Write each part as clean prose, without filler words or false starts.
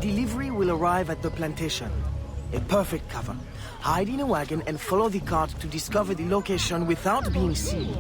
delivery will arrive at the plantation. A perfect cover. Hide in a wagon and follow the cart to discover the location without being seen.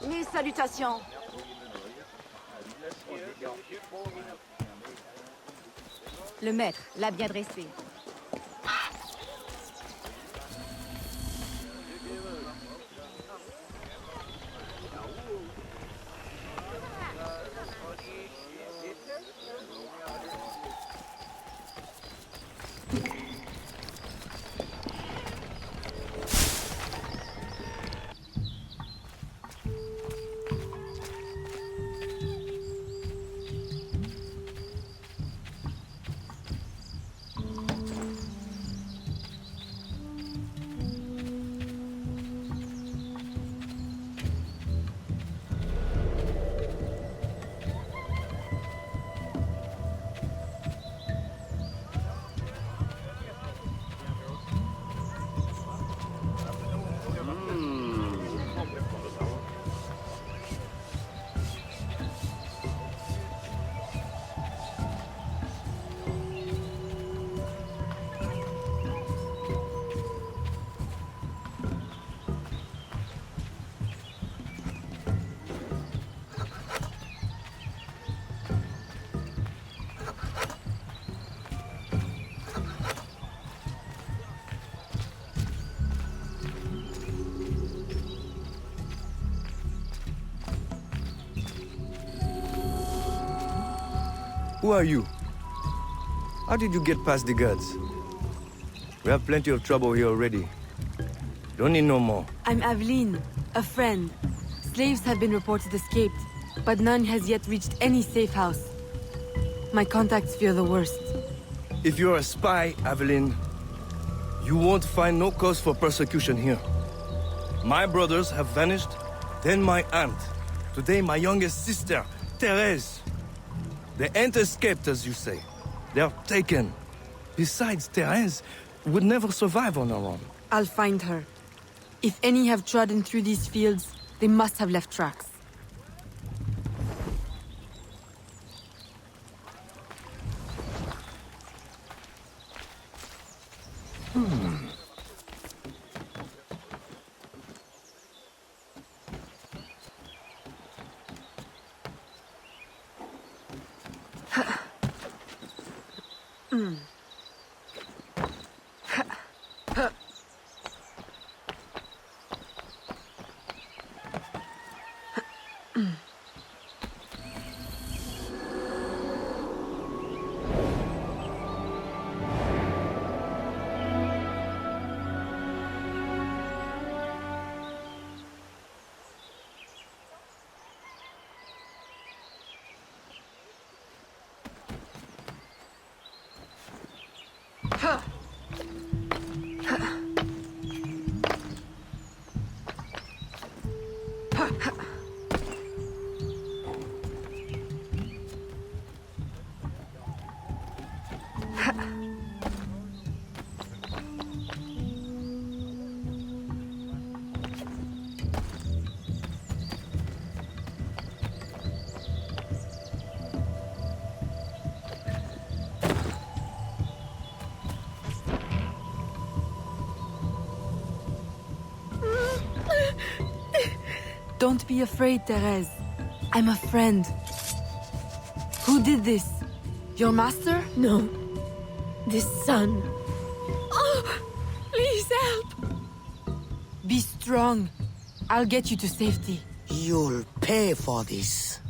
Mes salutations. Le maître l'a bien dressé. Who are you? How did you get past the guards? We have plenty of trouble here already. Don't need no more. I'm Aveline, a friend. Slaves have been reported escaped, but none has yet reached any safe house. My contacts fear the worst. If you're a spy, Aveline, you won't find no cause for persecution here. My brothers have vanished, then my aunt. Today my youngest sister, Therese. They ain't escaped, as you say. They're taken. Besides, Therese would never survive on her own. I'll find her. If any have trodden through these fields, they must have left tracks. Don't be afraid, Therese. I'm a friend. Who did this? Your master? No. This son. Oh, please help. Be strong. I'll get you to safety. You'll pay for this.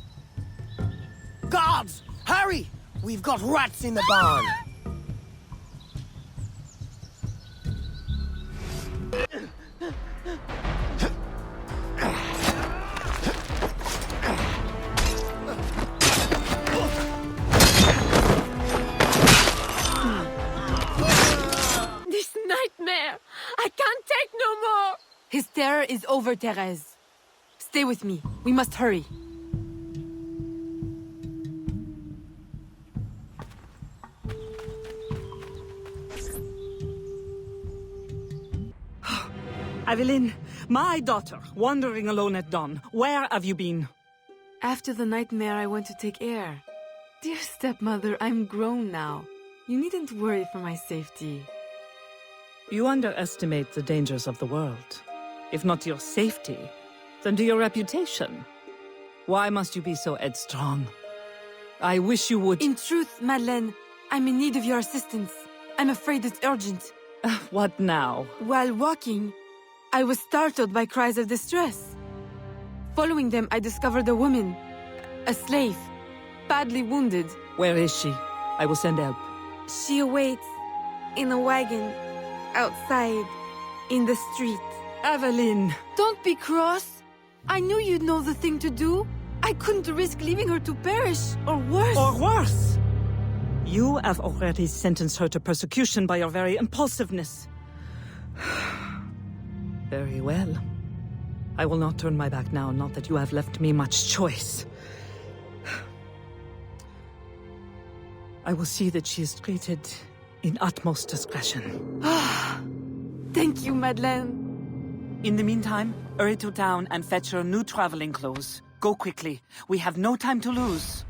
Guards! Hurry! We've got rats in the barn! This nightmare. I can't take no more. His terror is over, Therese. Stay with me. We must hurry. Aveline, my daughter, wandering alone at dawn. Where have you been? After the nightmare, I went to take air. Dear stepmother, I'm grown now. You needn't worry for my safety. You underestimate the dangers of the world. If not to your safety, then to your reputation. Why must you be so headstrong? I wish you would— In truth, Madeleine, I'm in need of your assistance. I'm afraid it's urgent. What now? While walking, I was startled by cries of distress. Following them, I discovered a woman, a slave, badly wounded. Where is she? I will send help. She awaits in a wagon, outside, in the street. Aveline! Don't be cross. I knew you'd know the thing to do. I couldn't risk leaving her to perish, or worse. Or worse! You have already sentenced her to persecution by your very impulsiveness. Very well. I will not turn my back now, not that you have left me much choice. I will see that she is treated in utmost discretion. Thank you, Madeleine. In the meantime, hurry to town and fetch her new traveling clothes. Go quickly. We have no time to lose.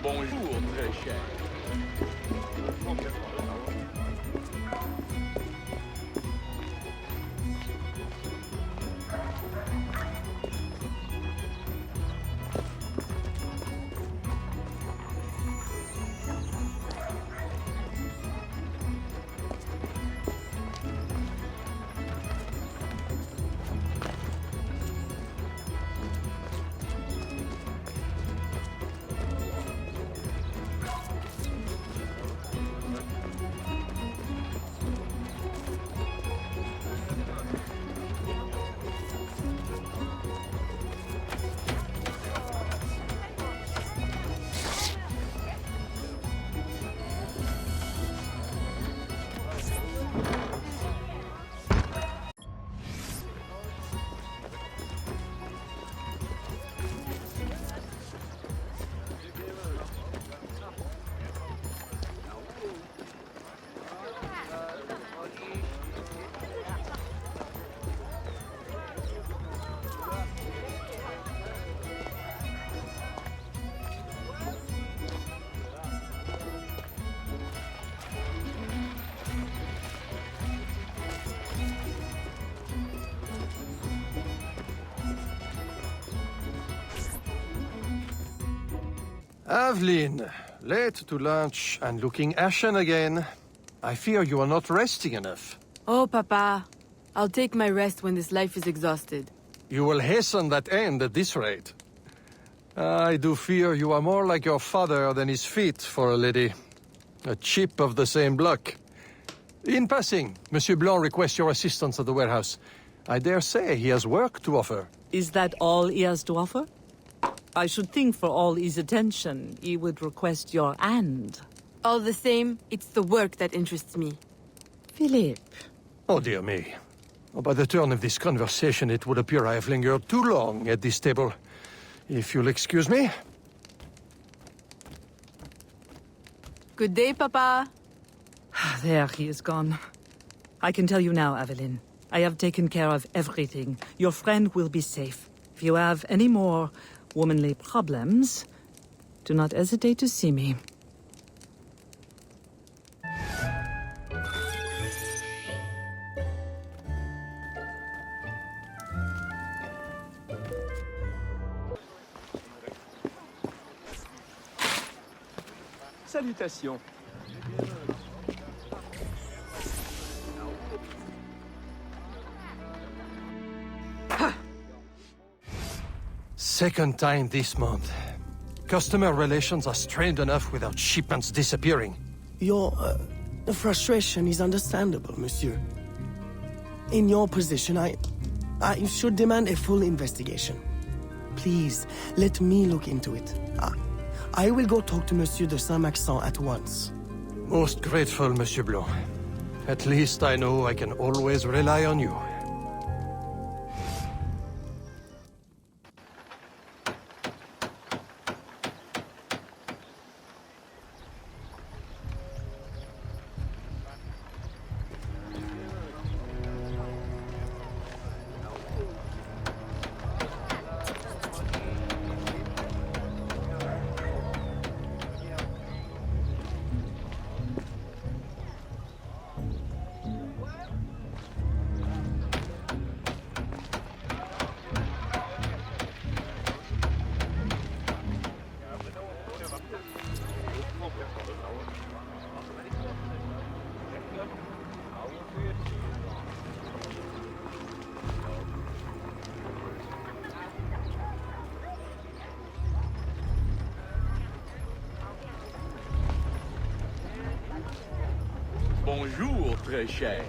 Bonjour, très cher. Aveline, late to lunch and looking ashen again. I fear you are not resting enough. Oh, Papa. I'll take my rest when this life is exhausted. You will hasten that end at this rate. I do fear you are more like your father than his feet for a lady. A chip of the same block. In passing, Monsieur Blanc requests your assistance at the warehouse. I dare say he has work to offer. Is that all he has to offer? I should think for all his attention, he would request your hand. All the same, it's the work that interests me. Philippe. Oh, dear me. Oh, by the turn of this conversation, it would appear I have lingered too long at this table. If you'll excuse me. Good day, Papa. There, he is gone. I can tell you now, Aveline. I have taken care of everything. Your friend will be safe. If you have any more womanly problems, do not hesitate to see me. Salutations. Second time this month. Customer relations are strained enough without shipments disappearing. Your frustration is understandable, monsieur. In your position, I should demand a full investigation. Please, let me look into it. I will go talk to Monsieur de Saint-Maxent at once. Most grateful, Monsieur Blanc. At least I know I can always rely on you. Bonjour, très cher.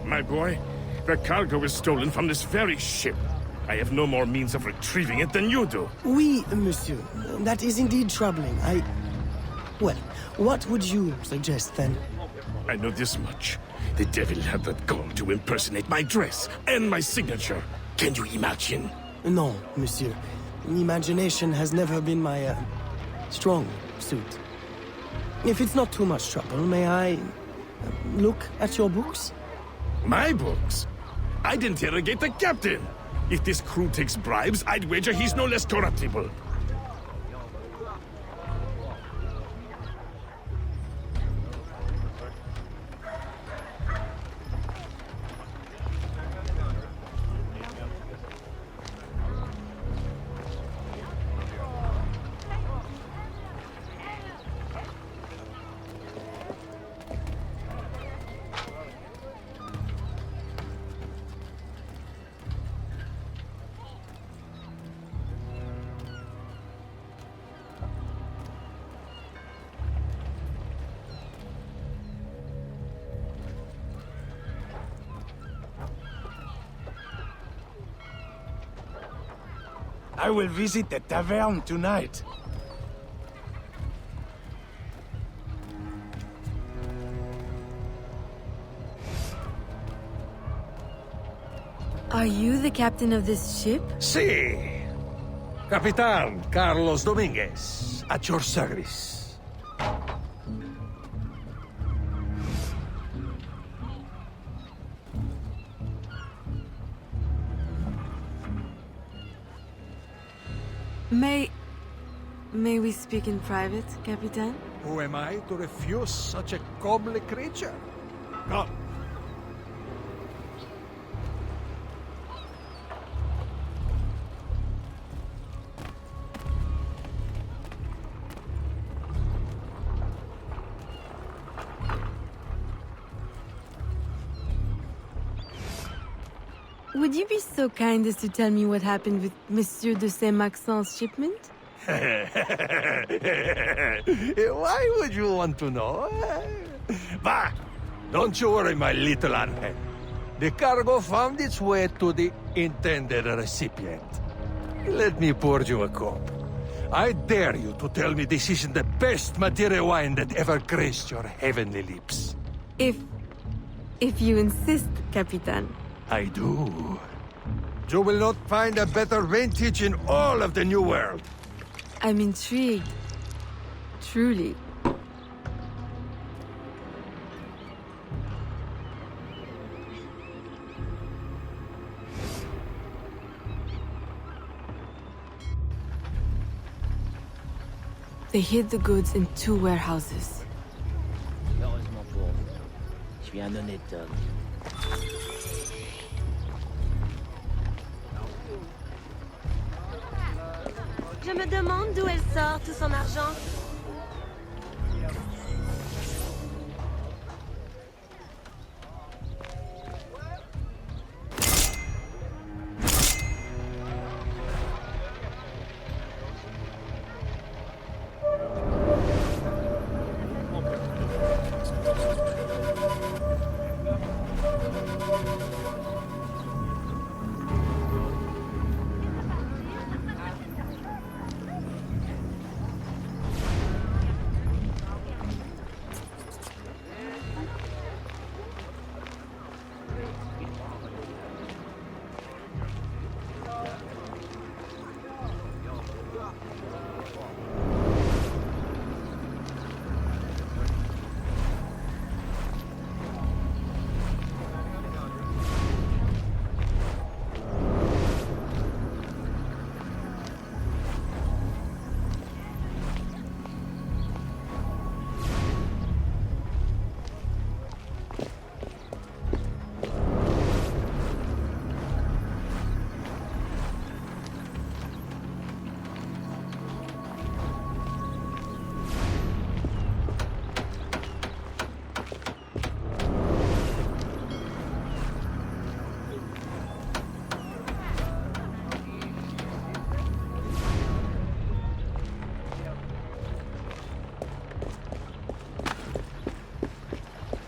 My boy, the cargo was stolen from this very ship. I have no more means of retrieving it than you do. Oui, monsieur. That is indeed troubling. Well, what would you suggest then? I know this much. The devil had that gall to impersonate my dress and my signature. Can you imagine? No, monsieur. Imagination has never been my, strong suit. If it's not too much trouble, may I look at your books? My books? I'd interrogate the captain. If this crew takes bribes, I'd wager he's no less corruptible. I will visit the tavern tonight. Are you the captain of this ship? Si. Capitan Carlos Dominguez, at your service. May we speak in private, Capitan? Who am I to refuse such a comely creature? Come. Would you be so kind as to tell me what happened with Monsieur de Saint-Maxent's shipment? Why would you want to know? Bah! Don't you worry, my little Angel. The cargo found its way to the intended recipient. Let me pour you a cup. I dare you to tell me this isn't the best Madeira wine that ever graced your heavenly lips. If you insist, Capitan. I do. You will not find a better vintage in all of the New World. I'm intrigued. Truly. They hid the goods in 2 warehouses. Heureusement pour vous. Je suis un honnête homme. Je me demande d'où elle sort tout son argent.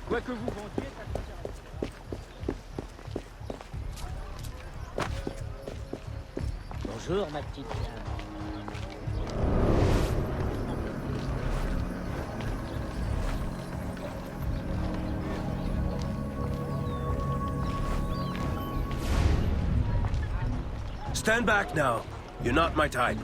Quoi que vous vendiez, ça coûte rien. Bonjour, ma petite dame. Stand back now. You're not my type.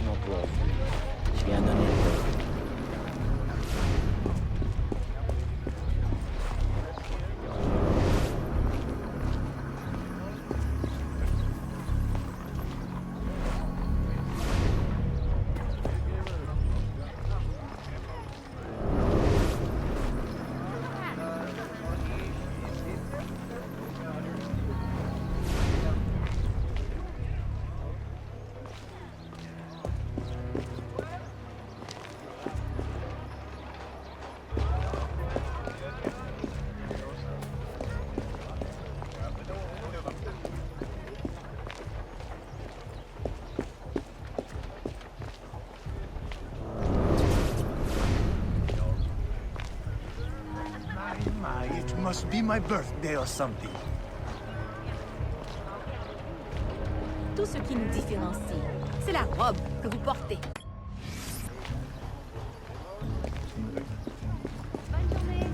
Malheureusement pour vous, je suis un honnête. It must be my birthday or something. Tout ce qui nous différencie, c'est la robe que vous portez. Bonne journée.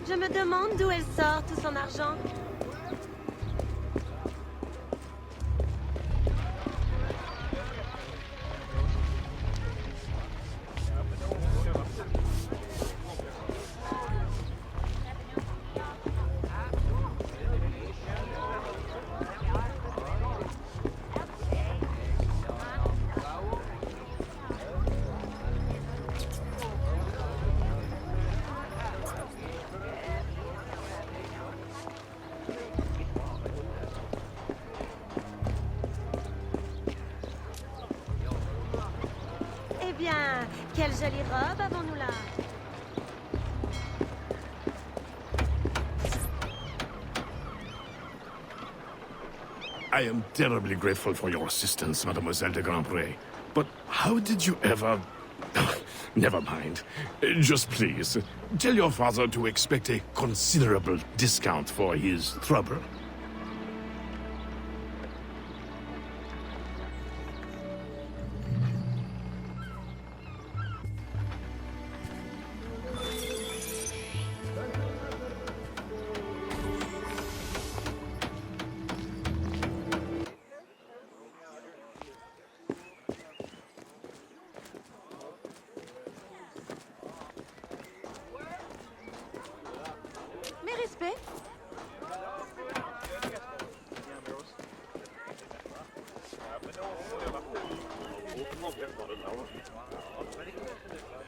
Je me demande d'où elle sort tout son argent. Eh bien, quelle jolie robe avons-nous là? I am terribly grateful for your assistance, Mademoiselle de Grandpré. But how did you ever... Never mind. Just please, tell your father to expect a considerable discount for his trouble. Mes respects.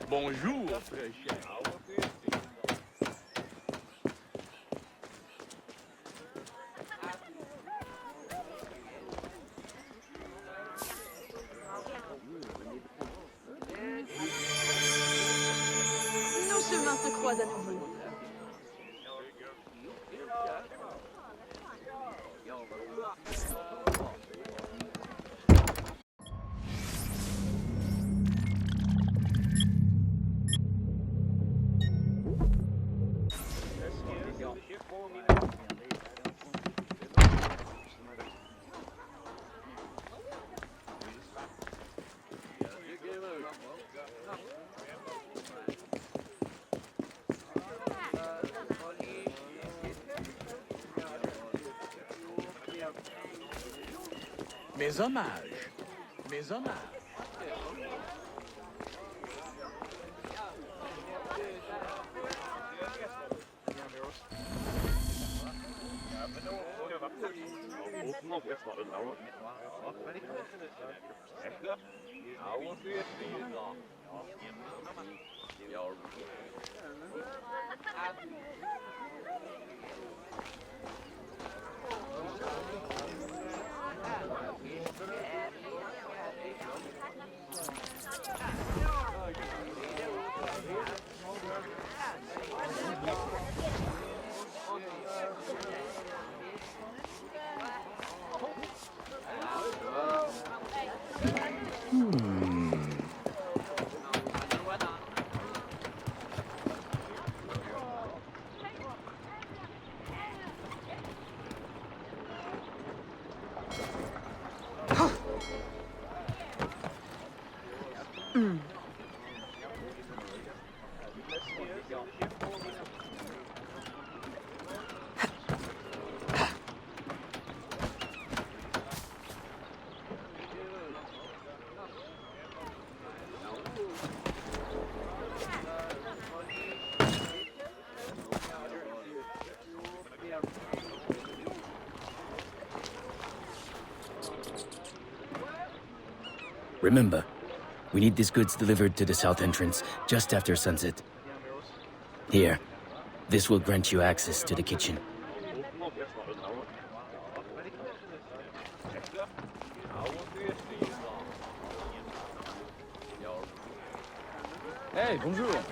Bonjour, très cher. Nos chemins se croisent à nouveau. Mes hommages. Mes hommages. Remember, we need these goods delivered to the south entrance just after sunset. Here, this will grant you access to the kitchen. Hey, bonjour.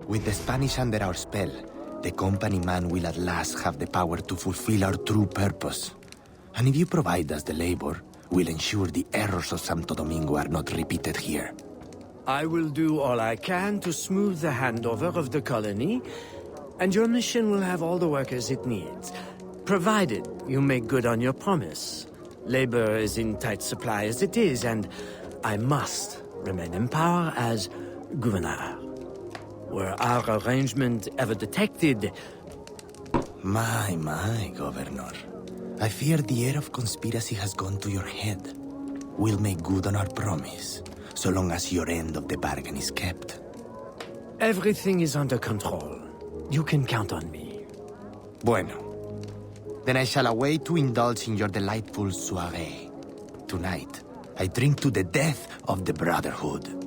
With the Spanish under our spell, the company man will at last have the power to fulfill our true purpose. And if you provide us the labor, we'll ensure the errors of Santo Domingo are not repeated here. I will do all I can to smooth the handover of the colony, and your mission will have all the workers it needs, provided you make good on your promise. Labor is in tight supply as it is, and I must remain in power as governor. Were our arrangement ever detected? My, Governor. I fear the air of conspiracy has gone to your head. We'll make good on our promise, so long as your end of the bargain is kept. Everything is under control. You can count on me. Bueno. Then I shall await to indulge in your delightful soirée. Tonight, I drink to the death of the Brotherhood.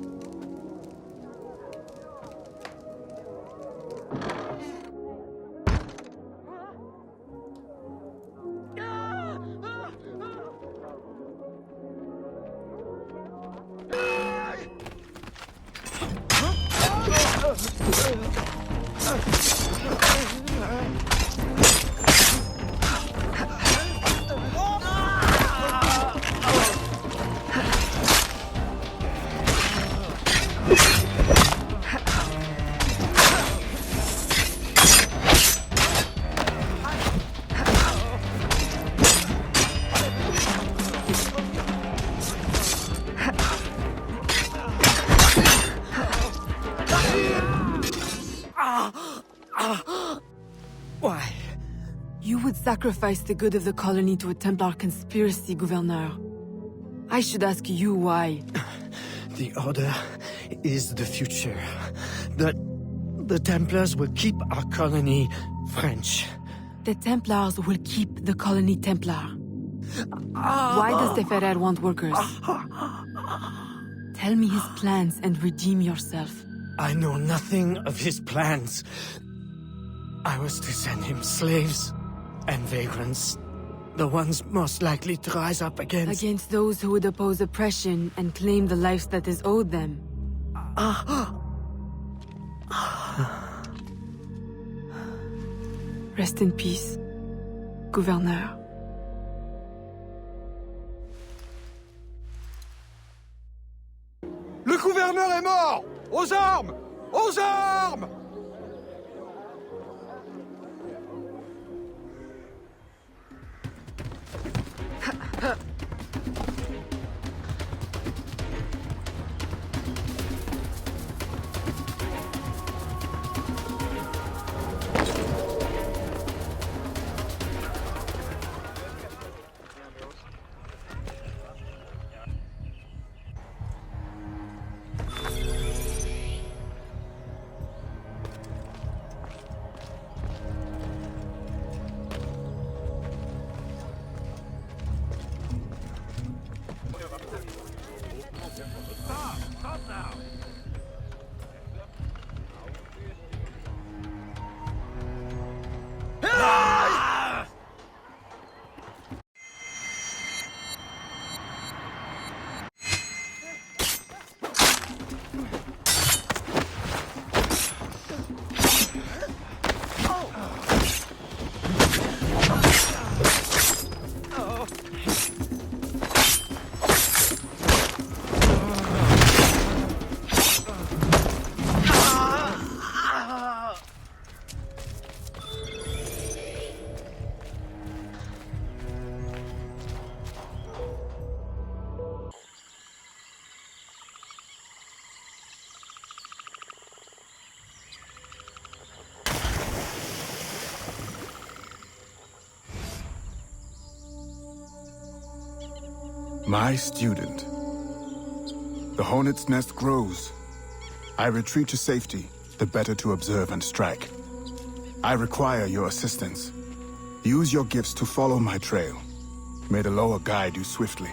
You would sacrifice the good of the colony to a Templar conspiracy, Gouverneur. I should ask you why. The Order is the future. The Templars will keep our colony French. The Templars will keep the colony Templar. Why does the Ferrer want workers? Tell me his plans and redeem yourself. I know nothing of his plans. I was to send him slaves and vagrants. The ones most likely to rise up against... Against those who would oppose oppression and claim the life that is owed them. Rest in peace, Gouverneur. Le gouverneur est mort! Aux armes! Aux armes! My student. The hornet's nest grows. I retreat to safety, the better to observe and strike. I require your assistance. Use your gifts to follow my trail. May the lower guide you swiftly.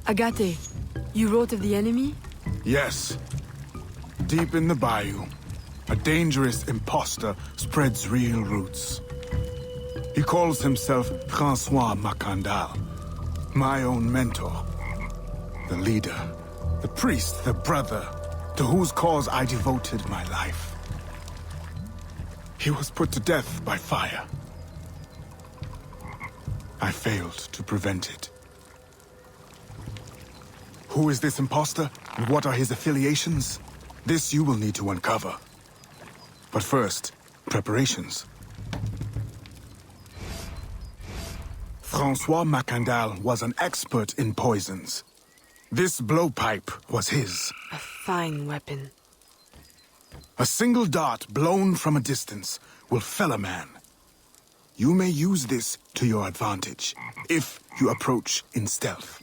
Agate, you wrote of the enemy? Yes. Deep in the bayou, A dangerous impostor spreads real roots. He calls himself Francois Macandal, my own mentor. The leader, the priest, the brother, to whose cause I devoted my life. He was put to death by fire. I failed to prevent it. Who is this impostor, and what are his affiliations? This you will need to uncover. But first, preparations. Francois Macandal was an expert in poisons. This blowpipe was his. A fine weapon. A single dart blown from a distance will fell a man. You may use this to your advantage, if you approach in stealth.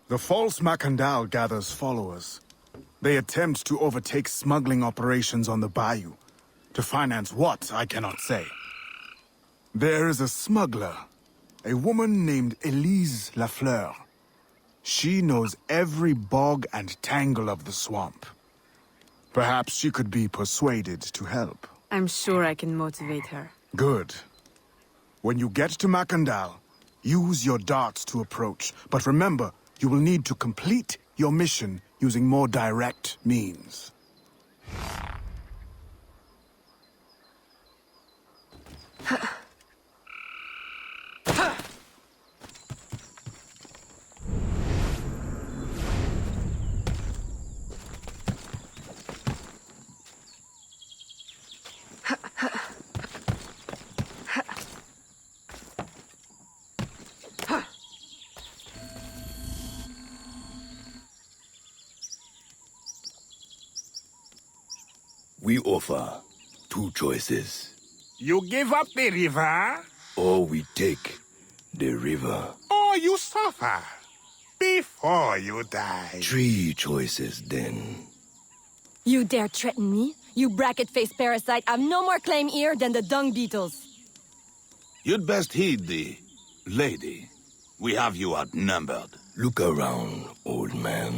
The false Macandal gathers followers. They attempt to overtake smuggling operations on the bayou. To finance what, I cannot say. There is a smuggler, a woman named Elise Lafleur. She knows every bog and tangle of the swamp. Perhaps she could be persuaded to help. I'm sure I can motivate her. Good. When you get to Macandal, use your darts to approach. But remember, you will need to complete your mission using more direct means. We offer two choices. You give up the river? Or we take the river. Or you suffer before you die. 3 choices, then. You dare threaten me? You bracket-faced parasite! I've no more claim here than the dung beetles! You'd best heed the lady. We have you outnumbered. Look around, old man.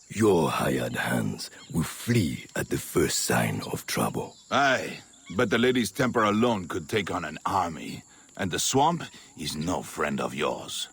Your hired hands will flee at the first sign of trouble. Aye, but the lady's temper alone could take on an army, and the swamp is no friend of yours.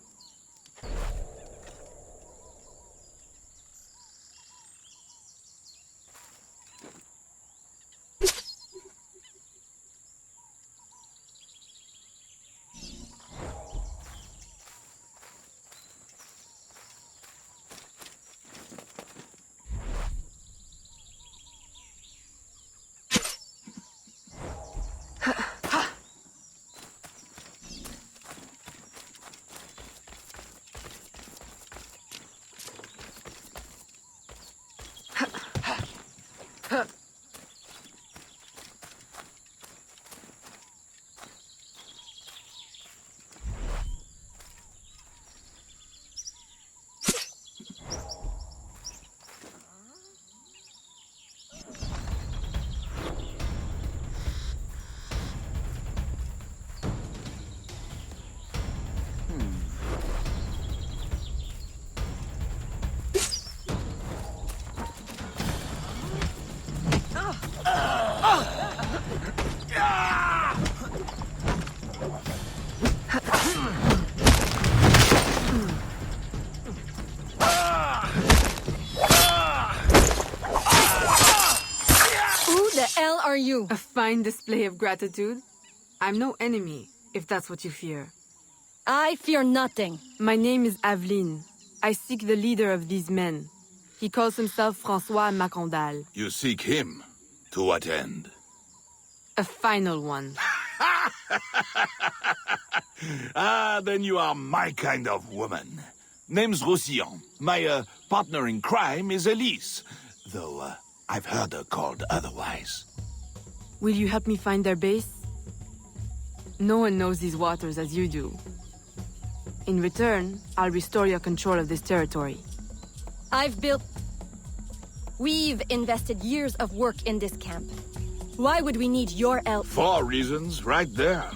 Are you? A fine display of gratitude. I'm no enemy, if that's what you fear. I fear nothing. My name is Aveline. I seek the leader of these men. He calls himself François Macandal. You seek him? To what end? A final one. Ah, then you are my kind of woman. Name's Roussillon. My partner in crime is Elise, though I've heard her called otherwise. Will you help me find their base? No one knows these waters as you do. In return, I'll restore your control of this territory. We've invested years of work in this camp. Why would we need your help? 4 reasons, right there.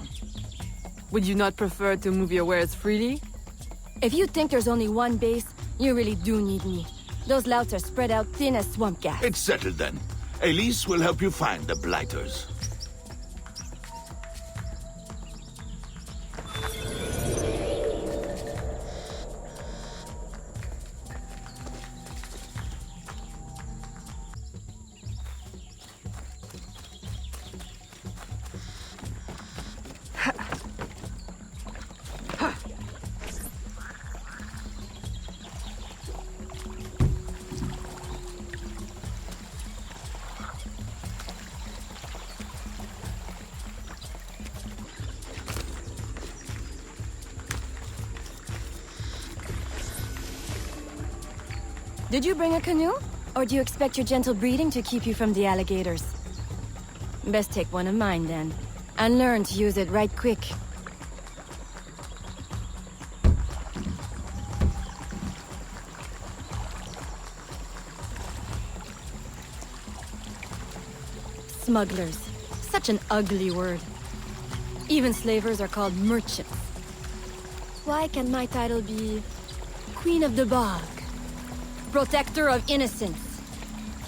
Would you not prefer to move your wares freely? If you think there's only one base, you really do need me. Those louts are spread out thin as swamp gas. It's settled then. Elise will help you find the Blighters. Did you bring a canoe? Or do you expect your gentle breeding to keep you from the alligators? Best take one of mine, then. And learn to use it right quick. Smugglers. Such an ugly word. Even slavers are called merchants. Why can't my title be Queen of the Bog? Protector of innocence,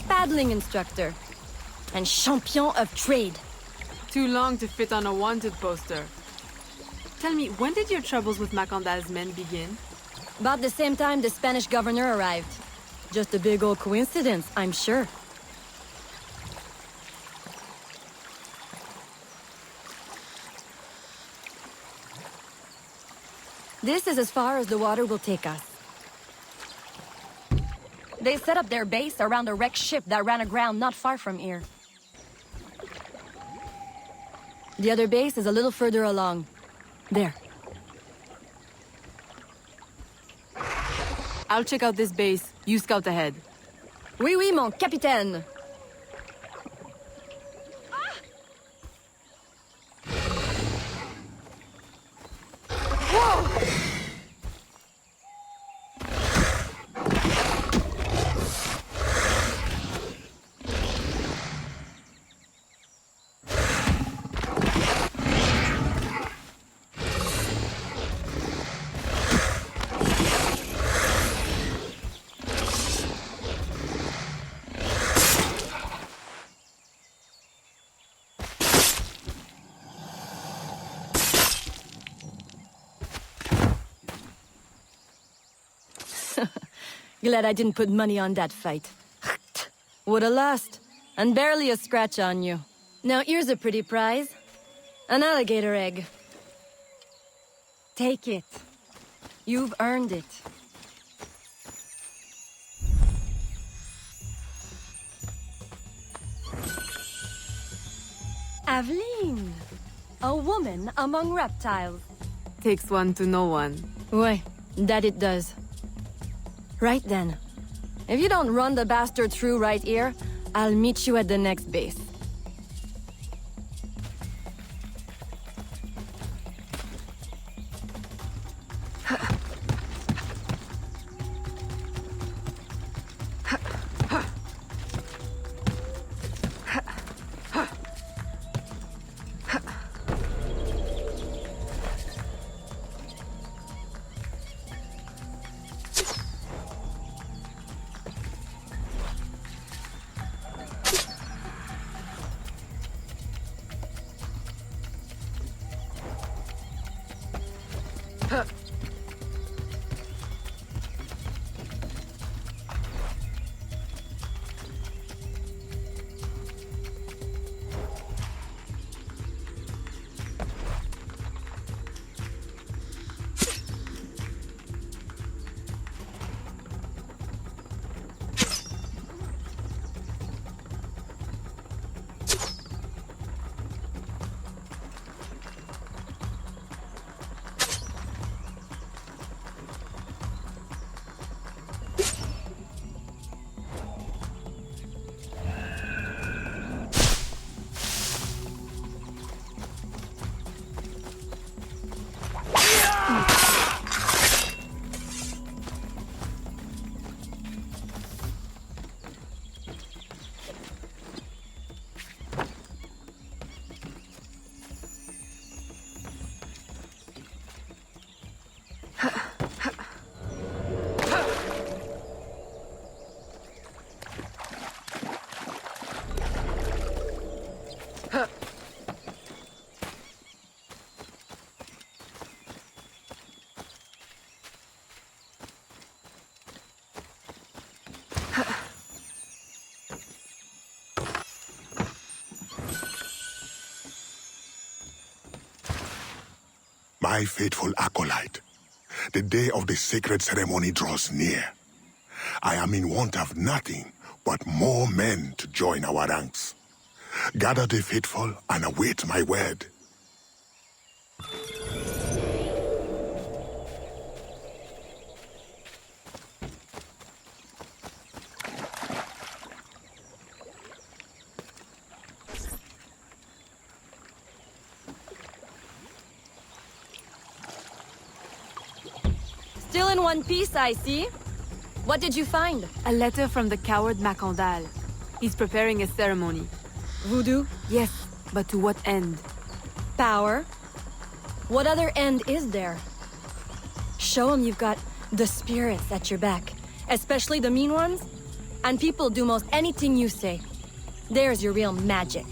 paddling instructor, and champion of trade. Too long to fit on a wanted poster. Tell me, when did your troubles with Macandal's men begin? About the same time the Spanish governor arrived. Just a big old coincidence, I'm sure. This is as far as the water will take us. They set up their base around a wrecked ship that ran aground not far from here. The other base is a little further along. There. I'll check out this base. You scout ahead. Oui, oui, mon capitaine. Glad I didn't put money on that fight. Woulda lost, and barely a scratch on you. Now here's a pretty prize. An alligator egg. Take it. You've earned it. Aveline! A woman among reptiles. Takes one to know one. Ouais, that it does. Right then. If you don't run the bastard through right here, I'll meet you at the next base. My faithful acolyte, the day of the sacred ceremony draws near. I am in want of nothing but more men to join our ranks. Gather the faithful and await my word. Still in one piece, I see. What did you find? A letter from the coward Macandal. He's preparing a ceremony. Voodoo? Yes, but to what end? Power? What other end is there? Show him you've got the spirits at your back. Especially the mean ones. And people do most anything you say. There's your real magic.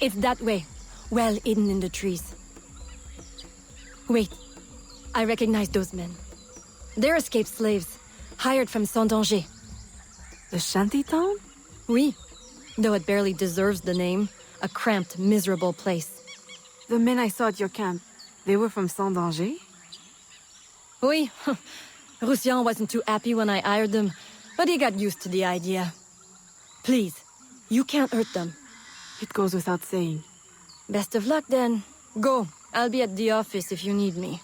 It's that way. Well hidden in the trees. Wait. I recognize those men. They're escaped slaves, hired from Saint-Danger. The shantytown? Oui. Though it barely deserves the name. A cramped, miserable place. The men I saw at your camp, they were from Saint-Danger? Oui. Roussillon wasn't too happy when I hired them, but he got used to the idea. Please, you can't hurt them. It goes without saying. Best of luck, then. Go. I'll be at the office if you need me.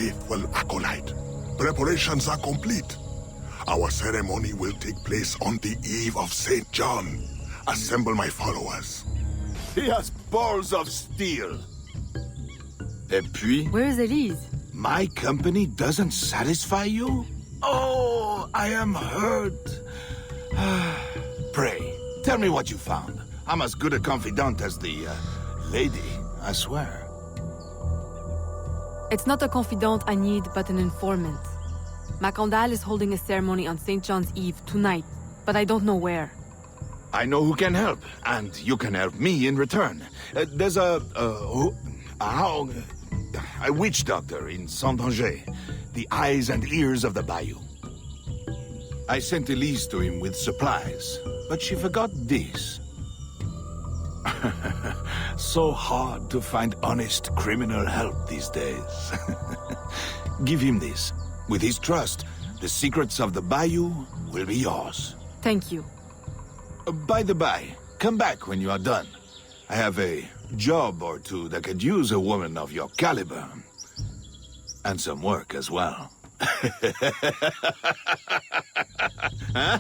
faithful acolyte. Preparations are complete. Our ceremony will take place on the eve of St. John. Assemble my followers. He has balls of steel. Et puis? Where is Elise? My company doesn't satisfy you? Oh, I am hurt. Pray, tell me what you found. I'm as good a confidant as the, lady, I swear. It's not a confidant I need, but an informant. Macandal is holding a ceremony on St. John's Eve tonight, but I don't know where. I know who can help, and you can help me in return. There's a witch doctor in Saint-Anger, the eyes and ears of the bayou. I sent Elise to him with supplies, but she forgot this. So hard to find honest criminal help these days. Give him this. With his trust, the secrets of the bayou will be yours. Thank you. By the by, come back when you are done. I have a job or two that could use a woman of your caliber. And some work as well. Huh?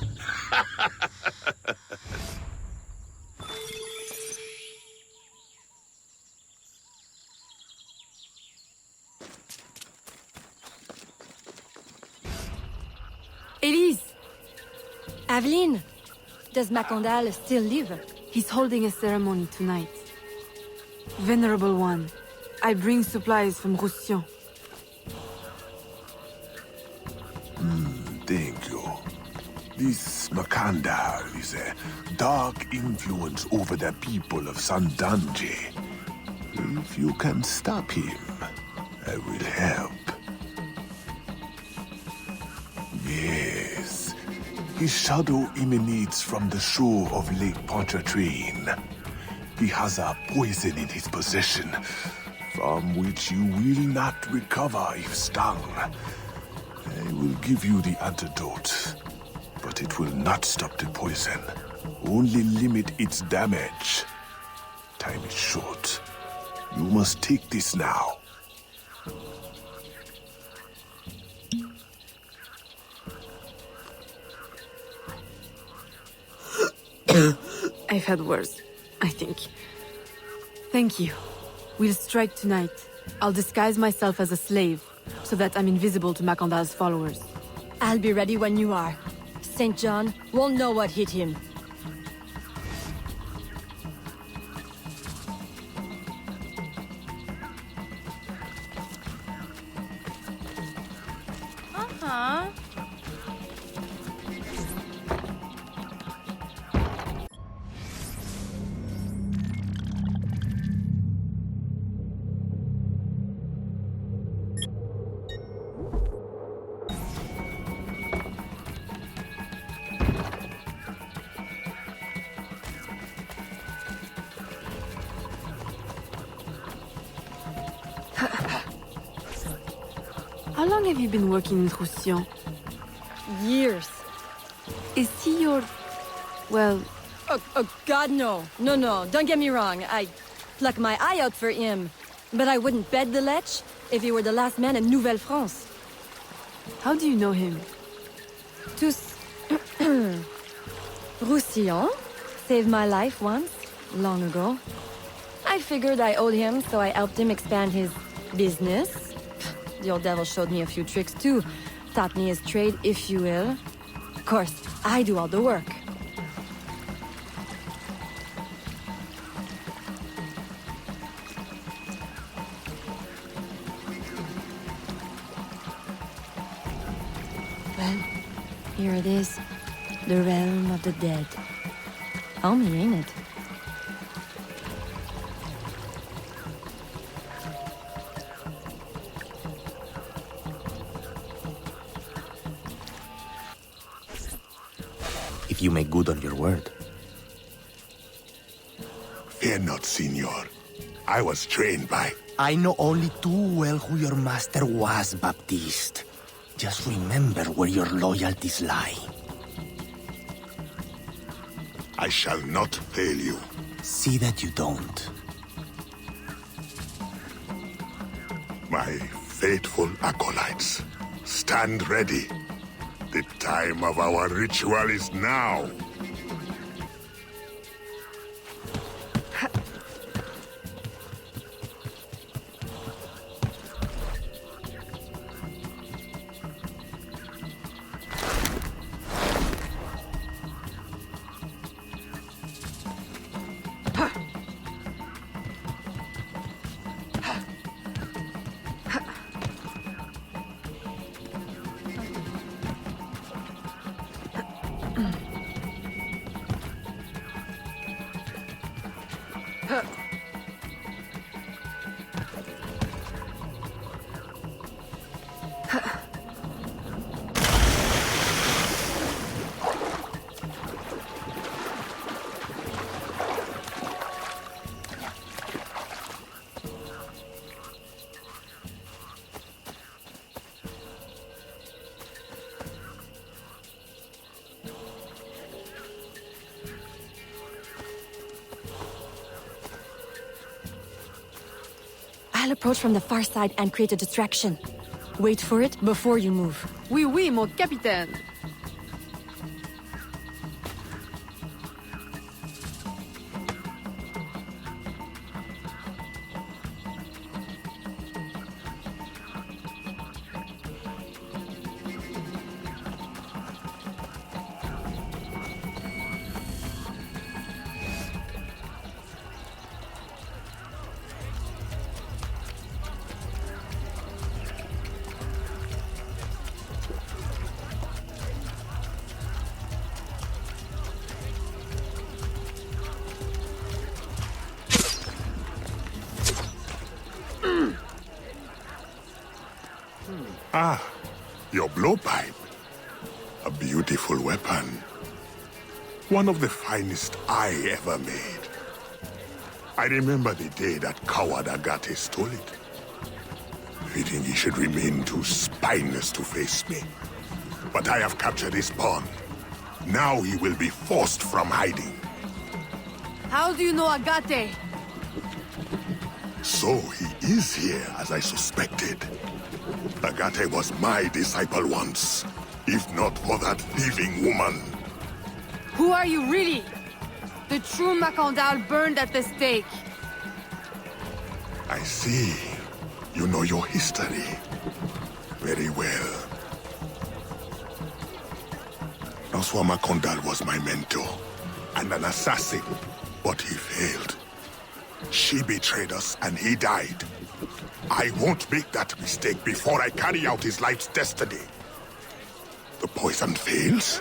Elise! Aveline! Does Macandal still live? He's holding a ceremony tonight. Venerable One, I bring supplies from Roussillon. Thank you. This Macandal is a dark influence over the people of Sandanje. If you can stop him, I will help. Yes. His shadow emanates from the shore of Lake Pontchartrain. He has a poison in his possession, from which you will not recover if stung. I will give you the antidote, but it will not stop the poison. Only limit its damage. Time is short. You must take this now. I've had worse, I think. Thank you. We'll strike tonight. I'll disguise myself as a slave, so that I'm invisible to Macandal's followers. I'll be ready when you are. St. John won't know what hit him. Uh-huh. How long have you been working in Roussillon? Years. Is he your... well... Oh, God, no. No, don't get me wrong. I pluck my eye out for him. But I wouldn't bet the lech if he were the last man in Nouvelle-France. How do you know him? Tous... Roussillon saved my life once, long ago. I figured I owed him, so I helped him expand his business. The old devil showed me a few tricks too. Taught me his trade, if you will. Of course, I do all the work. Well, here it is. The realm of the dead. Homey, ain't it? If you make good on your word. Fear not, Signor. I was trained by... I know only too well who your master was, Baptiste. Just remember where your loyalties lie. I shall not fail you. See that you don't. My Faithful acolytes, stand ready. The time of our ritual is now. I'll approach from the far side and create a distraction. Wait for it before you move. Oui, oui, mon capitaine. Ah, your blowpipe. A beautiful weapon. One of the finest I ever made. I remember the day that coward Agate stole it. Fitting he should remain too spineless to face me. But I have captured his pawn. Now he will be forced from hiding. How do you know Agate? So he is here, as I suspected. Agate was my disciple once, if not for that thieving woman. Who are you really? The true Macandal burned at the stake. I see. You know your history. Very well. François Macandal was my mentor, and an assassin, but he failed. She betrayed us, and he died. I won't make that mistake before I carry out his life's destiny. The poison fails?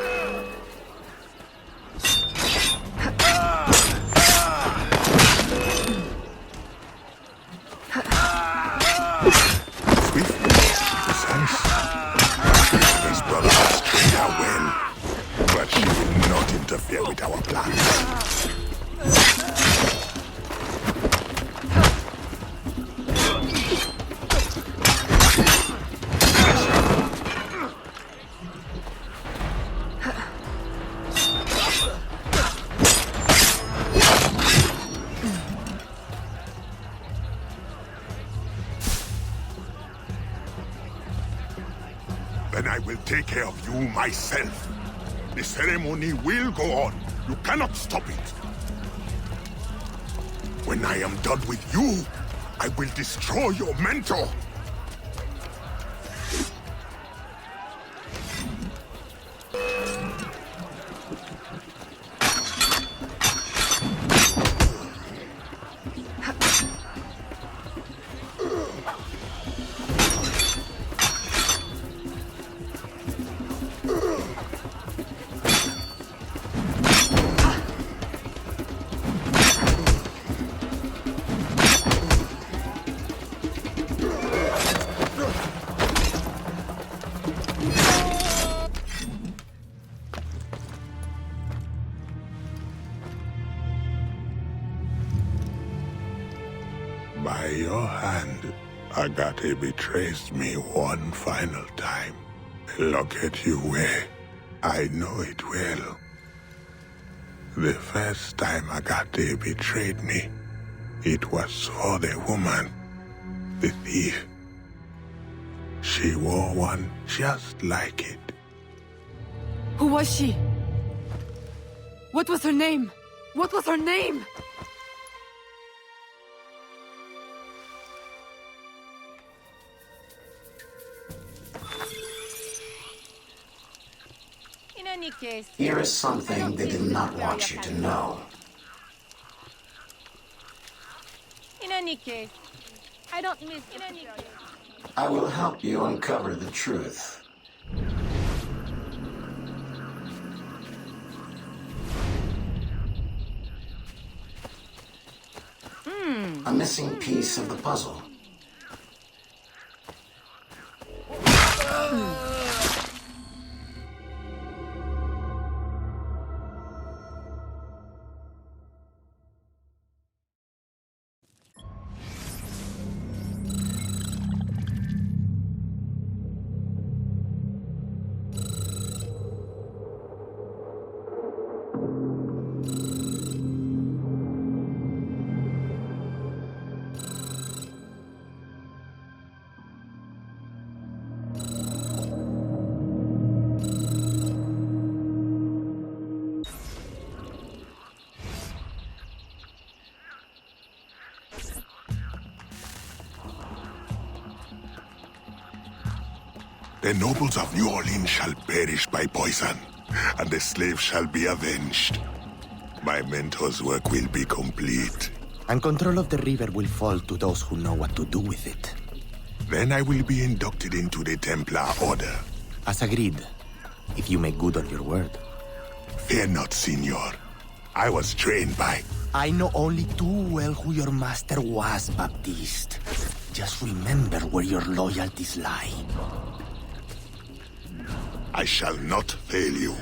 Swift, precise. His brother has trained her well, but she will not interfere with our plans. Then I will take care of you myself. The ceremony will go on. You cannot stop it. When I am done with you, I will destroy your mentor. By your hand, Agate betrays me one final time. Look at you wear. I know it well. The first time Agate betrayed me, it was for the woman, the thief. She wore one just like it. Who was she? What was her name? What was her name? In any case... Here is something they did not want you to know. In any case, I don't miss... In any case... I will help you uncover the truth. A missing piece of the puzzle. The nobles of New Orleans shall perish by poison, and the slaves shall be avenged. My mentor's work will be complete. And control of the river will fall to those who know what to do with it. Then I will be inducted into the Templar Order. As agreed, if you make good on your word. Fear not, Signor. I was trained by... I know only too well who your master was, Baptiste. Just remember where your loyalties lie. I shall not fail you.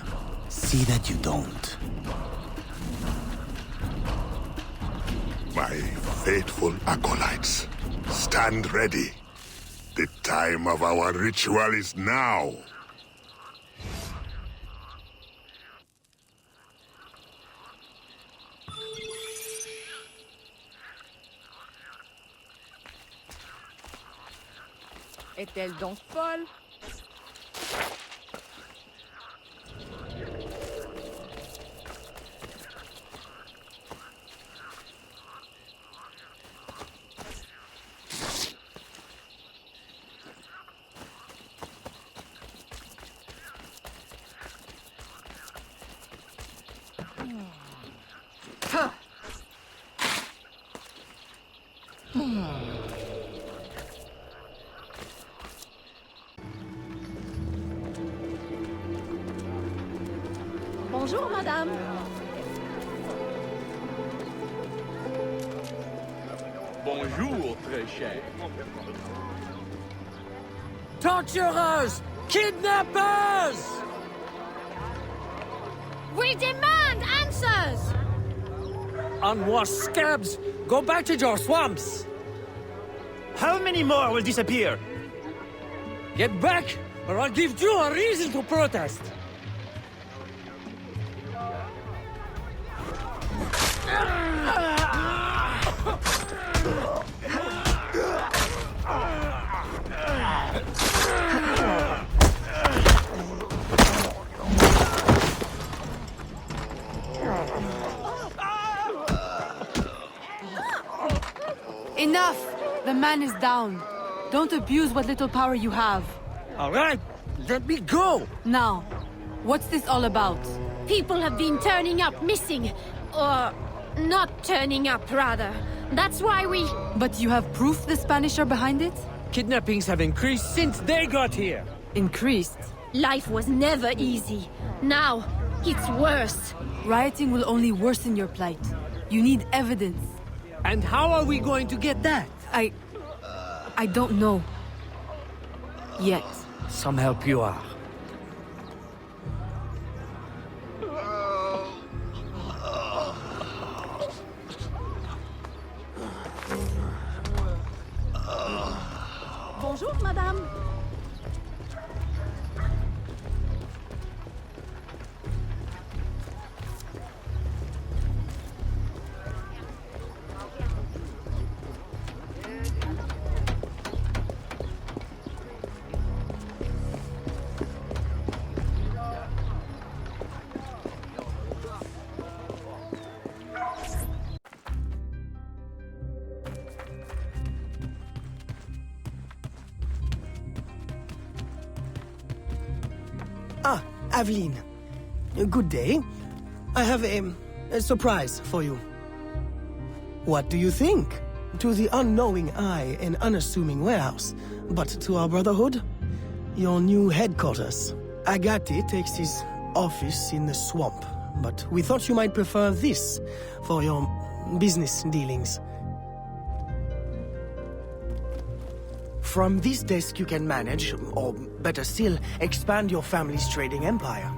See that you don't. My faithful acolytes, stand ready. The time of our ritual is now. Est-elle donc folle? Bonjour, madame. Bonjour, très cher. Torturers! Kidnappers! We demand answers! Unwashed scabs! Go back to your swamps! How many more will disappear? Get back, or I'll give you a reason to protest! Enough! The man is down. Don't abuse what little power you have. All right, let me go! Now, what's this all about? People have been turning up missing. Or not turning up, rather. That's why we... But you have proof the Spanish are behind it? Kidnappings have increased since they got here. Increased? Life was never easy. Now, it's worse. Rioting will only worsen your plight. You need evidence. And how are we going to get that? I don't know. Yet. Some help you are. Bonjour, madame. Aveline, good day. I have a surprise for you. What do you think? To the unknowing eye, an unassuming warehouse. But to our brotherhood, your new headquarters. Agate takes his office in the swamp, but we thought you might prefer this for your business dealings. From this desk you can manage, or better still, expand your family's trading empire.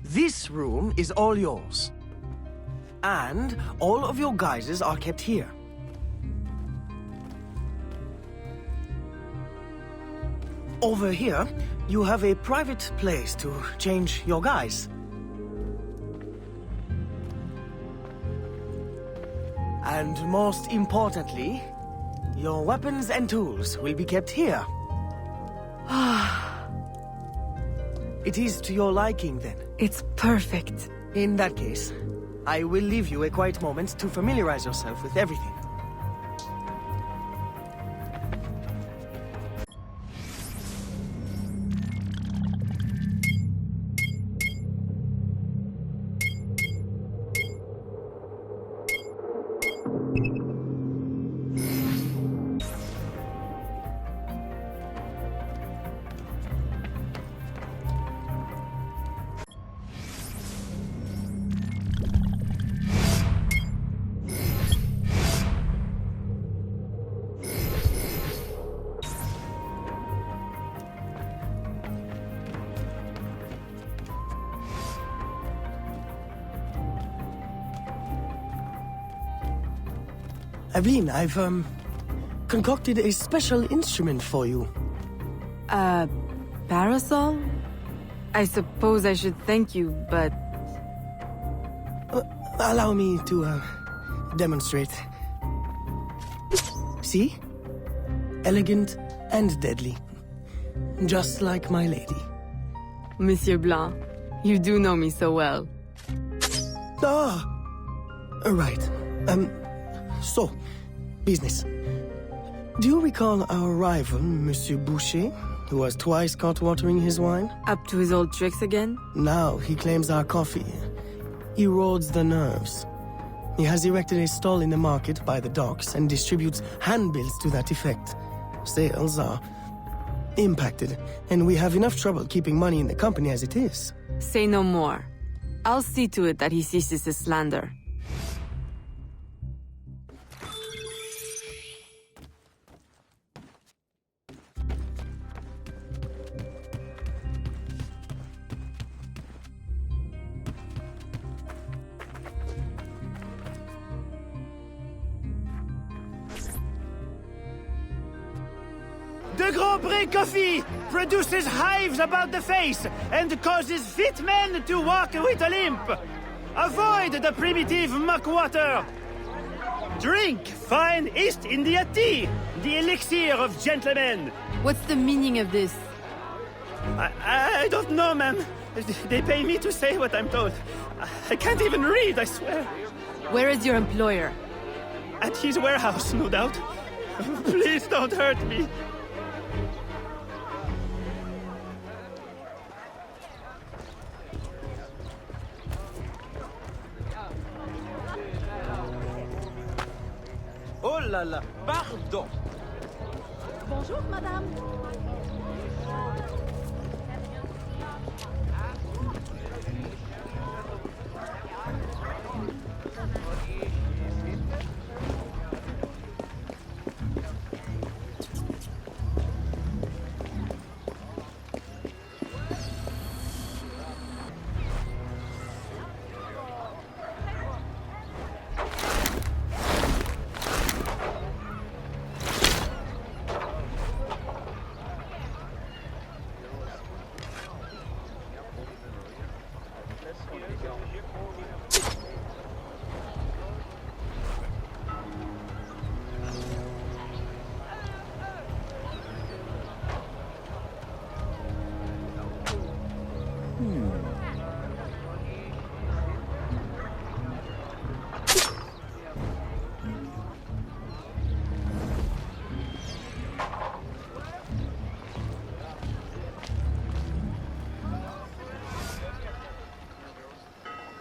This room is all yours. And all of your guises are kept here. Over here, you have a private place to change your guise. And most importantly, your weapons and tools will be kept here. It is to your liking, then? It's perfect. In that case, I will leave you a quiet moment to familiarize yourself with everything. Aveline, I've, concocted a special instrument for you. A parasol? I suppose I should thank you, but... Allow me to, demonstrate. See? Elegant and deadly. Just like my lady. Monsieur Blanc, you do know me so well. Ah! Right. So, business. Do you recall our rival, Monsieur Boucher, who was twice caught watering his wine? Up to his old tricks again? Now he claims our coffee erodes the nerves. He has erected a stall in the market by the docks and distributes handbills to that effect. Sales are impacted, and we have enough trouble keeping money in the company as it is. Say no more. I'll see to it that he ceases his slander. The Grand Prix coffee produces hives about the face and causes fit men to walk with a limp. Avoid the primitive muck water. Drink fine East India tea, the elixir of gentlemen. What's the meaning of this? I don't know, ma'am. They pay me to say what I'm told. I can't even read, I swear. Where is your employer? At his warehouse, no doubt. Please don't hurt me. Oh là là, pardon. Bonjour, madame.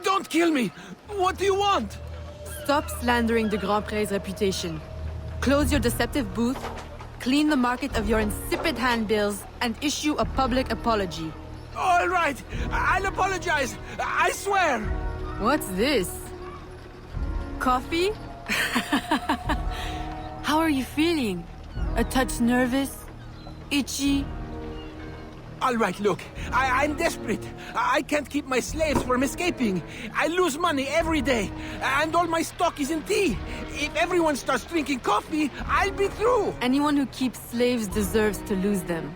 Don't kill me! What do you want? Stop slandering the Grand Prix's reputation. Close your deceptive booth, clean the market of your insipid handbills, and issue a public apology. All right, I'll apologize. I swear. What's this? Coffee? How are you feeling? A touch nervous? Itchy? All right, look, I'm desperate. I can't keep my slaves from escaping. I lose money every day, and all my stock is in tea. If everyone starts drinking coffee, I'll be through. Anyone who keeps slaves deserves to lose them.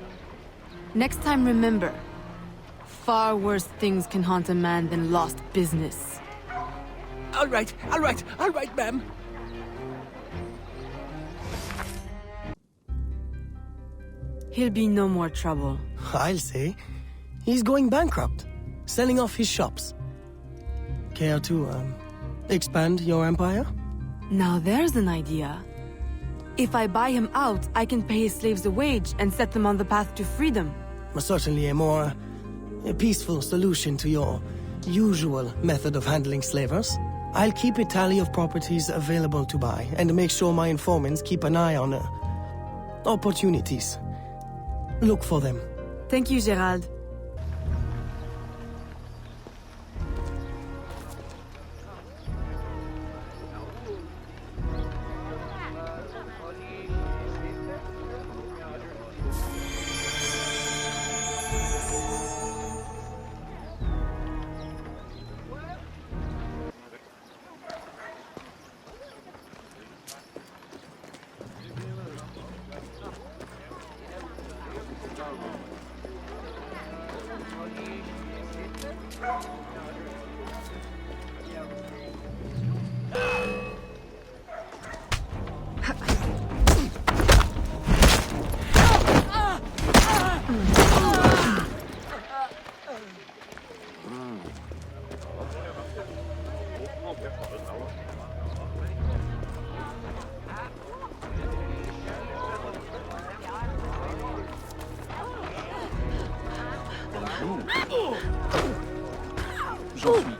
Next time, remember, far worse things can haunt a man than lost business. All right, ma'am. He'll be no more trouble. I'll say. He's going bankrupt, selling off his shops. Care to, expand your empire? Now there's an idea. If I buy him out, I can pay his slaves a wage and set them on the path to freedom. Certainly a peaceful solution to your usual method of handling slavers. I'll keep a tally of properties available to buy and make sure my informants keep an eye on opportunities. Look for them. Thank you, Gerald. J'en suis.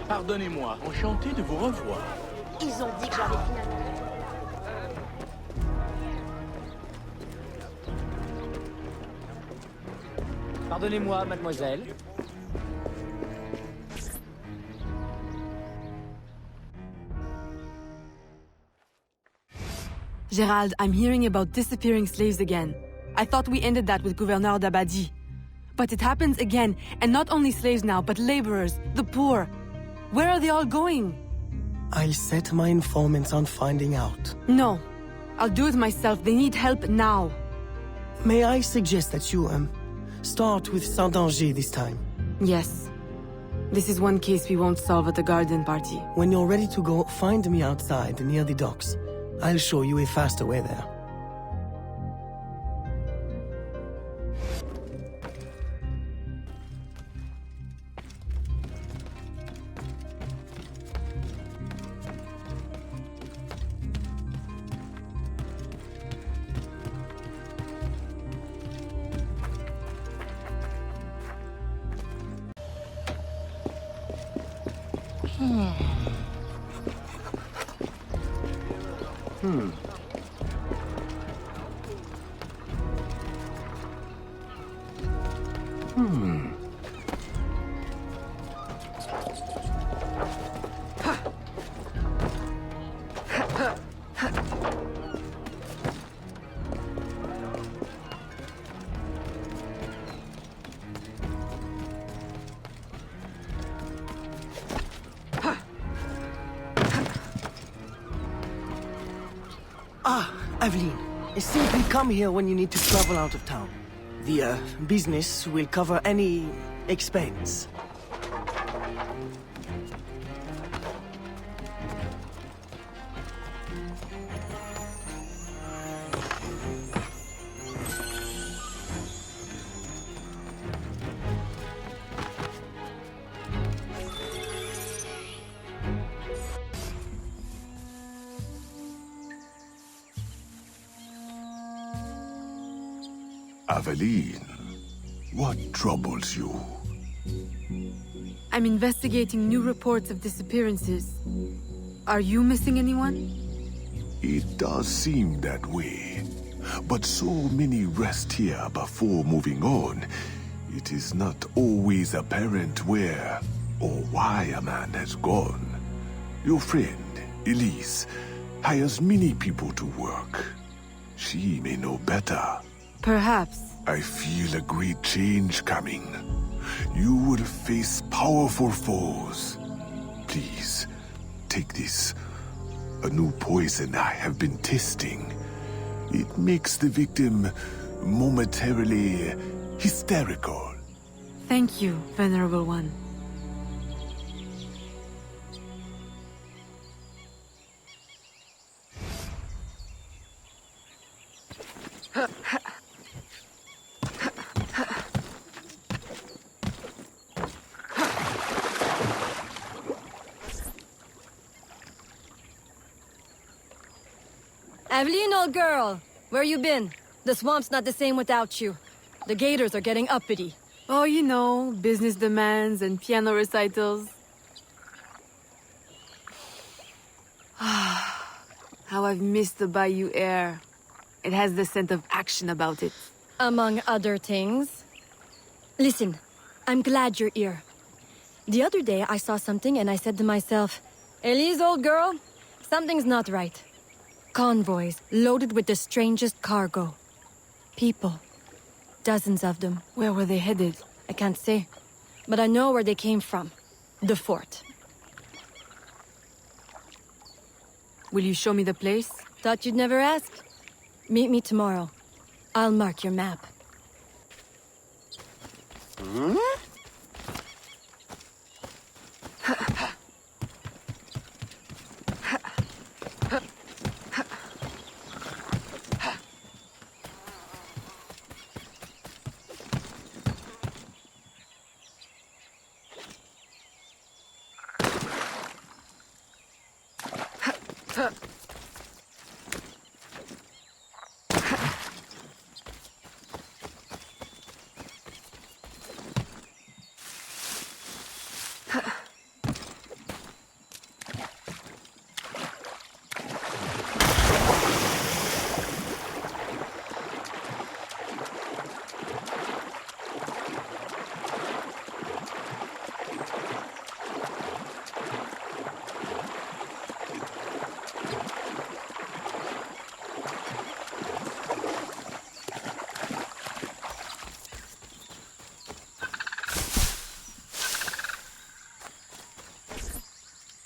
Pardonnez-moi, enchanté de vous revoir. Ils ont dit que j'allais finalement. Pardonnez-moi, mademoiselle. Gerald, I'm hearing about disappearing slaves again. I thought we ended that with Gouverneur d'Abadie. But it happens again, and not only slaves now, but laborers, the poor. Where are they all going? I'll set my informants on finding out. No. I'll do it myself. They need help now. May I suggest that you, start with Saint-Danger this time? Yes. This is one case we won't solve at the garden party. When you're ready to go, find me outside near the docks. I'll show you a faster way there. Aveline, simply come here when you need to travel out of town. The, business will cover any expense. Aveline, what troubles you? I'm investigating new reports of disappearances. Are you missing anyone? It does seem that way. But so many rest here before moving on. It is not always apparent where or why a man has gone. Your friend, Elise, hires many people to work. She may know better. Perhaps. I feel a great change coming. You will face powerful foes. Please, take this. A new poison I have been testing. It makes the victim momentarily hysterical. Thank you, Venerable One. Aveline, old girl! Where you been? The swamp's not the same without you. The gators are getting uppity. Oh, you know, business demands and piano recitals. How I've missed the bayou air. It has the scent of action about it. Among other things. Listen, I'm glad you're here. The other day I saw something and I said to myself, Elise, old girl, something's not right. Convoys loaded with the strangest cargo. People. Dozens of them. Where were they headed? I can't say. But I know where they came from. The fort. Will you show me the place? Thought you'd never ask. Meet me tomorrow. I'll mark your map.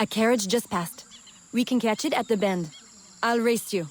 A carriage just passed. We can catch it at the bend. I'll race you.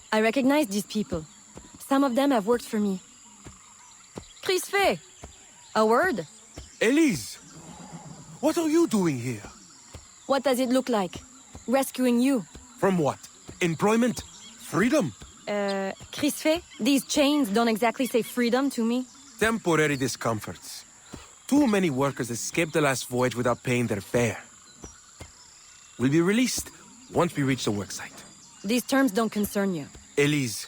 I recognize these people. Some of them have worked for me. Crisfe! A word? Elise! What are you doing here? What does it look like? Rescuing you. From what? Employment? Freedom? Crisfe, these chains don't exactly say freedom to me. Temporary discomforts. Too many workers escaped the last voyage without paying their fare. We'll be released once we reach the worksite. These terms don't concern you. Elise,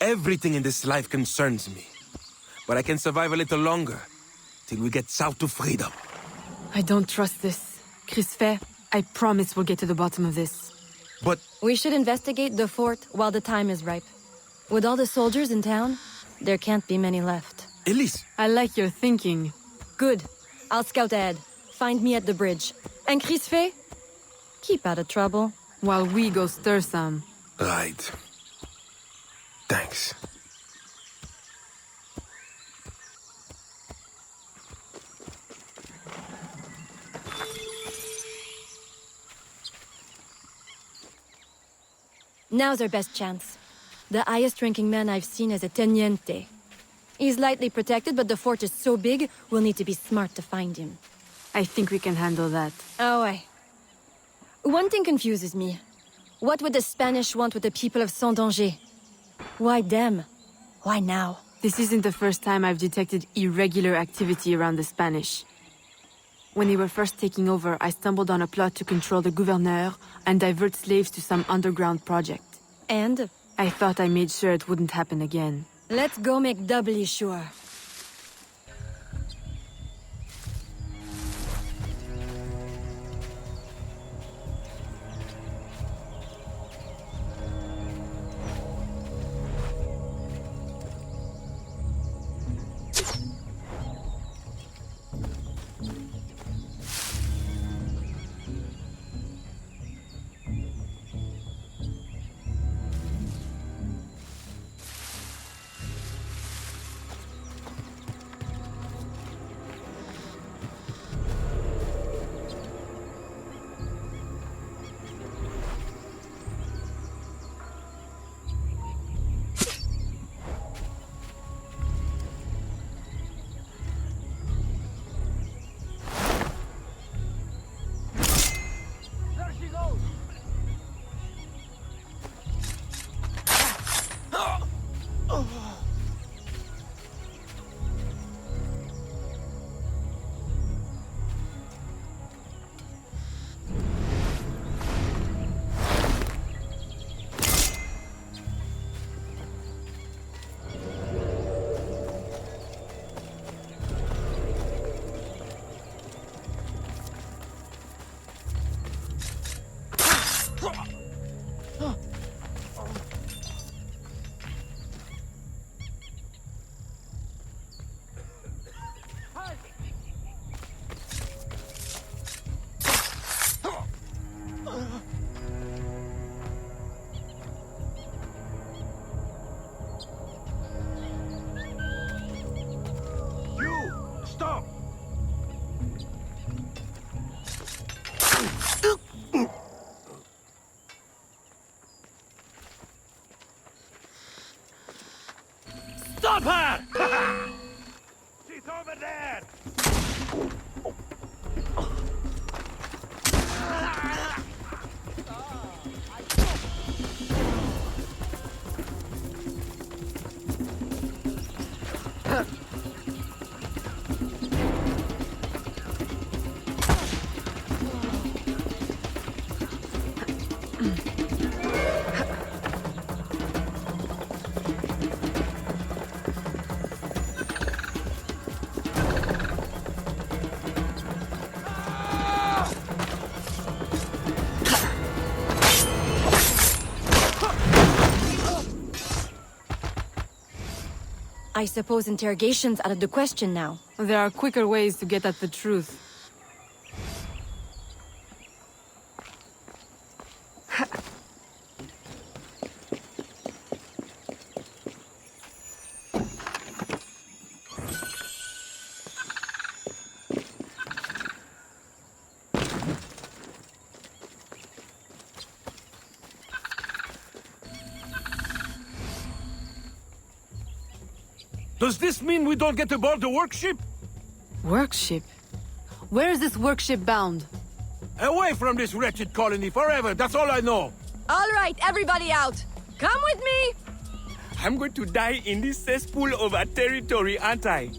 everything in this life concerns me. But I can survive a little longer, till we get south to freedom. I don't trust this. Crisfe, I promise we'll get to the bottom of this. But... We should investigate the fort while the time is ripe. With all the soldiers in town, there can't be many left. Elise! I like your thinking. Good. I'll scout ahead. Find me at the bridge. And Crisfe, keep out of trouble. While we go stir some. Right. Thanks. Now's our best chance. The highest-ranking man I've seen is a teniente. He's lightly protected, but the fort is so big, we'll need to be smart to find him. I think we can handle that. Oh, aye. One thing confuses me. What would the Spanish want with the people of Saint-Danger? Why them? Why now? This isn't the first time I've detected irregular activity around the Spanish. When they were first taking over, I stumbled on a plot to control the gouverneur and divert slaves to some underground project. And? I thought I made sure it wouldn't happen again. Let's go make doubly sure. I suppose interrogation's out of the question now. There are quicker ways to get at the truth. Does this mean we don't get aboard the workship? Workship? Where is this workship bound? Away from this wretched colony forever, that's all I know. All right, everybody out! Come with me! I'm going to die in this cesspool of a territory, aren't I?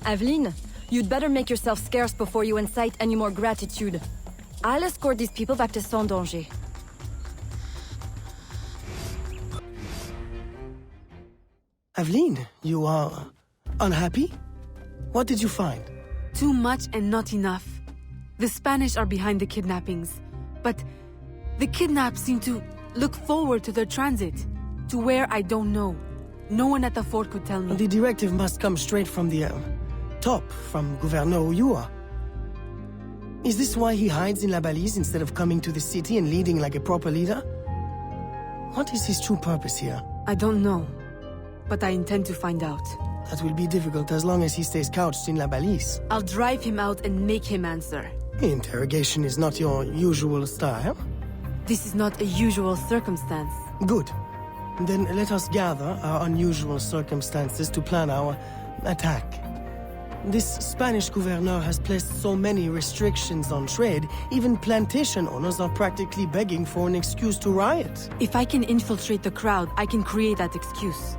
Aveline, you'd better make yourself scarce before you incite any more gratitude. I'll escort these people back to Sans Danger. Aveline, you are unhappy? What did you find? Too much and not enough. The Spanish are behind the kidnappings, but the kidnapped seem to look forward to their transit, to where I don't know. No one at the fort could tell me. The directive must come straight from the top, from Gouverneur Uyua. Is this why he hides in La Balise instead of coming to the city and leading like a proper leader? What is his true purpose here? I don't know, but I intend to find out. That will be difficult as long as he stays couched in La Balise. I'll drive him out and make him answer. Interrogation is not your usual style. This is not a usual circumstance. Good. Then let us gather our unusual circumstances to plan our attack. This Spanish gouverneur has placed so many restrictions on trade, even plantation owners are practically begging for an excuse to riot. If I can infiltrate the crowd, I can create that excuse.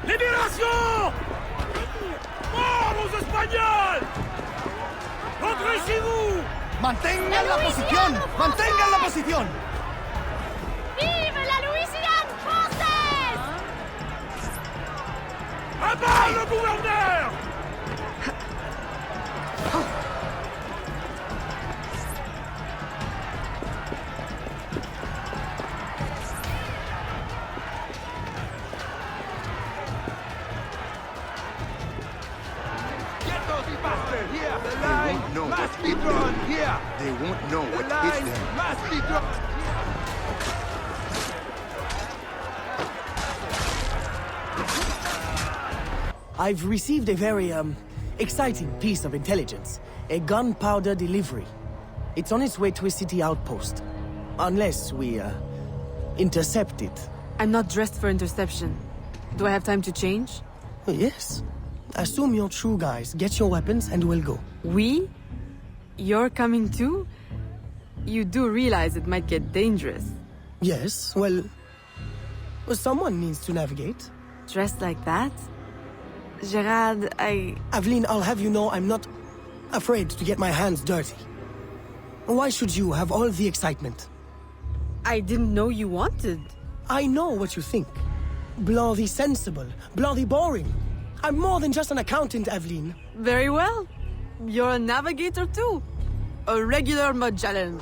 Libération! Mort aux Espagnols! Rentrez chez vous! ¡Mantengan la posición! ¡Mantengan la posición! Vive la Louisiane française! À bas le gouverneur! Here, the line must be drawn here. They won't know The what hit line them. must be drawn. I've received a very, exciting piece of intelligence. A gunpowder delivery. It's on its way to a city outpost. Unless we, intercept it. I'm not dressed for interception. Do I have time to change? Yes. Assume you're true guys, get your weapons, and we'll go. We? You're coming too? You do realize it might get dangerous. Yes, well, someone needs to navigate. Dressed like that? Gerard, Aveline, I'll have you know I'm not afraid to get my hands dirty. Why should you have all the excitement? I didn't know you wanted. I know what you think. Bloody sensible, bloody boring. I'm more than just an accountant, Aveline. Very well. You're a navigator too. A regular Magellan.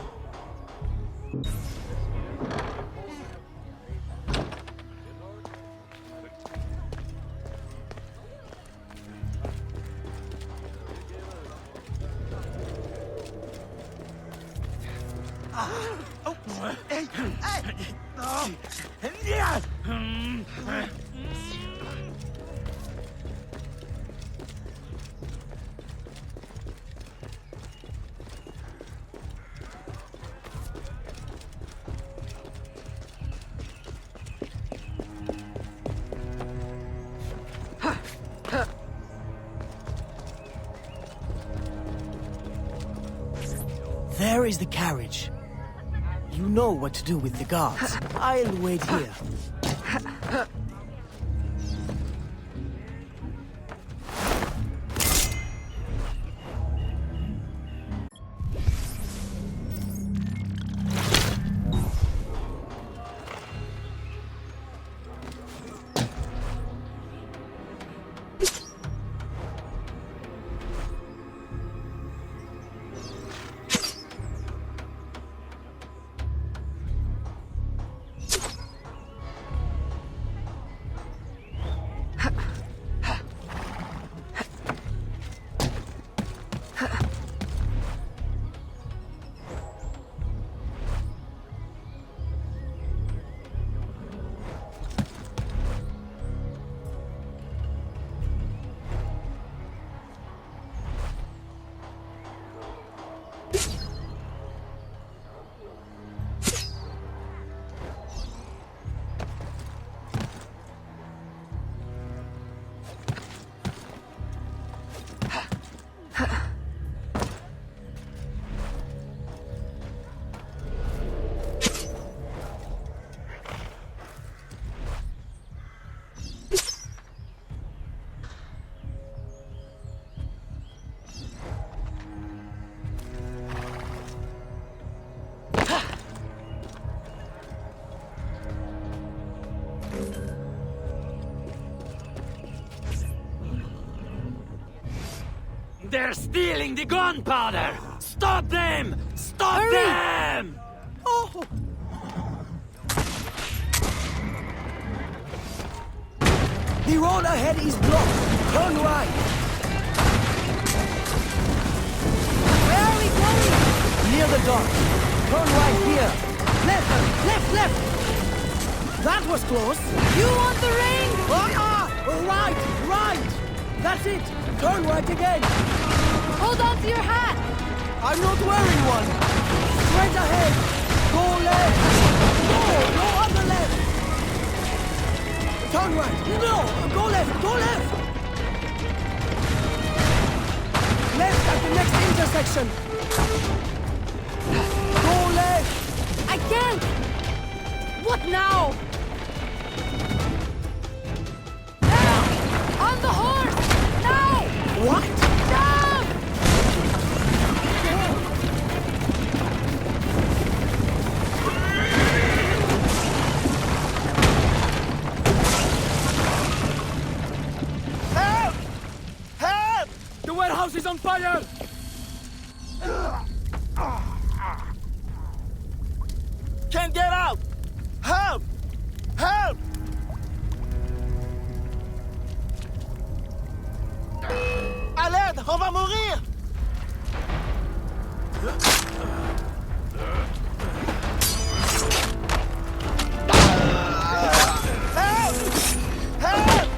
There is the carriage. You know what to do with the guards. I'll wait here. They're stealing the gunpowder! Stop them! Stop them! Oh! The road ahead is blocked. Turn right. Where are we going? Near the dock. Turn right here. Left, left, left. That was close. You want the ring? Right, right. That's it. Turn right again. Hold on to your hat. I'm not wearing one. Straight ahead. Go left. No other left. Turn right. No, go left. Go left. Left at the next intersection. Go left. I can't. What now? Now! On the horse! Now! What? Jump! Help! Help! The warehouse is on fire! Can't get out! Help! Help! À l'aide! On va mourir! Help! Help!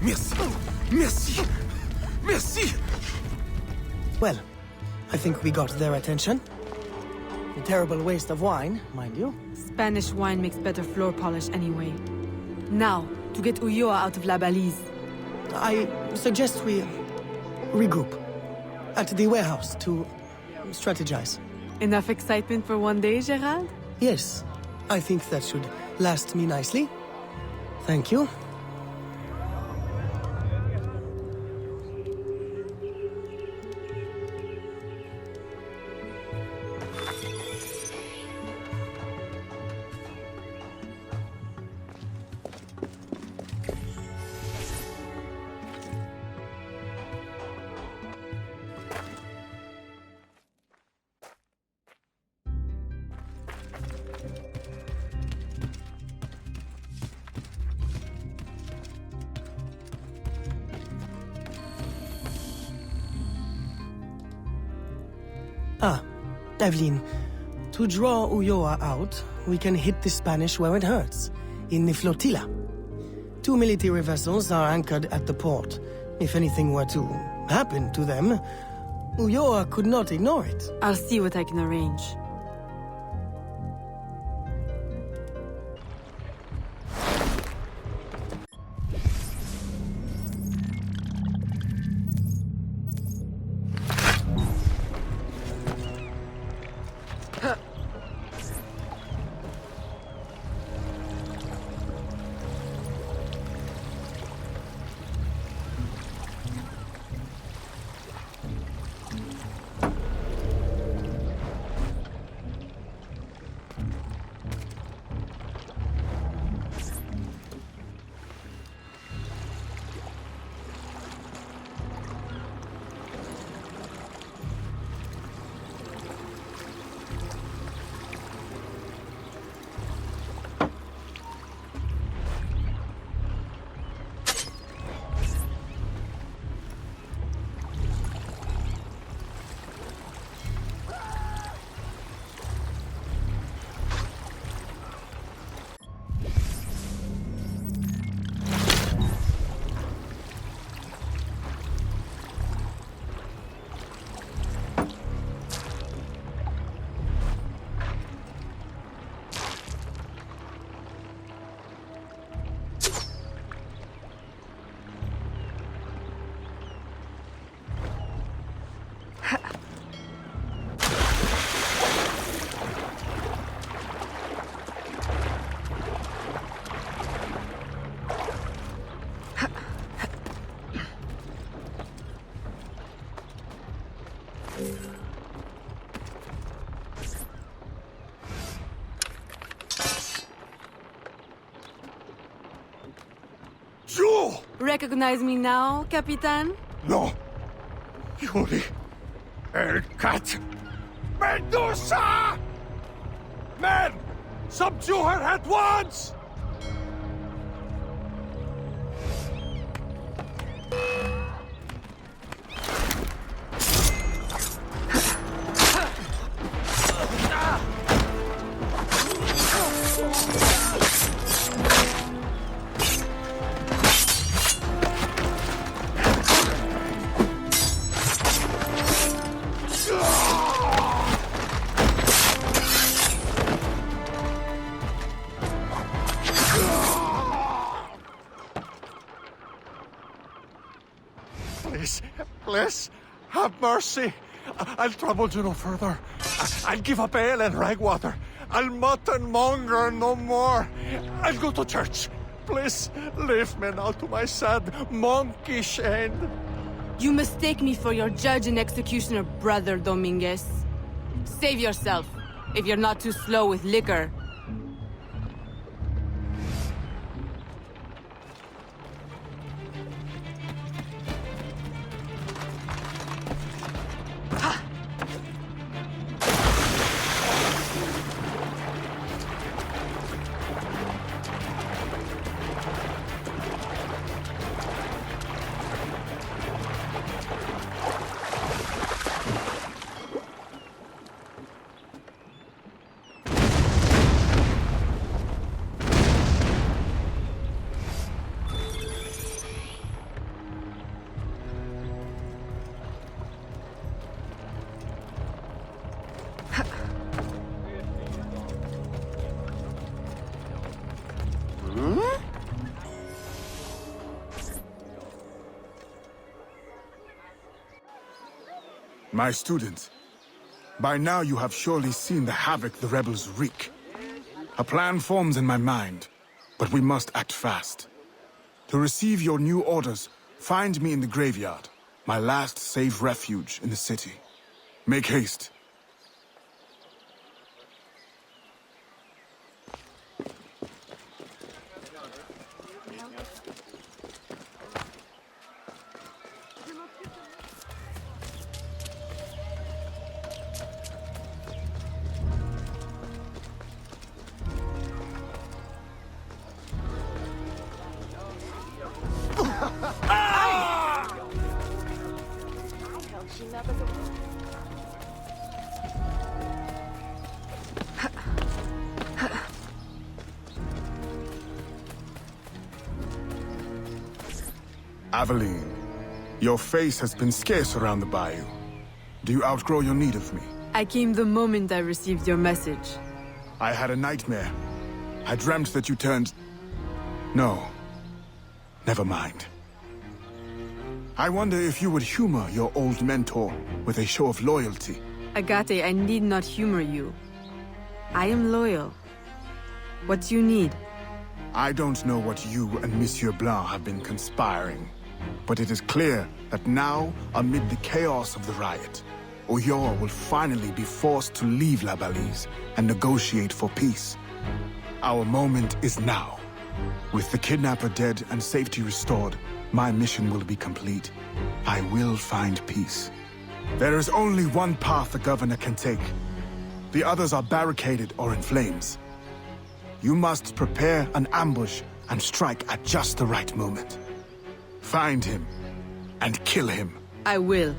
Merci! Merci! Merci! Well, I think we got their attention. A terrible waste of wine, mind you. Spanish wine makes better floor polish anyway. Now, to get Ulloa out of La Balise. I suggest we regroup at the warehouse to strategize. Enough excitement for one day, Gerald? Yes, I think that should last me nicely. Thank you. Aveline, To draw Ulloa out, we can hit the Spanish where it hurts, in the flotilla. 2 military vessels are anchored at the port. If anything were to happen to them, Ulloa could not ignore it. I'll see what I can arrange. You! Recognize me now, Capitan? No. Yuri. El Cat. Medusa! Men! Subdue her at once! Please, have mercy. I'll trouble you no further. I'll give up ale and ragwater. I'll mutton monger no more. I'll go to church. Please, leave me now to my sad, monkish end. You mistake me for your judge and executioner, Brother Dominguez. Save yourself, if you're not too slow with liquor. My students, by now you have surely seen the havoc the rebels wreak. A plan forms in my mind, but we must act fast. To receive your new orders, find me in the graveyard, my last safe refuge in the city. Make haste. Aveline, your face has been scarce around the bayou. Do you outgrow your need of me? I came the moment I received your message. I had a nightmare. I dreamt that you turned... No. Never mind. I wonder if you would humor your old mentor with a show of loyalty. Agate, I need not humor you. I am loyal. What do you need? I don't know what you and Monsieur Blanc have been conspiring, but it is clear that now, amid the chaos of the riot, Oyor will finally be forced to leave La Balise and negotiate for peace. Our moment is now. With the kidnapper dead and safety restored, my mission will be complete. I will find peace. There is only one path the governor can take. The others are barricaded or in flames. You must prepare an ambush and strike at just the right moment. Find him and kill him. I will.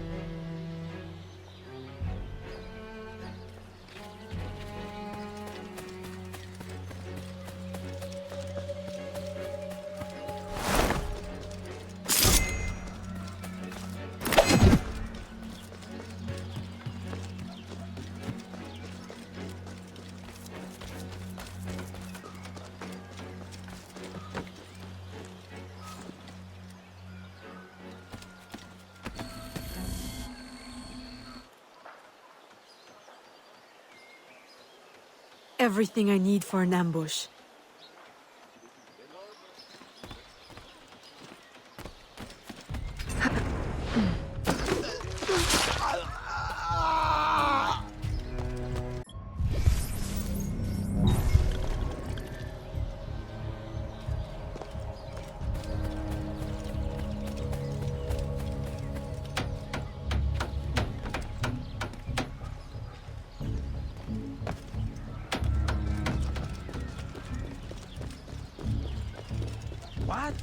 Everything I need for an ambush. What?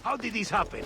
How did this happen?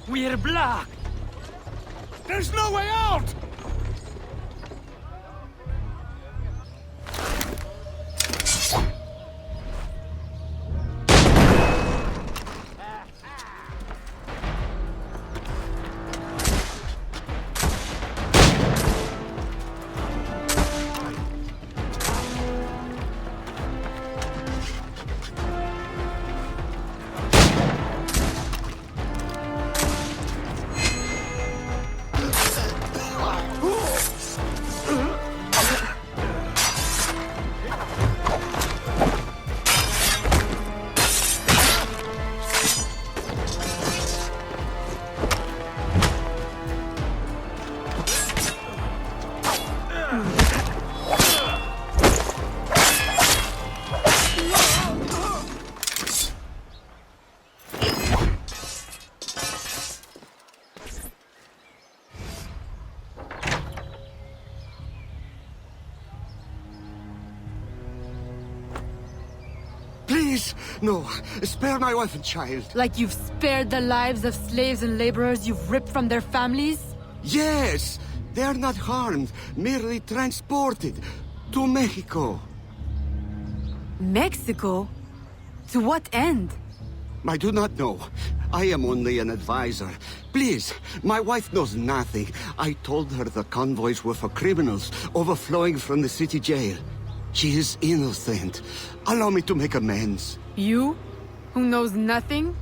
We're blocked! There's no way out! Please, no. Spare my wife and child. Like you've spared the lives of slaves and laborers you've ripped from their families? Yes! They are not harmed, merely transported to Mexico. Mexico? To what end? I do not know. I am only an advisor. Please, my wife knows nothing. I told her the convoys were for criminals overflowing from the city jail. She is innocent. Allow me to make amends. You? Who knows nothing?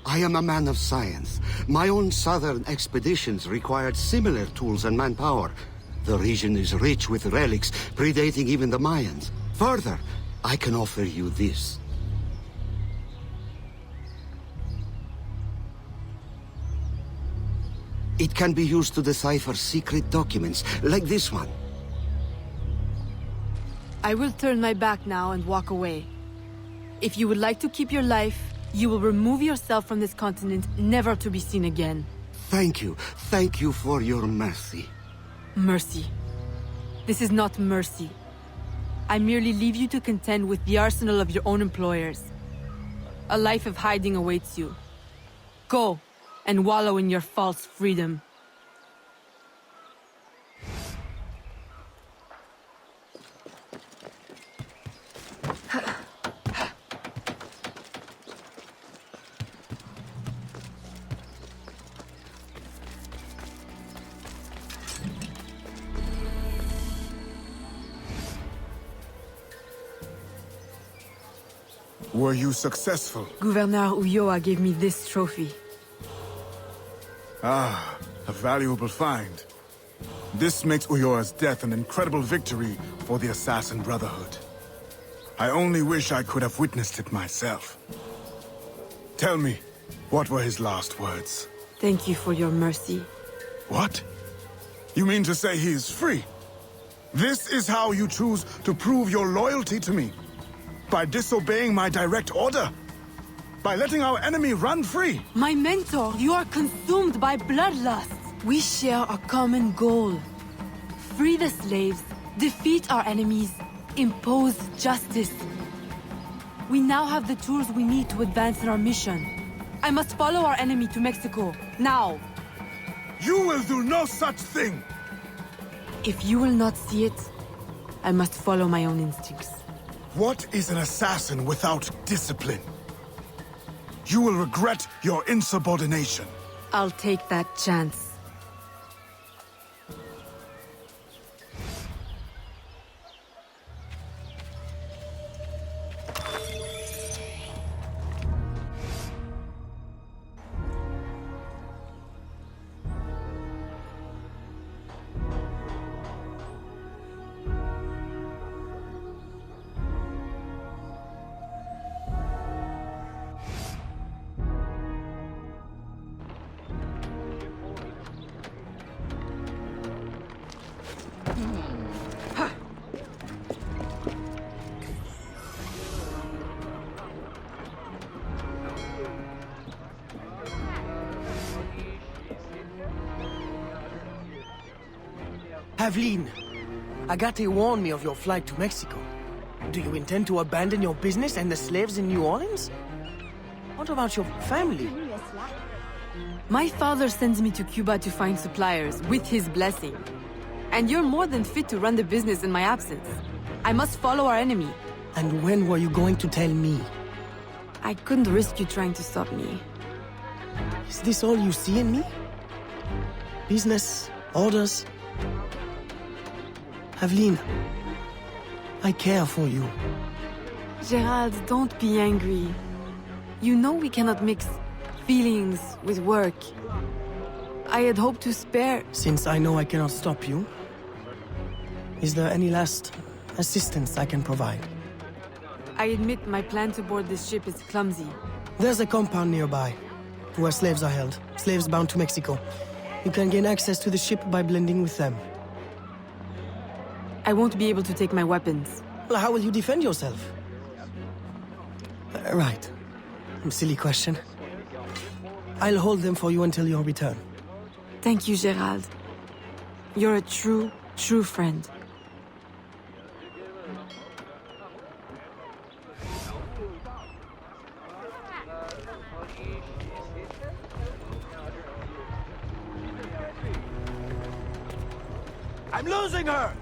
I am a man of science. My own southern expeditions required similar tools and manpower. The region is rich with relics predating even the Mayans. Further, I can offer you this. It can be used to decipher secret documents, like this one. I will turn my back now and walk away. If you would like to keep your life, you will remove yourself from this continent, never to be seen again. Thank you. Thank you for your mercy. Mercy. This is not mercy. I merely leave you to contend with the arsenal of your own employers. A life of hiding awaits you. Go, and wallow in your false freedom. Were you successful? Gouverneur Ulloa gave me this trophy. Ah, a valuable find. This makes Ulloa's death an incredible victory for the Assassin Brotherhood. I only wish I could have witnessed it myself. Tell me, what were his last words? Thank you for your mercy. What? You mean to say he is free? This is how you choose to prove your loyalty to me? By disobeying my direct order? By letting our enemy run free? My mentor, you are consumed by bloodlust. We share a common goal. Free the slaves, defeat our enemies, impose justice. We now have the tools we need to advance in our mission. I must follow our enemy to Mexico, now. You will do no such thing! If you will not see it, I must follow my own instincts. What is an assassin without discipline? You will regret your insubordination. I'll take that chance. Aveline, Agate warned me of your flight to Mexico. Do you intend to abandon your business and the slaves in New Orleans? What about your family? My father sends me to Cuba to find suppliers, with his blessing. And you're more than fit to run the business in my absence. I must follow our enemy. And when were you going to tell me? I couldn't risk you trying to stop me. Is this all you see in me? Business, orders? Aveline, I care for you. Gerald, don't be angry. You know we cannot mix feelings with work. I had hoped to spare... Since I know I cannot stop you, is there any last assistance I can provide? I admit my plan to board this ship is clumsy. There's a compound nearby, where slaves are held. Slaves bound to Mexico. You can gain access to the ship by blending with them. I won't be able to take my weapons. Well, how will you defend yourself? Right. Silly question. I'll hold them for you until your return. Thank you, Gerald. You're a true friend. I'm losing her!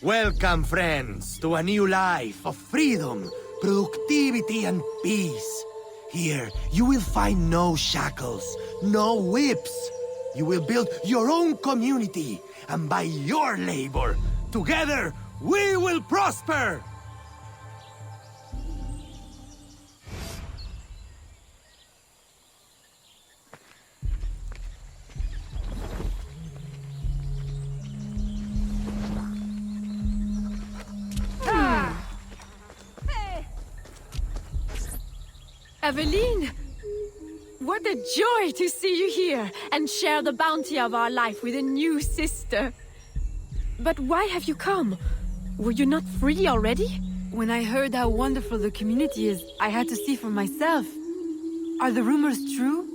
Welcome, friends, to a new life of freedom, productivity, and peace. Here, you will find no shackles, no whips. You will build your own community, and by your labor, together, we will prosper! Aveline! What a joy to see you here and share the bounty of our life with a new sister. But why have you come? Were you not free already? When I heard how wonderful the community is, I had to see for myself. Are the rumors true?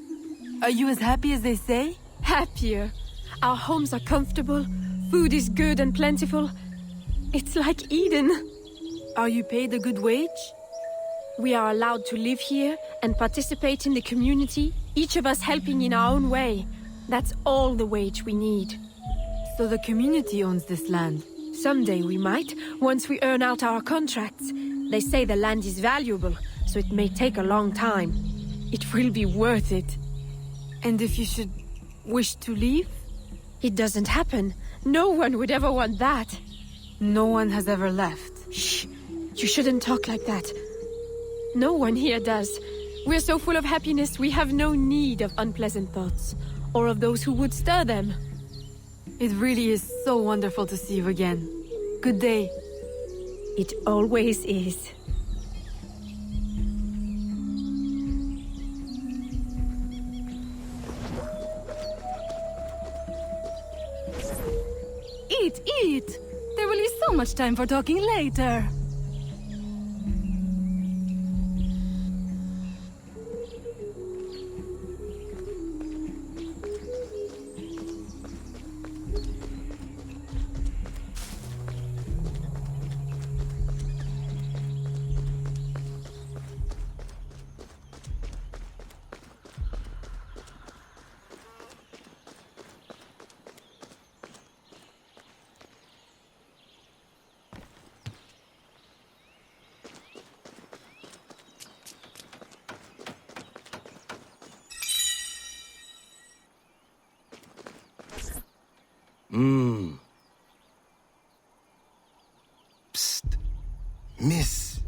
Are you as happy as they say? Happier. Our homes are comfortable, food is good and plentiful. It's like Eden. Are you paid a good wage? We are allowed to live here and participate in the community, each of us helping in our own way. That's all the wage we need. So the community owns this land? Someday we might, once we earn out our contracts. They say the land is valuable, so it may take a long time. It will be worth it. And if you should wish to leave? It doesn't happen. No one would ever want that. No one has ever left. Shh! You shouldn't talk like that. No one here does. We're so full of happiness, we have no need of unpleasant thoughts, or of those who would stir them. It really is so wonderful to see you again. Good day. It always is. Eat! There will be so much time for talking later. Psst. Miss.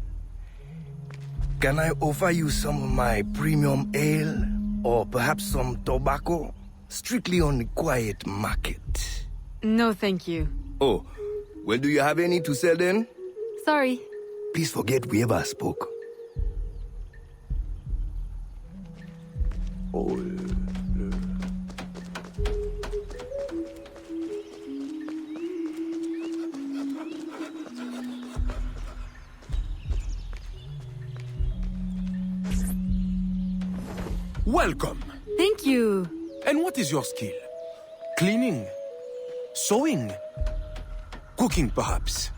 Can I offer you some of my premium ale? Or perhaps some tobacco? Strictly on the quiet market. No, thank you. Oh, well, do you have any to sell then? Sorry. Please forget we ever spoke. Oh. Welcome. Thank you. And what is your skill? Cleaning? Sewing? Cooking, perhaps?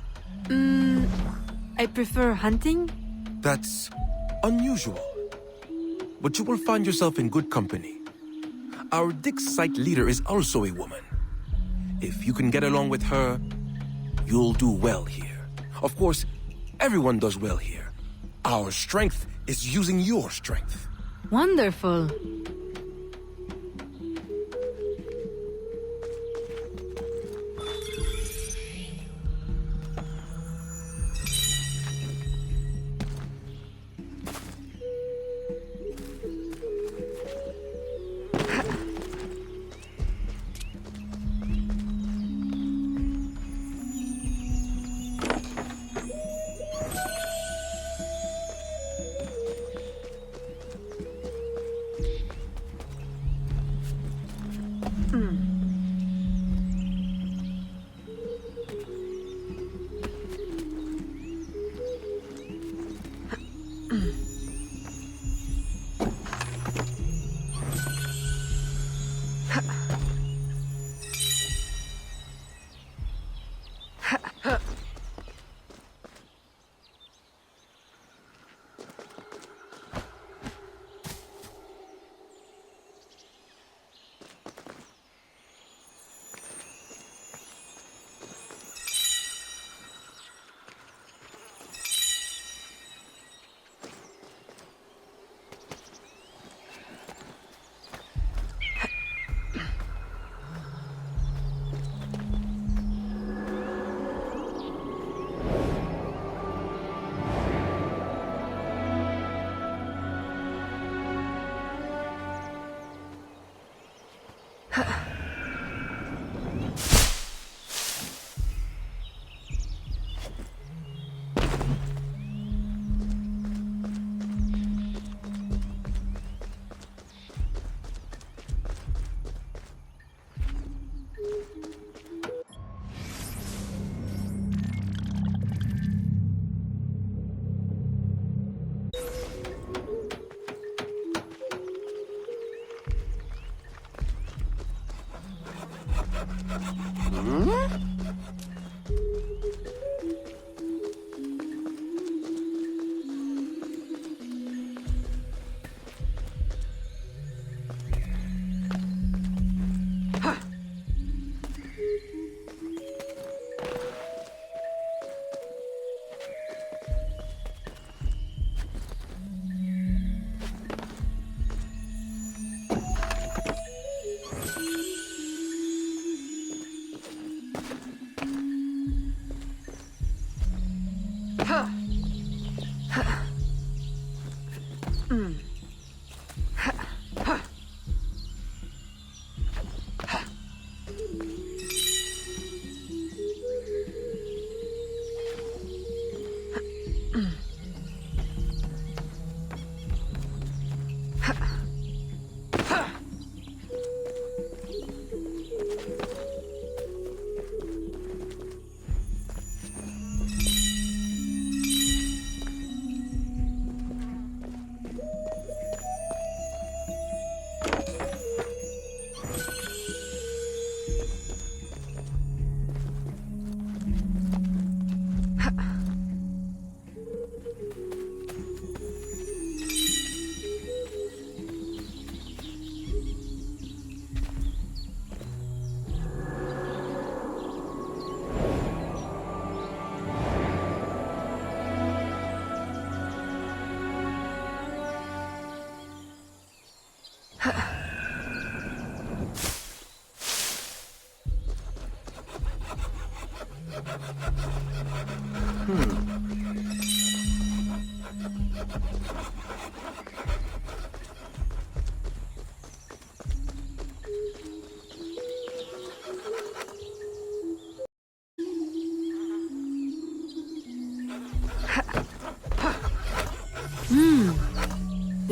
I prefer hunting. That's unusual. But you will find yourself in good company. Our dig site leader is also a woman. If you can get along with her, you'll do well here. Of course, everyone does well here. Our strength is using your strength. Wonderful.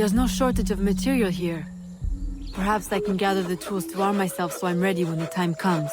There's no shortage of material here. Perhaps I can gather the tools to arm myself so I'm ready when the time comes.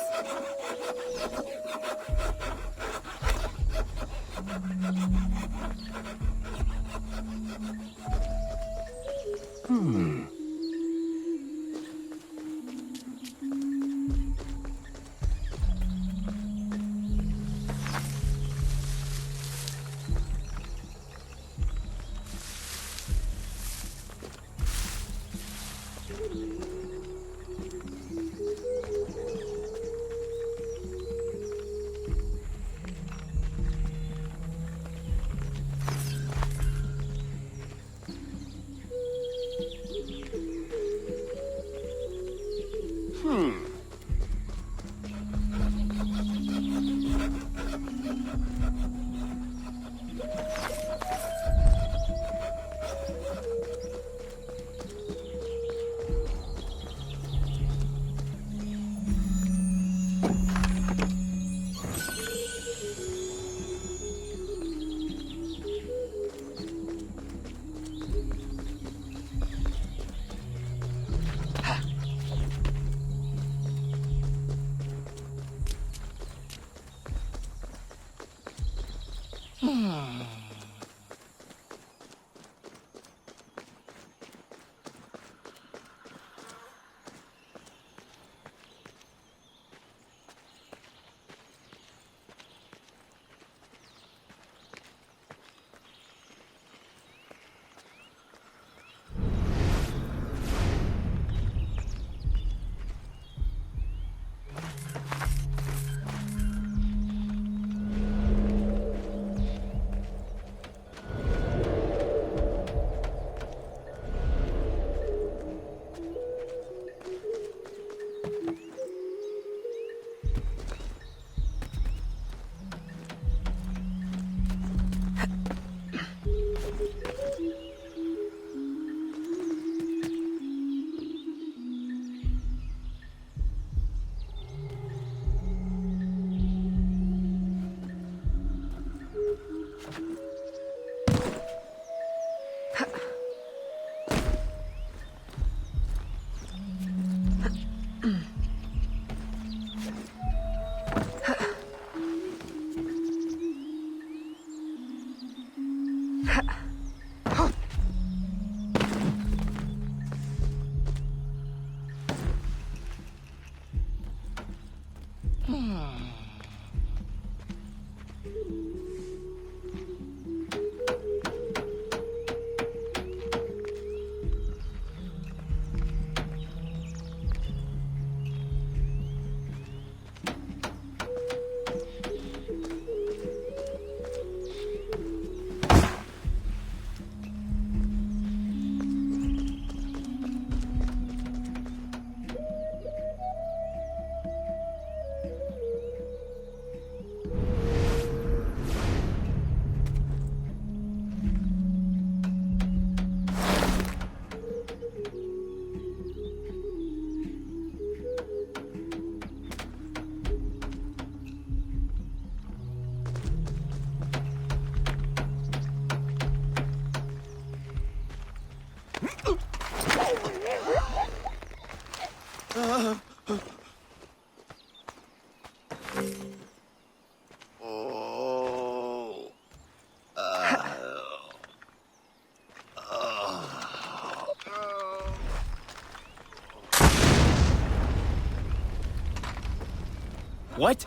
What?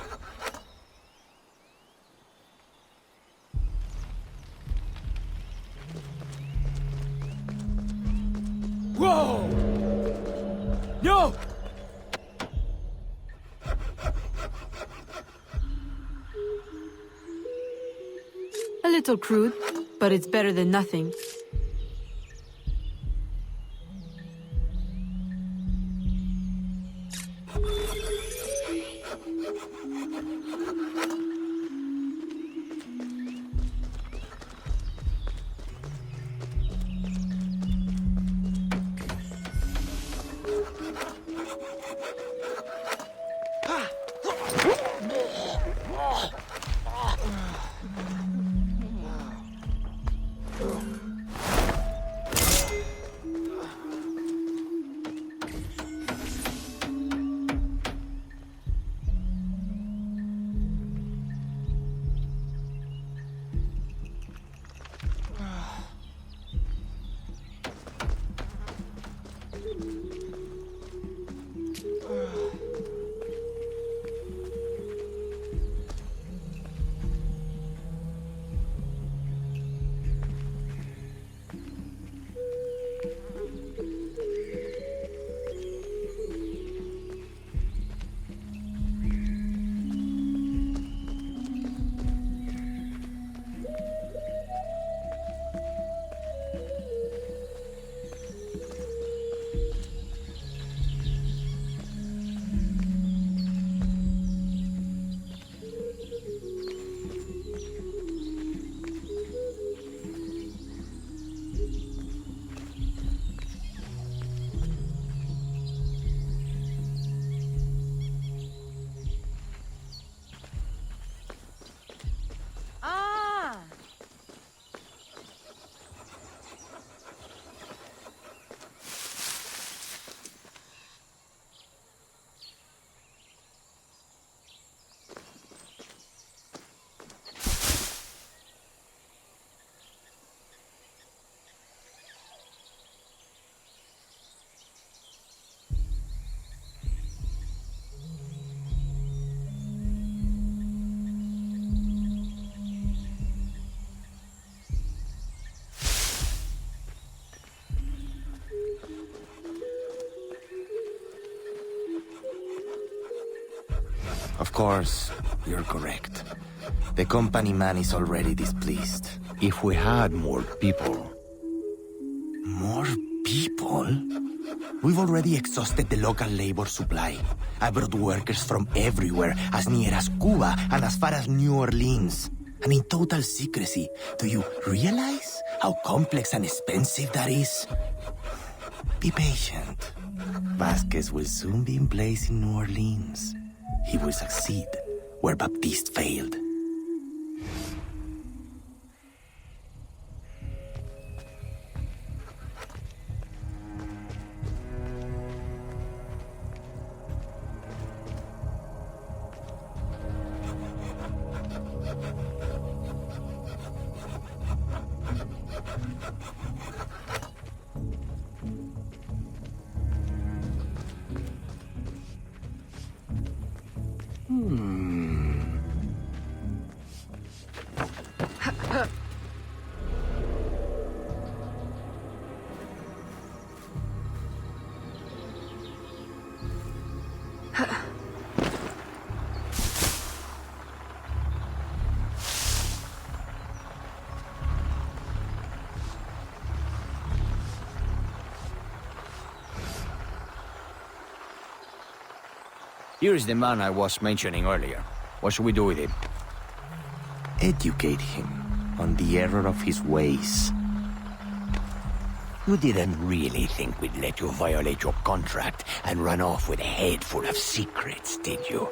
Whoa! No! A little crude, but it's better than nothing. Of course, you're correct. The company man is already displeased. If we had more people... More people? We've already exhausted the local labor supply. I brought workers from everywhere, as near as Cuba and as far as New Orleans. And in total secrecy. Do you realize how complex and expensive that is? Be patient. Vasquez will soon be in place in New Orleans. He will succeed where Baptiste failed. Here is the man I was mentioning earlier. What should we do with him? Educate him on the error of his ways. You didn't really think we'd let you violate your contract and run off with a head full of secrets, did you?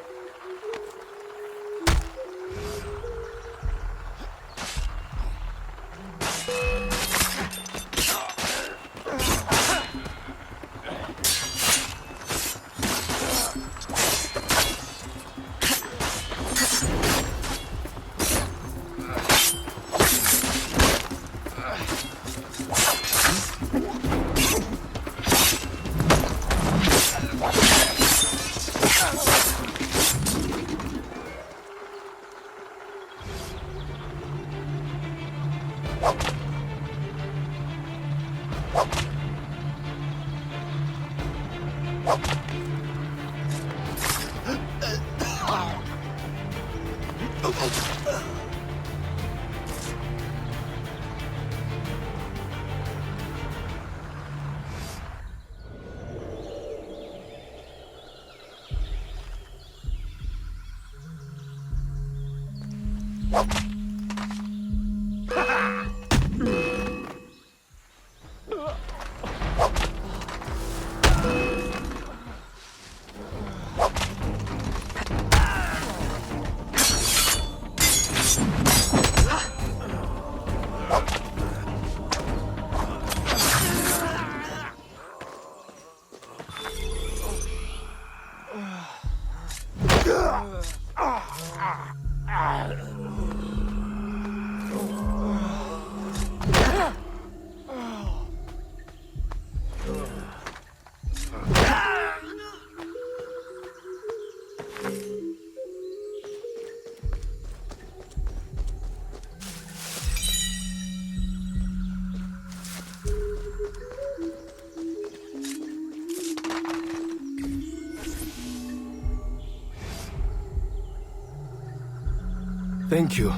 Thank you.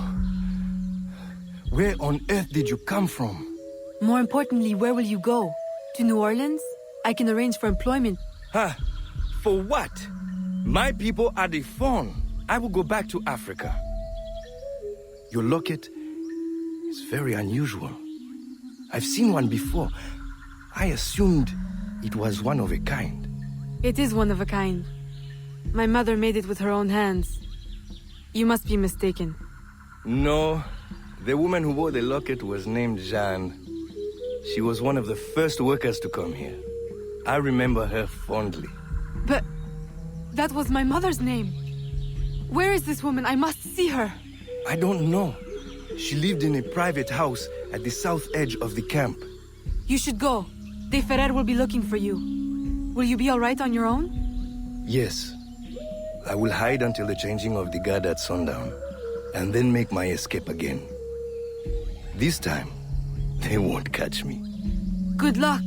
Where on earth did you come from? More importantly, where will you go? To New Orleans? I can arrange for employment. Huh? For what? My people are the Fawn. I will go back to Africa. Your locket is very unusual. I've seen one before. I assumed it was one of a kind. It is one of a kind. My mother made it with her own hands. You must be mistaken. No. The woman who wore the locket was named Jeanne. She was one of the first workers to come here. I remember her fondly. But that was my mother's name. Where is this woman? I must see her. I don't know. She lived in a private house at the south edge of the camp. You should go. De Ferrer will be looking for you. Will you be all right on your own? Yes. I will hide until the changing of the guard at sundown, and then make my escape again. This time, they won't catch me. Good luck.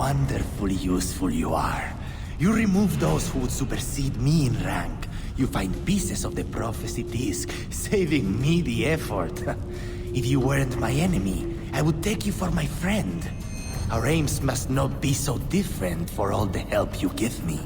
wonderfully useful you are. You remove those who would supersede me in rank. You find pieces of the prophecy disc, saving me the effort. If you weren't my enemy, I would take you for my friend. Our aims must not be so different for all the help you give me.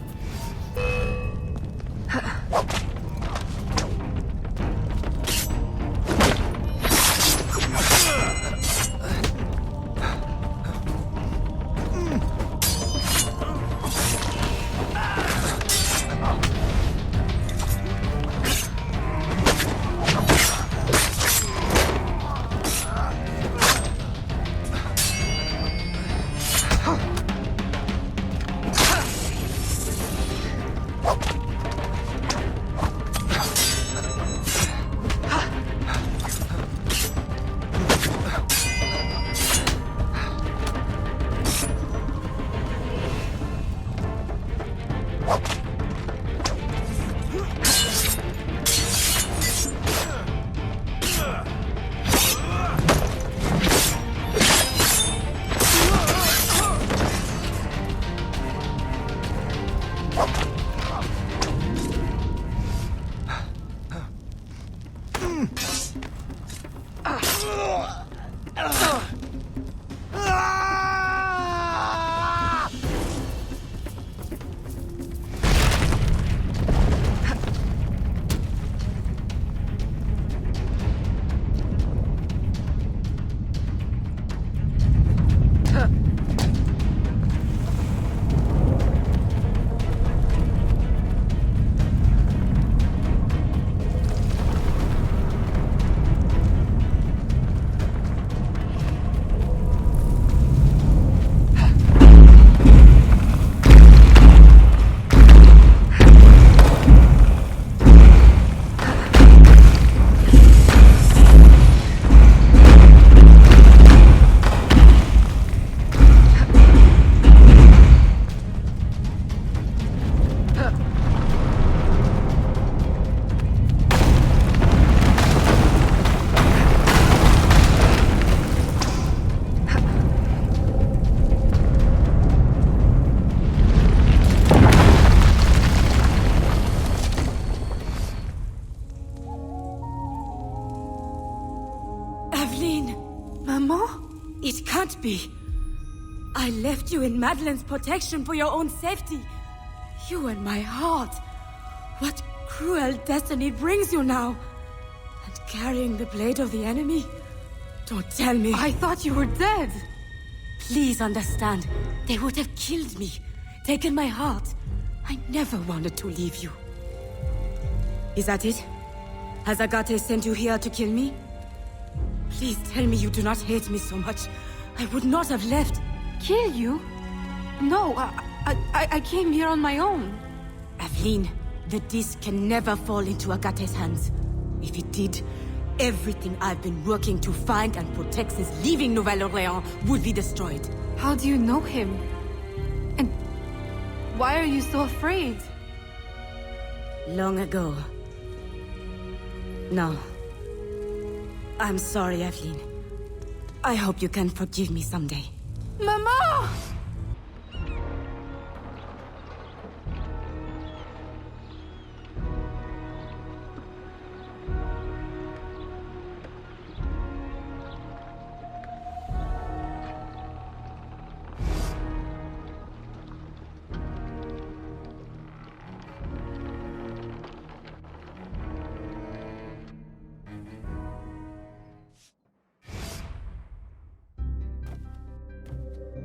Aveline! Maman? It can't be. I left you in Madeleine's protection for your own safety. You and my heart. What cruel destiny brings you now? And carrying the blade of the enemy? Don't tell me. I thought you were dead. Please understand. They would have killed me. Taken my heart. I never wanted to leave you. Is that it? Has Agate sent you here to kill me? Please tell me you do not hate me so much. I would not have left. Kill you? No, I came here on my own. Aveline, the disc can never fall into Agate's hands. If it did, everything I've been working to find and protect since leaving Nouvelle-Orléans would be destroyed. How do you know him? And why are you so afraid? Long ago. No. I'm sorry, Aveline. I hope you can forgive me someday. Mama!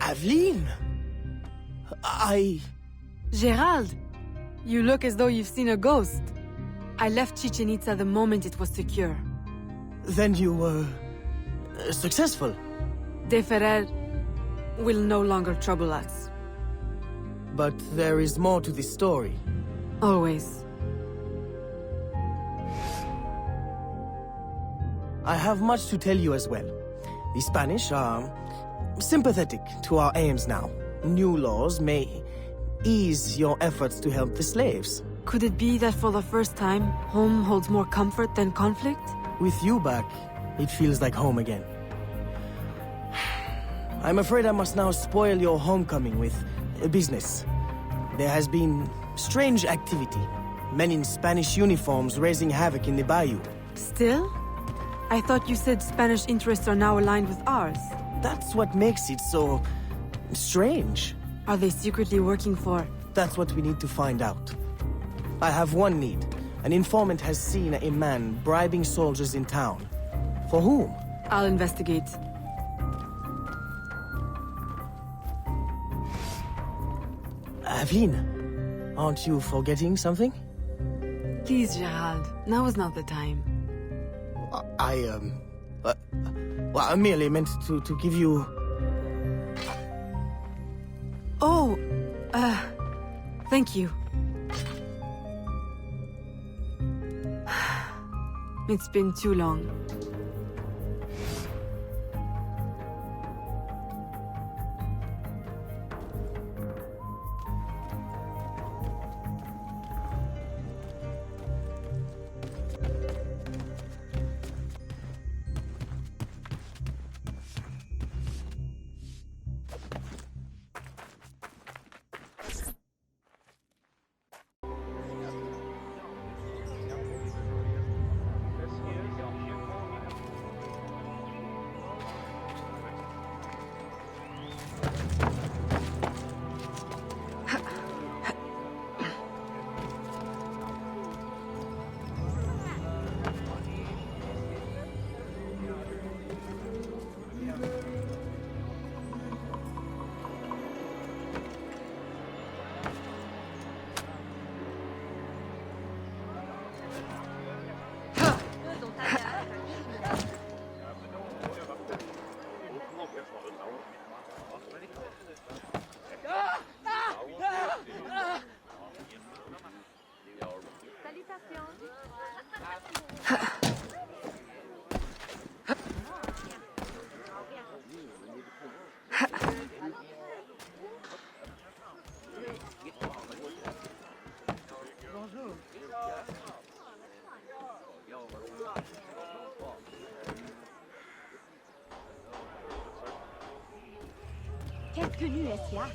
Aveline? Gerald, you look as though you've seen a ghost. I left Chichen Itza the moment it was secure. Then you were... successful? De Ferrer will no longer trouble us. But there is more to this story. Always. I have much to tell you as well. The Spanish are sympathetic to our aims now. New laws may ease your efforts to help the slaves. Could it be that for the first time, home holds more comfort than conflict? With you back, it feels like home again. I'm afraid I must now spoil your homecoming with business. There has been strange activity. Men in Spanish uniforms raising havoc in the bayou. Still? I thought you said Spanish interests are now aligned with ours. That's what makes it so... strange. Are they secretly working for... That's what we need to find out. I have one need. An informant has seen a man bribing soldiers in town. For whom? I'll investigate. Aveline, aren't you forgetting something? Please, Gerald. Now is not the time. Well, I merely meant to give you... Oh, thank you. It's been too long. Quelle tenue est-ce qu'il y a?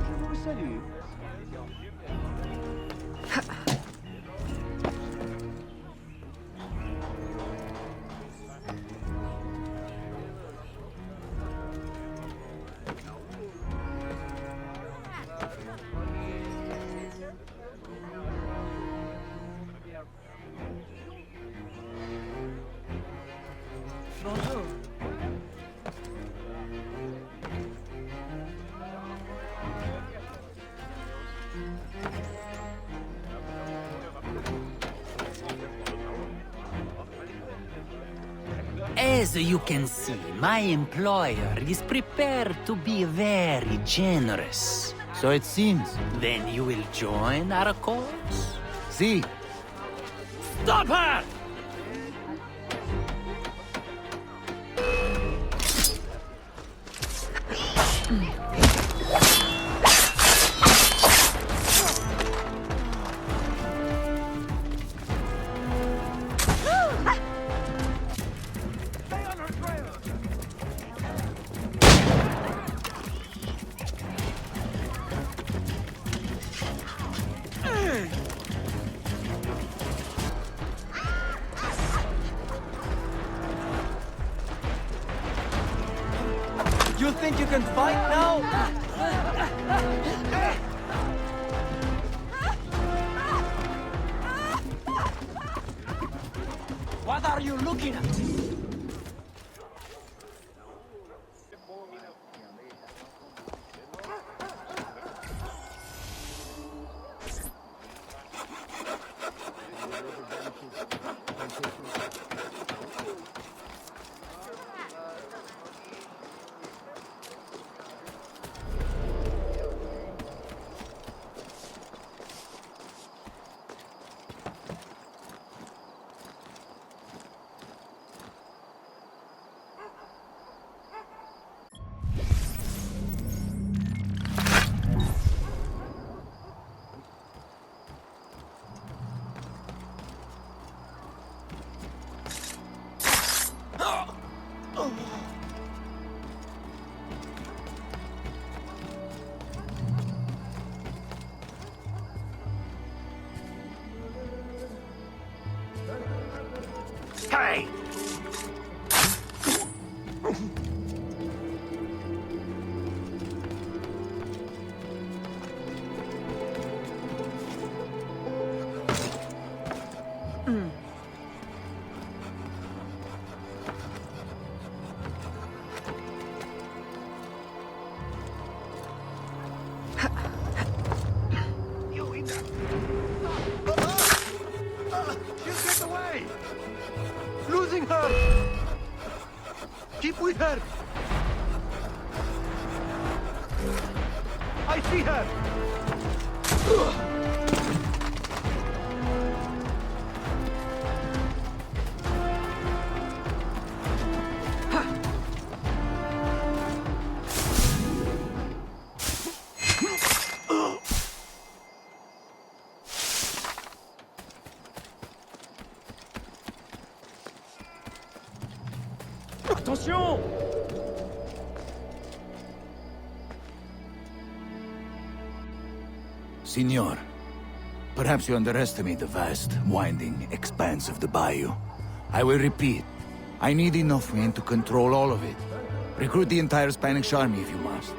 Je vous salue. Bonjour. As you can see, my employer is prepared to be very generous. So it seems. Then you will join our cause? See. Stop her! You think you can fight now? What are you looking at? Die! Losing her! Keep with her! I see her! Attention! Signor, perhaps you underestimate the vast, winding expanse of the bayou. I will repeat. I need enough men to control all of it. Recruit the entire Spanish army if you must.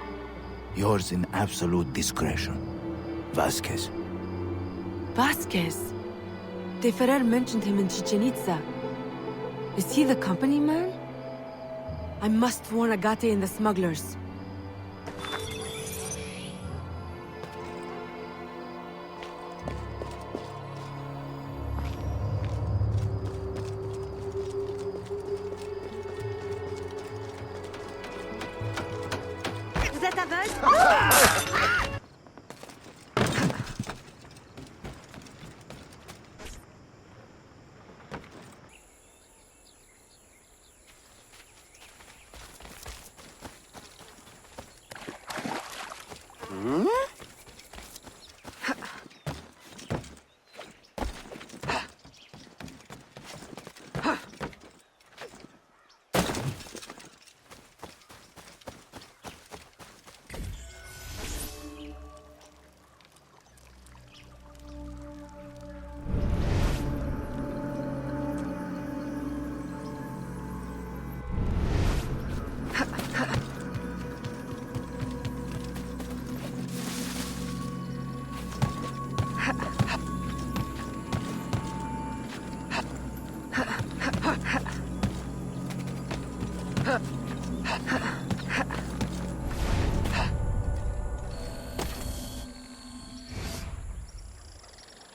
Yours in absolute discretion. Vasquez. Vasquez? De Ferrer mentioned him in Chichen Itza. Is he the company man? I must warn Agate and the smugglers. Vous êtes aveugle?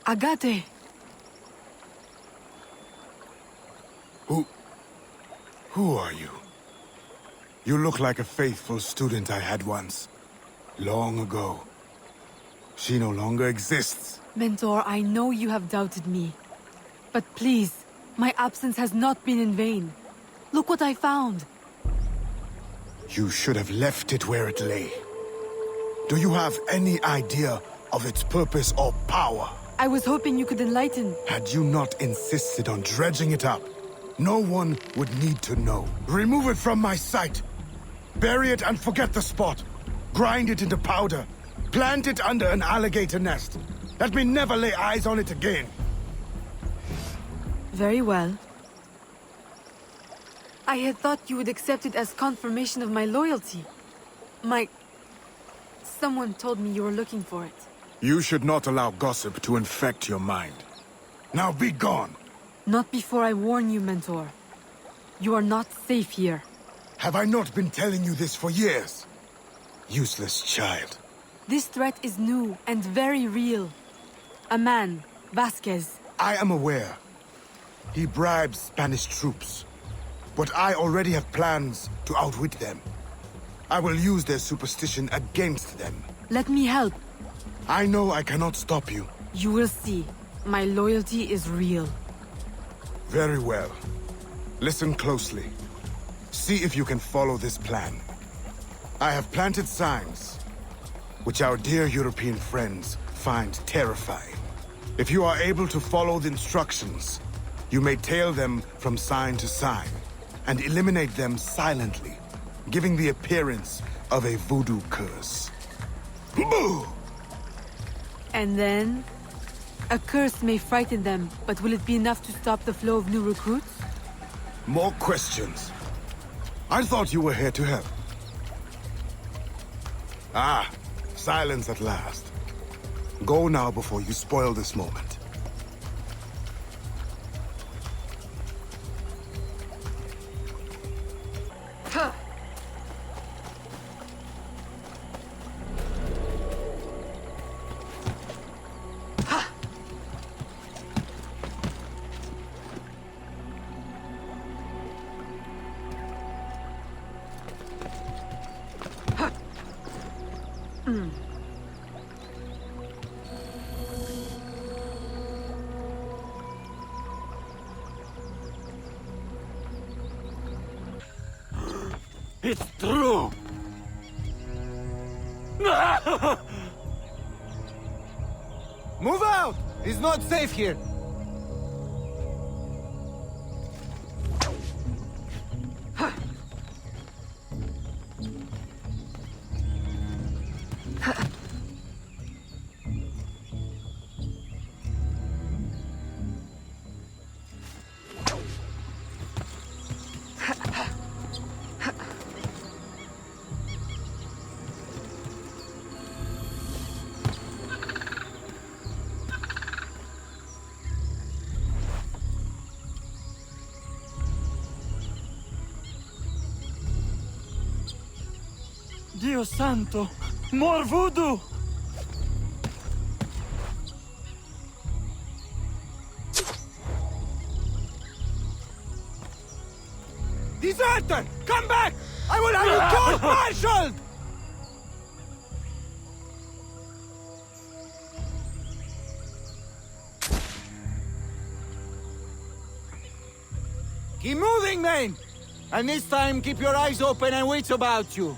Agate! Who are you? You look like a faithful student I had once. Long ago. She no longer exists. Mentor, I know you have doubted me. But please, my absence has not been in vain. Look what I found. You should have left it where it lay. Do you have any idea of its purpose or power? I was hoping you could enlighten. Had you not insisted on dredging it up, no one would need to know. Remove it from my sight. Bury it and forget the spot. Grind it into powder. Plant it under an alligator nest. Let me never lay eyes on it again. Very well. I had thought you would accept it as confirmation of my loyalty. Someone told me you were looking for it. You should not allow gossip to infect your mind. Now be gone! Not before I warn you, Mentor. You are not safe here. Have I not been telling you this for years? Useless child. This threat is new and very real. A man, Vasquez. I am aware. He bribes Spanish troops. But I already have plans to outwit them. I will use their superstition against them. Let me help. I know I cannot stop you. You will see. My loyalty is real. Very well. Listen closely. See if you can follow this plan. I have planted signs, which our dear European friends find terrifying. If you are able to follow the instructions, you may tail them from sign to sign, and eliminate them silently, giving the appearance of a voodoo curse. Boo! And then? A curse may frighten them, but will it be enough to stop the flow of new recruits? More questions. I thought you were here to help. Ah, silence at last. Go now before you spoil this moment. It's true! Move out! It's not safe here. Dio santo! More voodoo! Deserter! Come back! I will have you court-martialed! Keep moving, men! And this time, keep your eyes open and wits about you.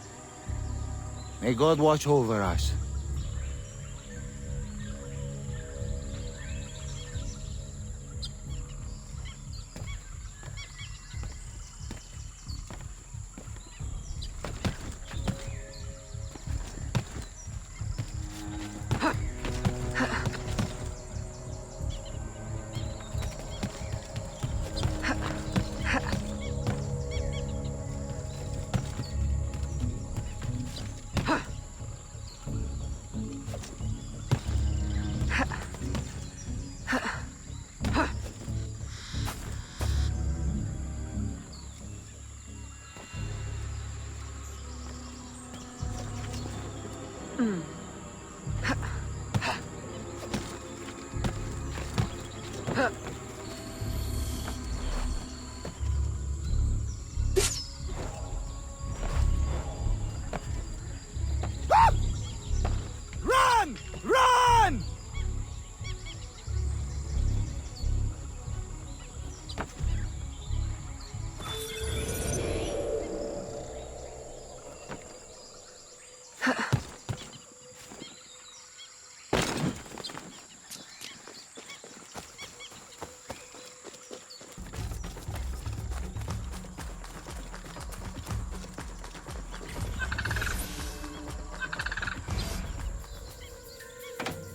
May God watch over us. Run! Run!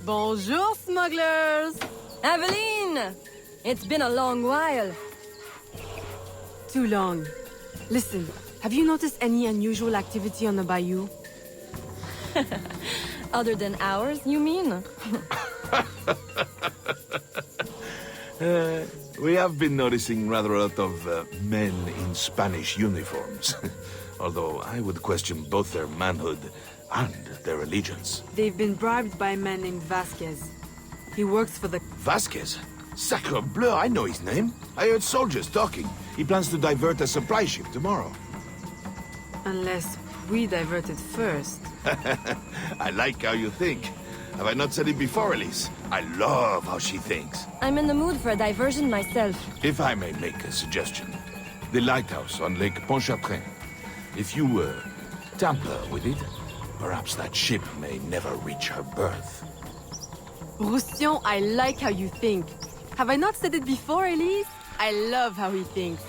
Bonjour, smugglers! Aveline! It's been a long while. Too long. Listen, have you noticed any unusual activity on the bayou? Other than ours, you mean? We have been noticing rather a lot of men in Spanish uniforms. Although I would question both their manhood and their allegiance. They've been bribed by a man named Vasquez. He works for the... Vasquez? Sacre bleu, I know his name. I heard soldiers talking. He plans to divert a supply ship tomorrow. Unless we divert it first. I like how you think. Have I not said it before, Elise? I love how she thinks. I'm in the mood for a diversion myself. If I may make a suggestion. The lighthouse on Lake Pontchartrain. If you, tamper with it, perhaps that ship may never reach her berth. Roussillon, I like how you think. Have I not said it before, Elise? I love how he thinks.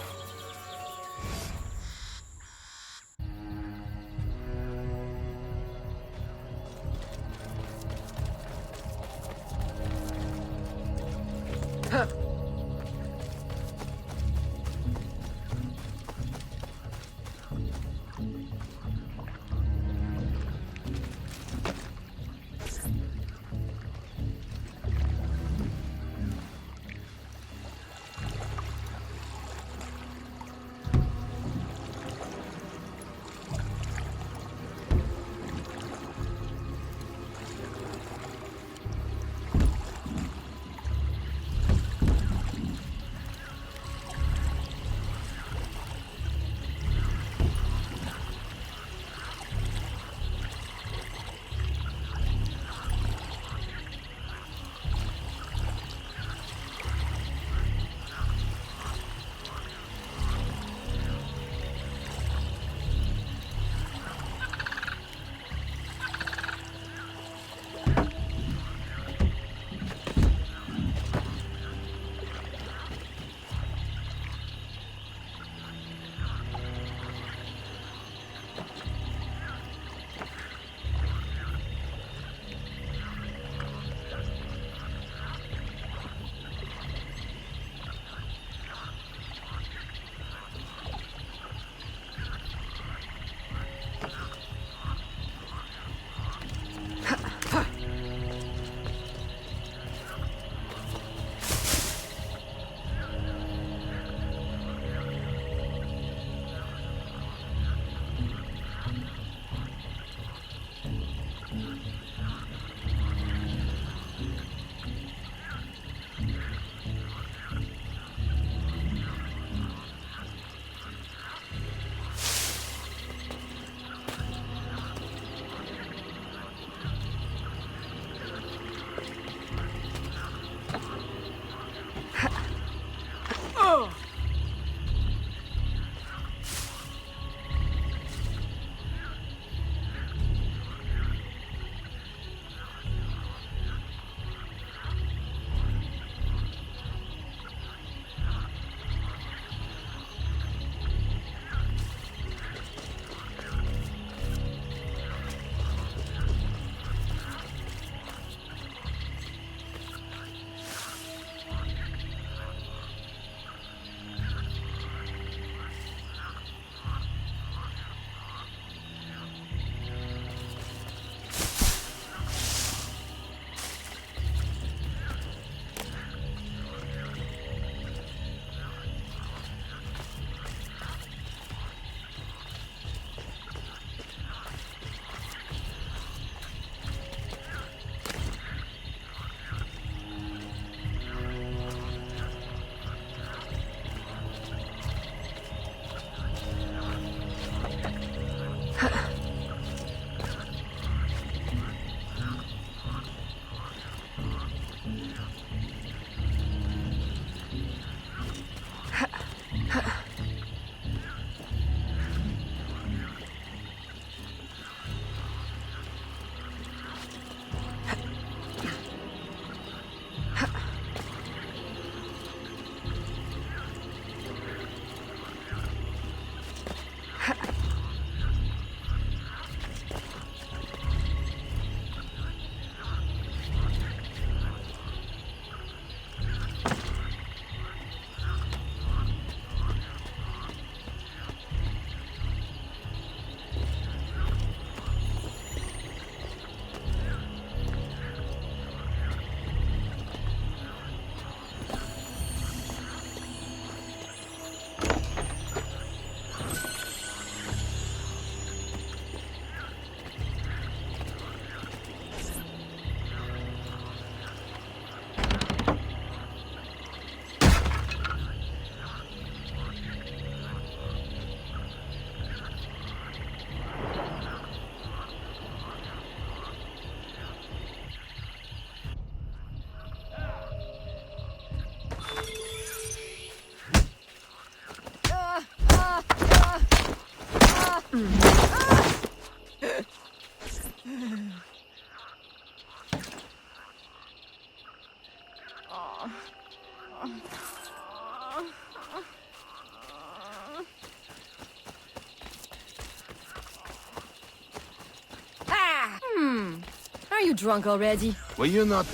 Are you drunk already? Were you not...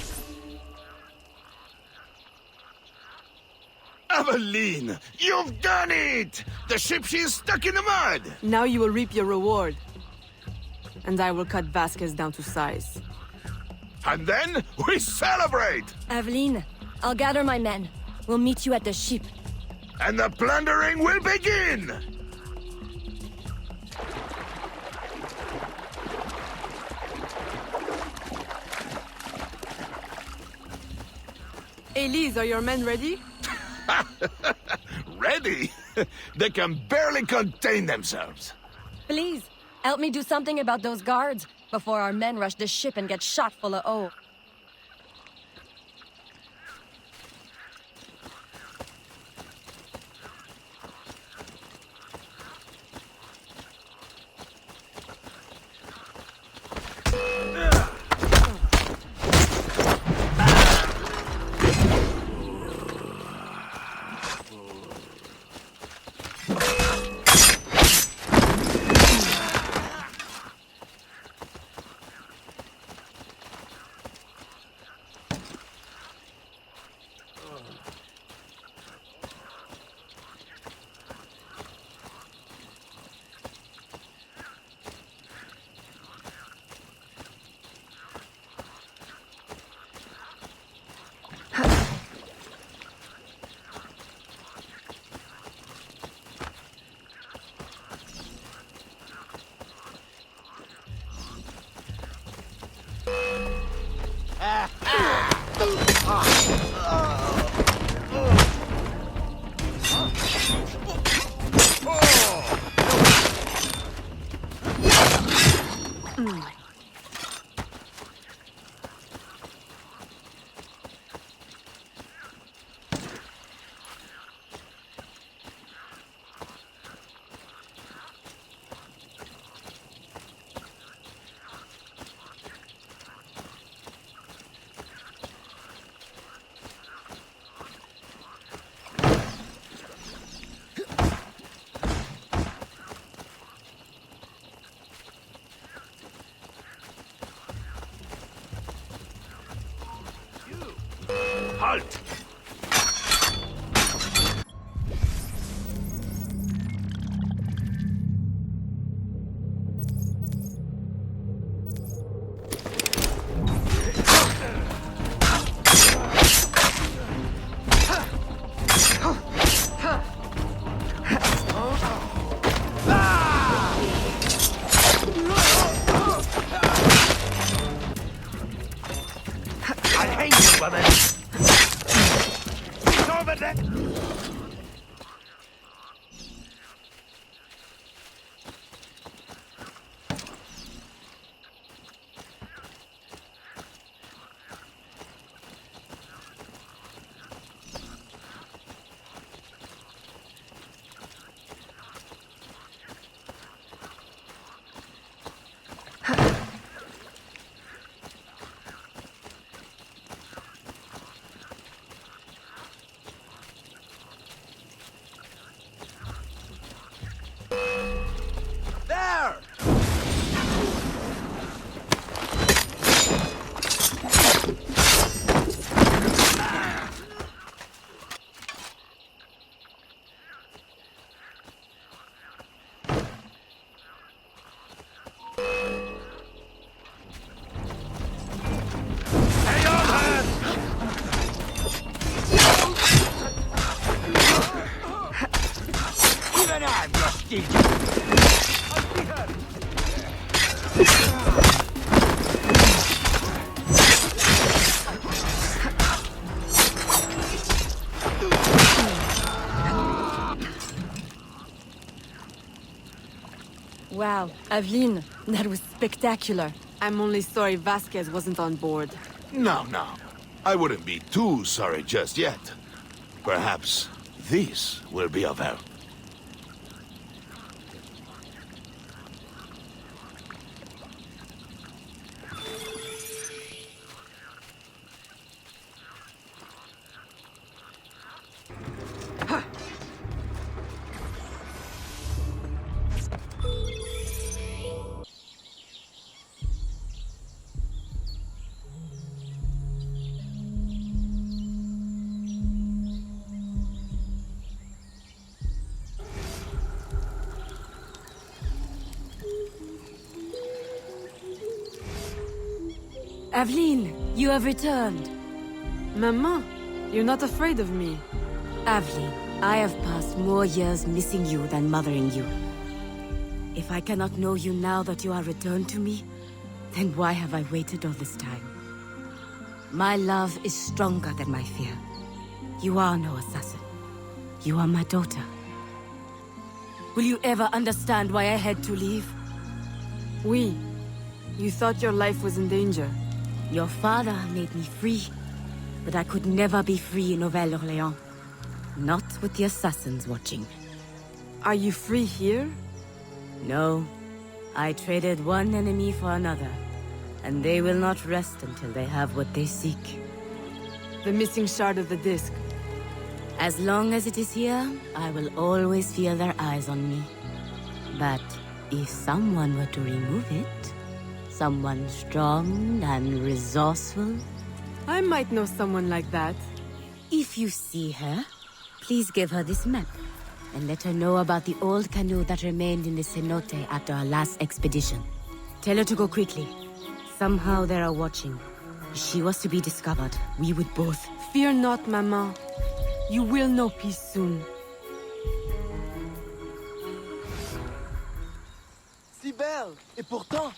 Aveline! You've done it! The ship, she is stuck in the mud! Now you will reap your reward. And I will cut Vasquez down to size. And then we celebrate! Aveline, I'll gather my men. We'll meet you at the ship. And the plundering will begin! Elise, are your men ready? Ready? They can barely contain themselves. Please, help me do something about those guards before our men rush the ship and get shot full of O. Halt! I'll hang you, woman! It's over there! There! Hang on, man! Even I'm just Wow, Aveline, that was spectacular. I'm only sorry Vasquez wasn't on board. No, no. I wouldn't be too sorry just yet. Perhaps this will be of help. Aveline, you have returned. Maman, you're not afraid of me. Aveline, I have passed more years missing you than mothering you. If I cannot know you now that you are returned to me, then why have I waited all this time? My love is stronger than my fear. You are no assassin. You are my daughter. Will you ever understand why I had to leave? Oui. You thought your life was in danger. Your father made me free, but I could never be free in Nouvelle-Orléans. Not with the assassins watching. Are you free here? No. I traded one enemy for another, and they will not rest until they have what they seek. The missing shard of the disc. As long as it is here, I will always feel their eyes on me. But if someone were to remove it, someone strong and resourceful... I might know someone like that. If you see her, please give her this map, and let her know about the old canoe that remained in the cenote after our last expedition. Tell her to go quickly. Somehow they are watching. If she was to be discovered, we would both... Fear not, Maman. You will know peace soon. Si belle, et pourtant...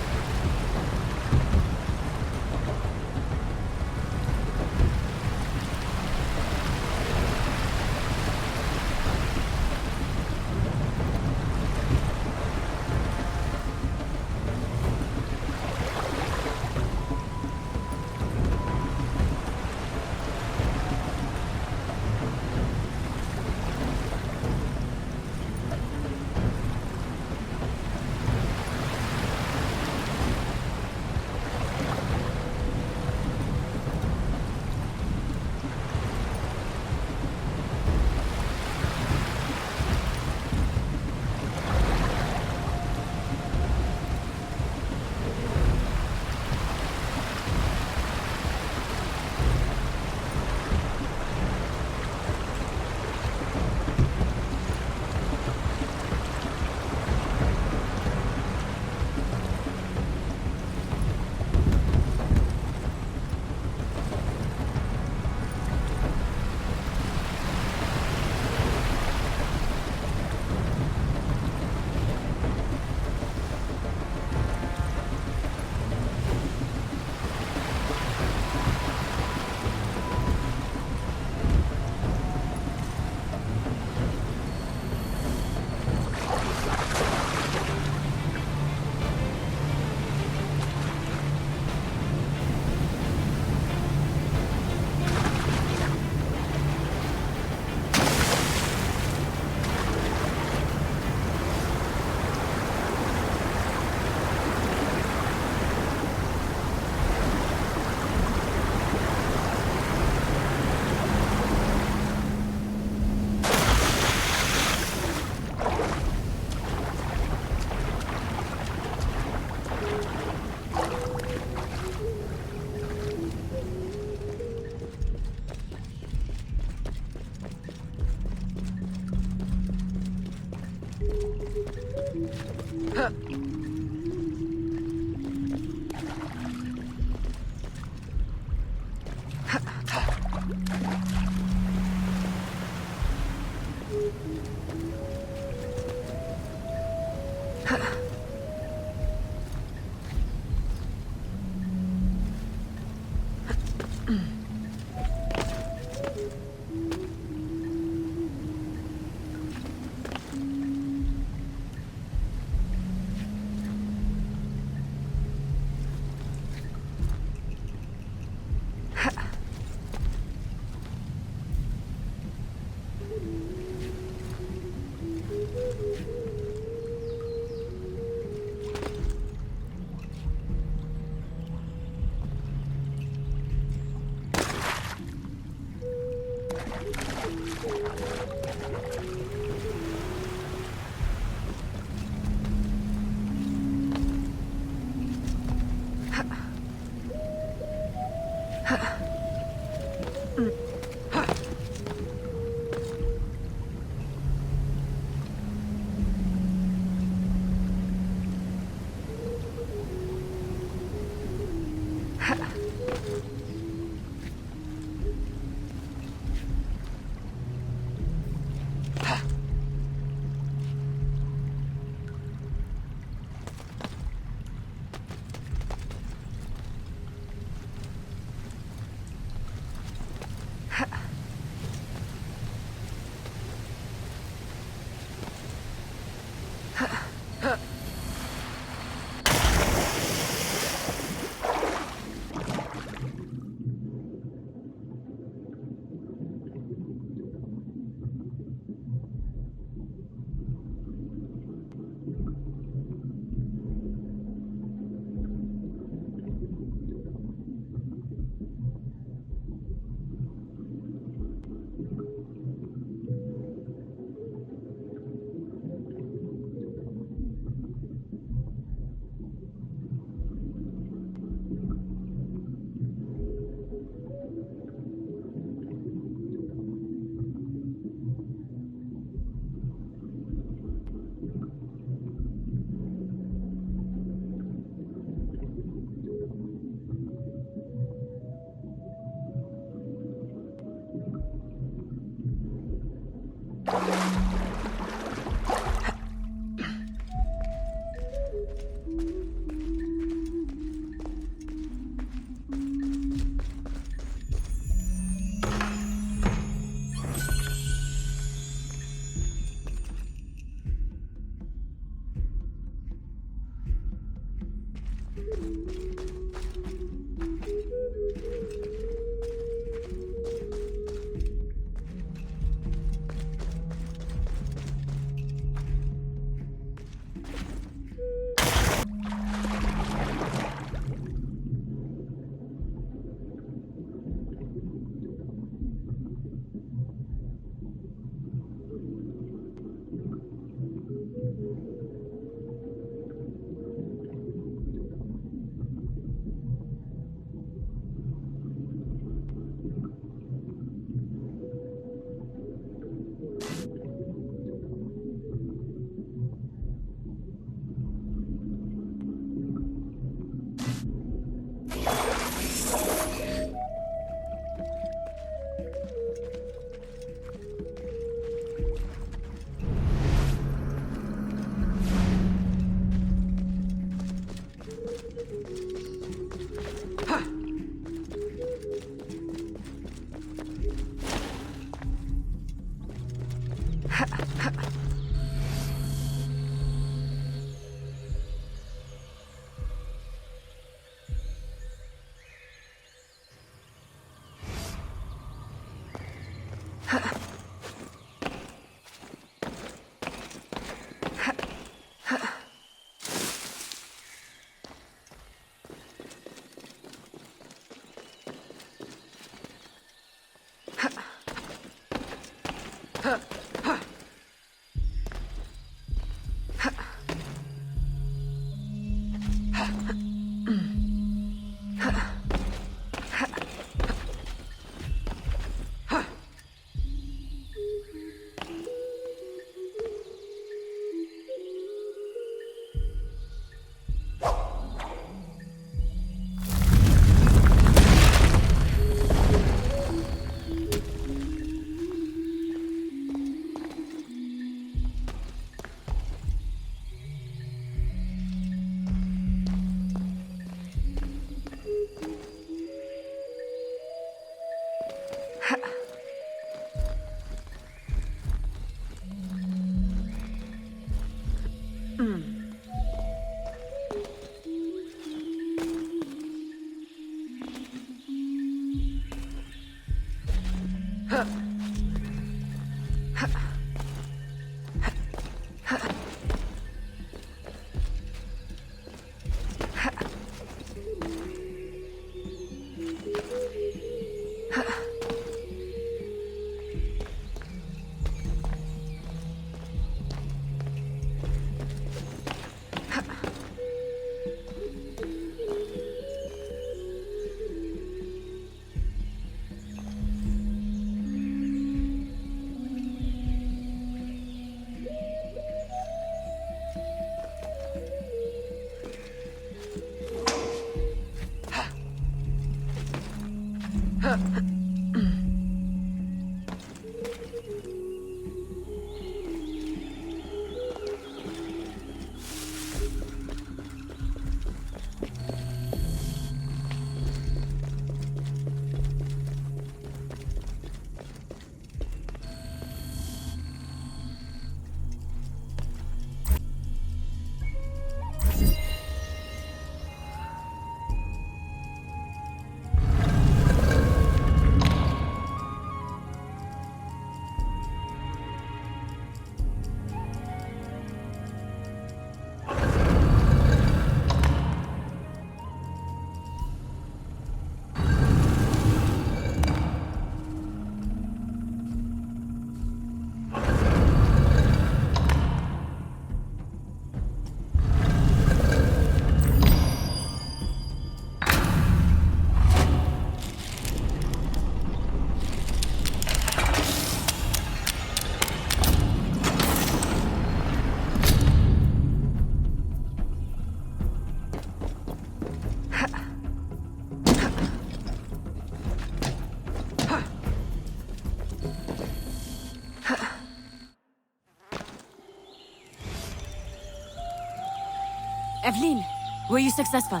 Aveline, were you successful?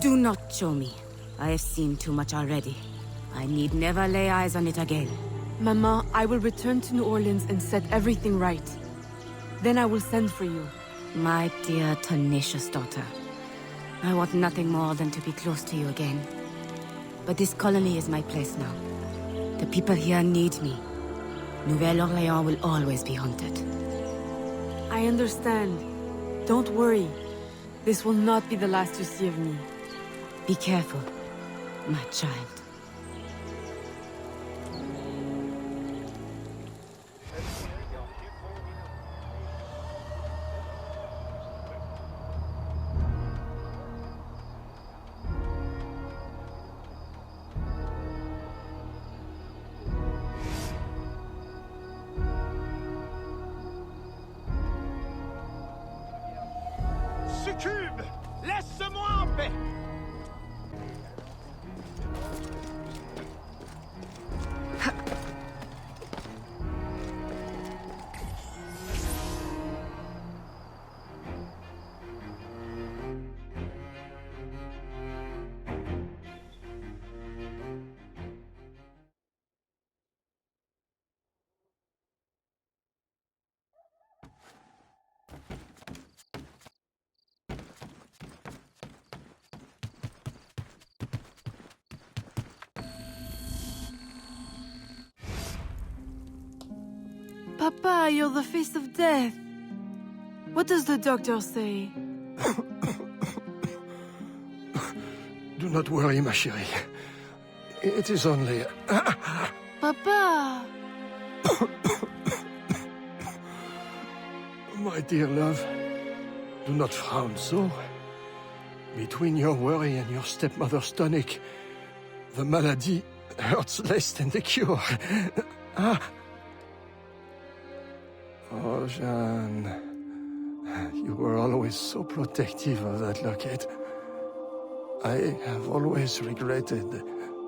Do not show me. I have seen too much already. I need never lay eyes on it again. Mama, I will return to New Orleans and set everything right. Then I will send for you. My dear, tenacious daughter. I want nothing more than to be close to you again. But this colony is my place now. The people here need me. Nouvelle-Orléans will always be haunted. I understand. Don't worry. This will not be the last you see of me. Be careful, my child. Succube! Laisse-moi en paix! Papa, you're the face of death. What does the doctor say? Do not worry, ma chérie. It is only... Papa! My dear love, do not frown so. Between your worry and your stepmother's tonic, the malady hurts less than the cure. Oh, Jeanne, you were always so protective of that locket. I have always regretted...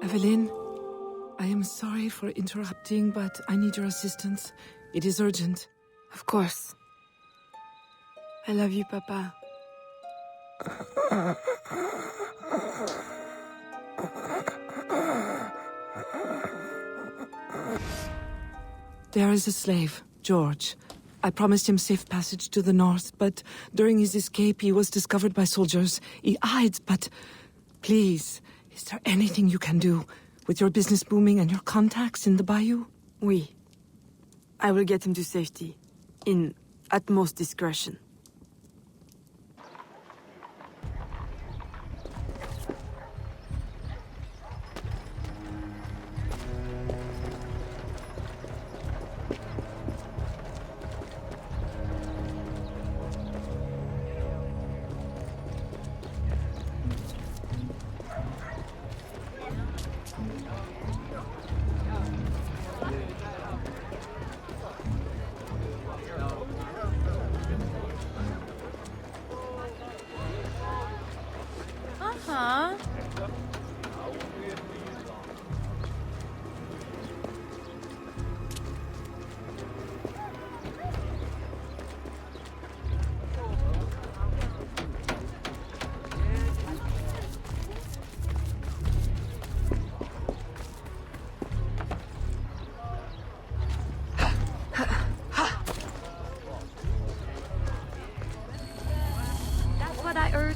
Aveline, I am sorry for interrupting, but I need your assistance. It is urgent. Of course. I love you, Papa. There is a slave, George. I promised him safe passage to the north, but during his escape he was discovered by soldiers. He hides, but... Please, is there anything you can do? With your business booming and your contacts in the bayou? Oui. I will get him to safety. In utmost discretion. Uh-huh. That's what I heard.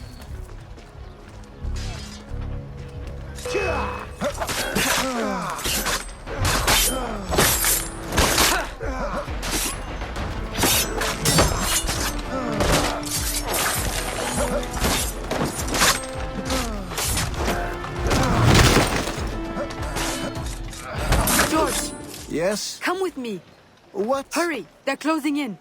George! Yes? Come with me. What? Hurry! They're closing in.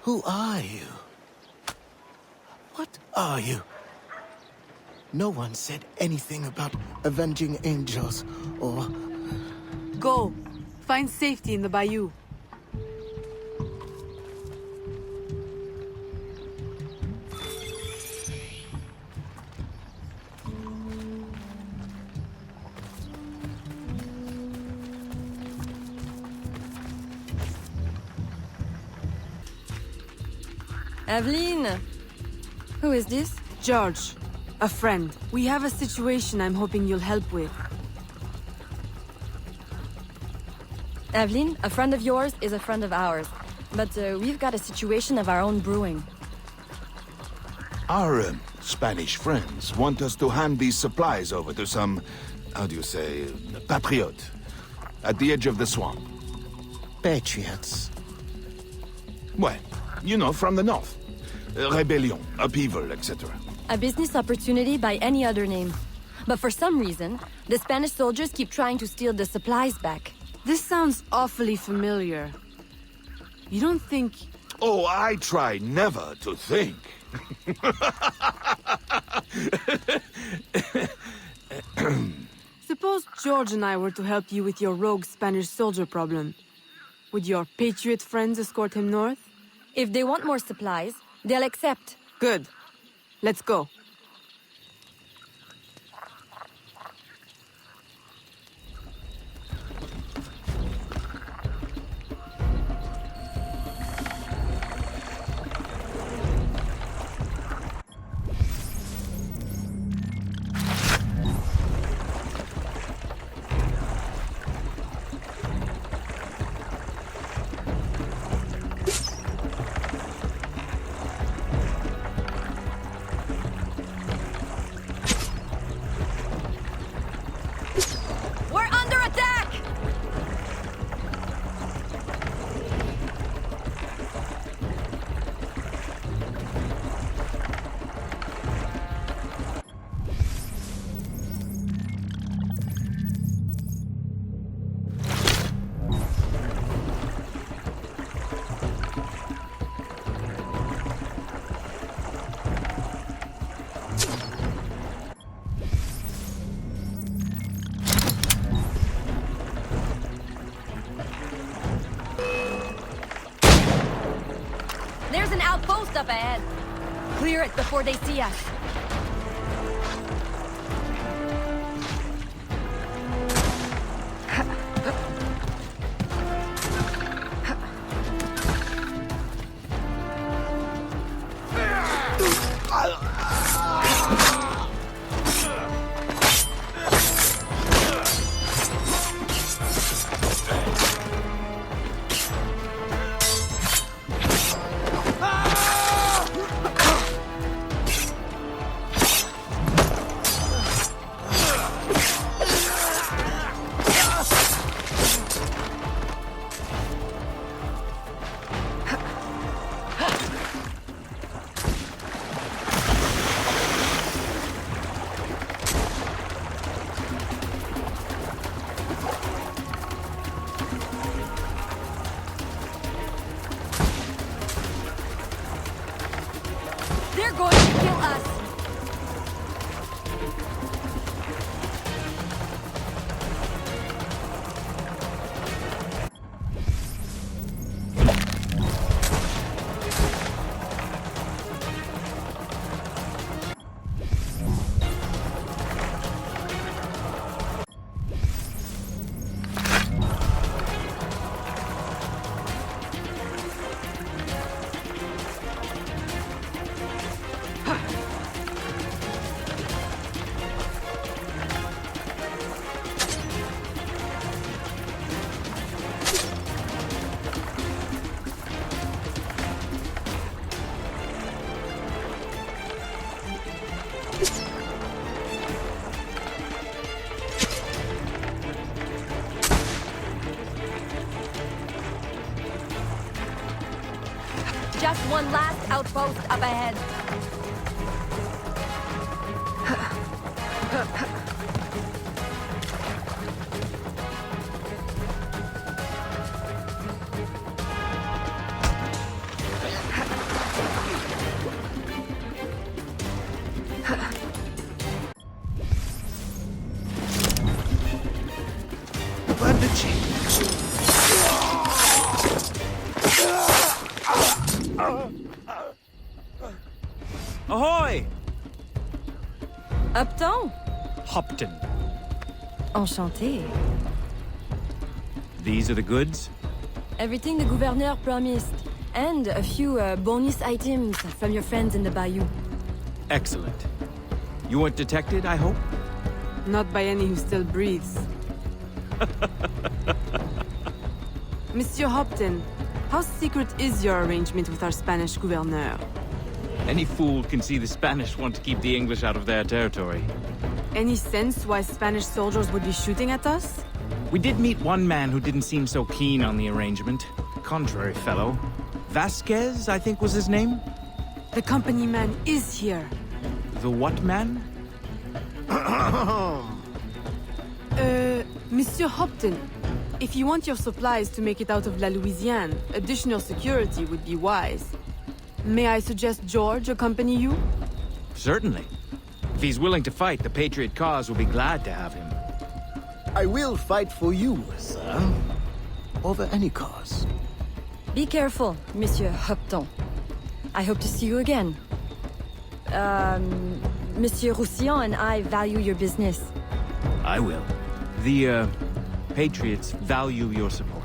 Who are you? What are you? No one said anything about avenging angels, or... Go. Find safety in the bayou. Aveline! Who is this? George. A friend. We have a situation I'm hoping you'll help with. Aveline, a friend of yours is a friend of ours. But we've got a situation of our own brewing. Our Spanish friends want us to hand these supplies over to some, how do you say, patriot, at the edge of the swamp. Patriots? Well, you know, from the north. Rebellion, upheaval, etc. A business opportunity by any other name. But for some reason, the Spanish soldiers keep trying to steal the supplies back. This sounds awfully familiar. You don't think... Oh, I try never to think. Suppose George and I were to help you with your rogue Spanish soldier problem. Would your patriot friends escort him north? If they want more supplies, they'll accept. Good. Let's go. up ahead. Clear it before they see us. They're going to kill us! Just one last outpost up ahead. Ahoy! Upton? Hopton. Enchanté. These are the goods? Everything the gouverneur promised. And a few bonus items from your friends in the bayou. Excellent. You weren't detected, I hope? Not by any who still breathes. Monsieur Hopton, how secret is your arrangement with our Spanish gouverneur? Any fool can see the Spanish want to keep the English out of their territory. Any sense why Spanish soldiers would be shooting at us? We did meet one man who didn't seem so keen on the arrangement. Contrary fellow. Vasquez, I think was his name? The company man is here. The what man? Monsieur Hopton, if you want your supplies to make it out of La Louisiane, additional security would be wise. May I suggest George accompany you? Certainly. If he's willing to fight, the Patriot cause will be glad to have him. I will fight for you, sir. Over any cause. Be careful, Monsieur Hopton. I hope to see you again. Monsieur Roussillon and I value your business. I will. The, Patriots value your support.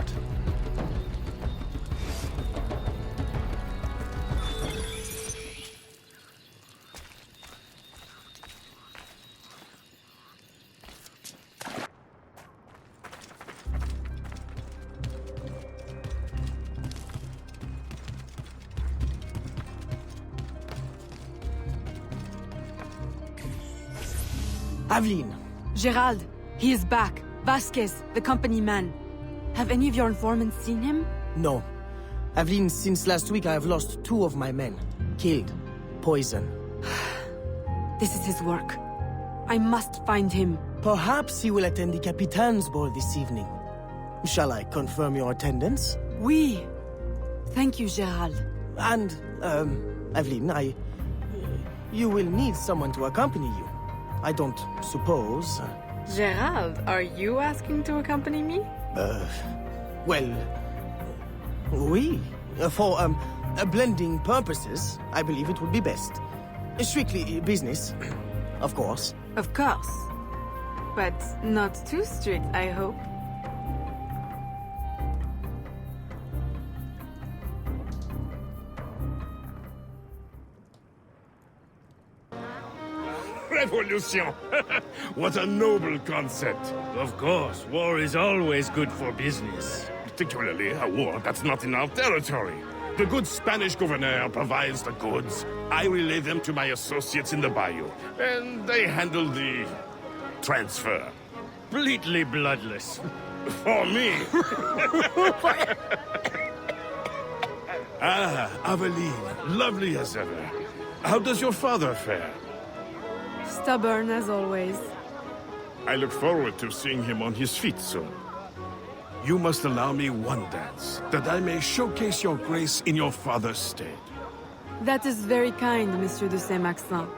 Aveline. Gerald, he is back. Vasquez, the company man. Have any of your informants seen him? No. Aveline, since last week I have lost 2 of my men. Killed. Poison. This is his work. I must find him. Perhaps he will attend the Capitain's ball this evening. Shall I confirm your attendance? Oui. Thank you, Gerald. And, Aveline, you will need someone to accompany you. I don't suppose... Gerald, are you asking to accompany me? Well... Oui. For, blending purposes, I believe it would be best. Strictly business, of course. Of course. But not too strict, I hope. Revolution! What a noble concept. Of course, war is always good for business. Particularly a war that's not in our territory. The good Spanish governor provides the goods. I relay them to my associates in the bayou, and they handle the transfer. Completely bloodless. For me. Ah, Aveline, lovely as ever. How does your father fare? Stubborn as always. I look forward to seeing him on his feet soon. You must allow me one dance, that I may showcase your grace in your father's stead. That is very kind, Monsieur de Saint-Maxent.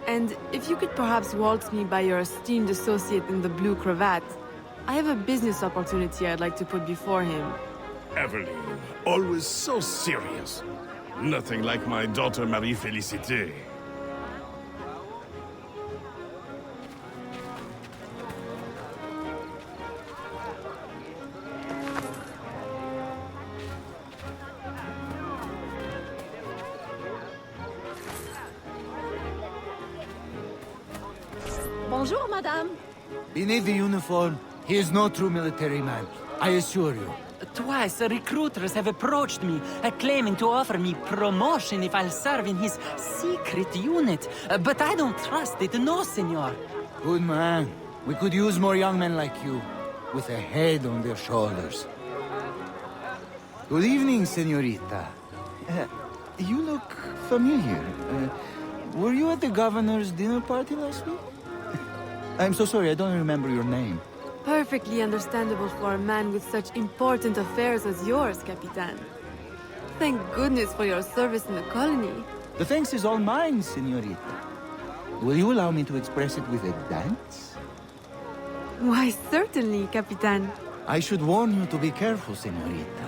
And if you could perhaps waltz me by your esteemed associate in the blue cravat, I have a business opportunity I'd like to put before him. Aveline, always so serious. Nothing like my daughter Marie-Félicité. Bonjour, madame. Beneath the uniform, he is no true military man, I assure you. Twice, recruiters have approached me, claiming to offer me promotion if I'll serve in his secret unit. But I don't trust it, no, senor. Good man. We could use more young men like you, with a head on their shoulders. Good evening, senorita. You look familiar. Were you at the governor's dinner party last week? I'm so sorry, I don't remember your name. Perfectly understandable for a man with such important affairs as yours, Capitan. Thank goodness for your service in the colony. The thanks is all mine, senorita. Will you allow me to express it with a dance? Why, certainly, Capitan. I should warn you to be careful, senorita.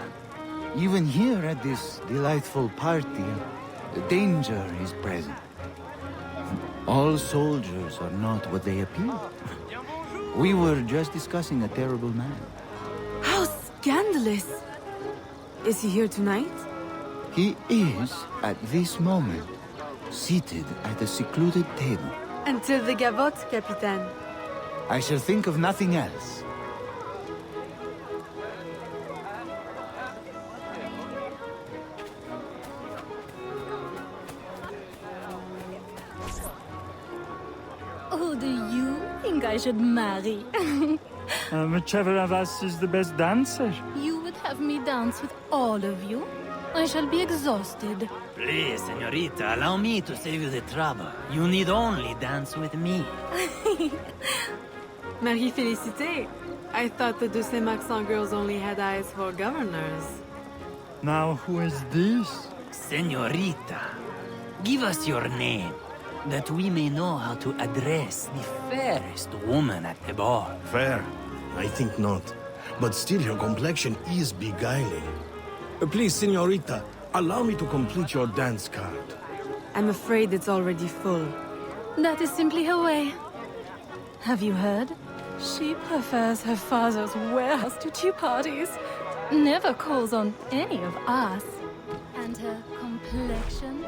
Even here at this delightful party, danger is present. All soldiers are not what they appear. We were just discussing a terrible man. How scandalous! Is he here tonight? He is, at this moment, seated at a secluded table. Until the gavotte, Capitan. I shall think of nothing else. Who do you think I should marry? Whichever of us is the best dancer. You would have me dance with all of you? I shall be exhausted. Please, senorita, allow me to save you the trouble. You need only dance with me. Marie-Félicité, I thought the de Saint-Maxent girls only had eyes for governors. Now who is this? Senorita, give us your name, that we may know how to address the fairest woman at the ball. Fair? I think not. But still, your complexion is beguiling. Please, senorita, allow me to complete your dance card. I'm afraid it's already full. That is simply her way. Have you heard? She prefers her father's warehouse to tea parties. Never calls on any of us. And her complexion?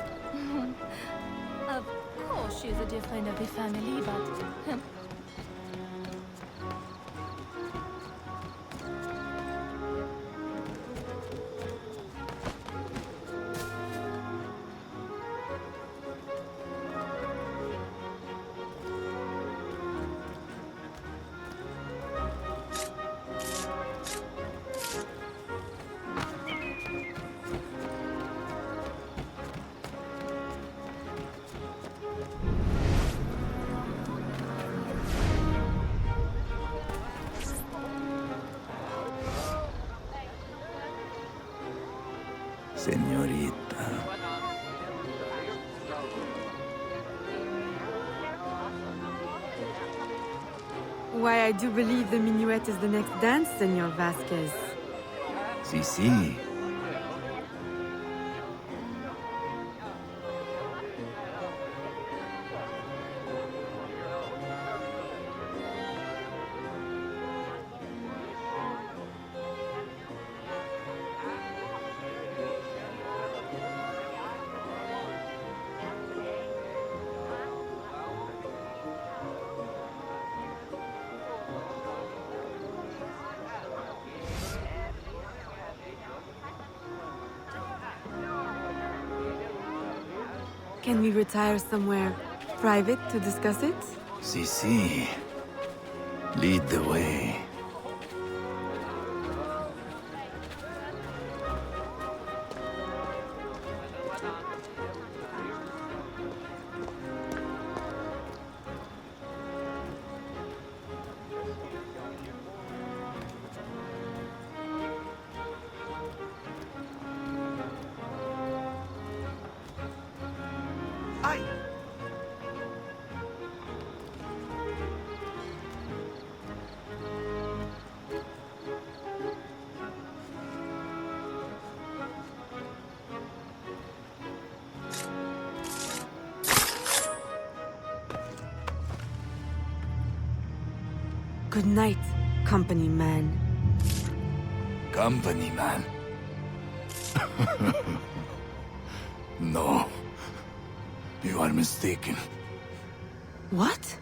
Of course she's a dear friend of the family, but... Senorita. Why, I do believe the minuet is the next dance, Senor Vasquez. Si. Can we retire somewhere private to discuss it? Si. Lead the way. Good night, company man. Company man. No. You are mistaken. What?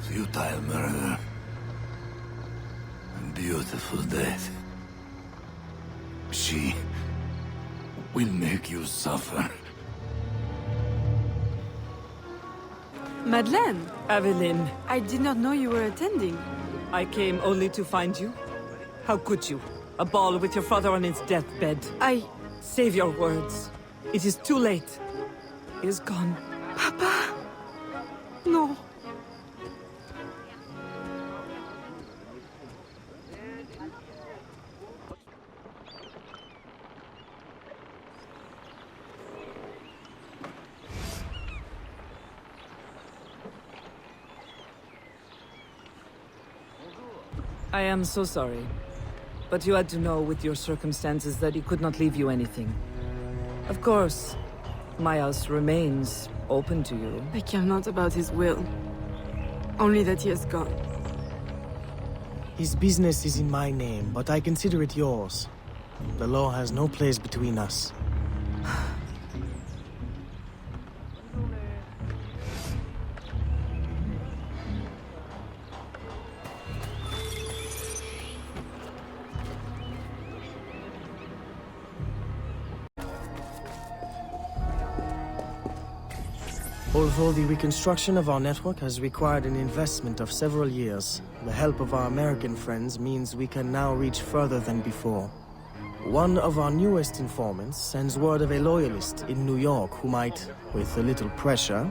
Futile murder. And beautiful death. She will make you suffer. Madeleine! Aveline. I did not know you were attending. I came only to find you. How could you? A ball with your father on his deathbed. Save your words. It is too late. He is gone. Papa! No. I am so sorry. But you had to know with your circumstances that he could not leave you anything. Of course, my house remains open to you. I care not about his will. Only that he has gone. His business is in my name, but I consider it yours. The law has no place between us. Although the reconstruction of our network has required an investment of several years, the help of our American friends means we can now reach further than before. One of our newest informants sends word of a loyalist in New York who might, with a little pressure,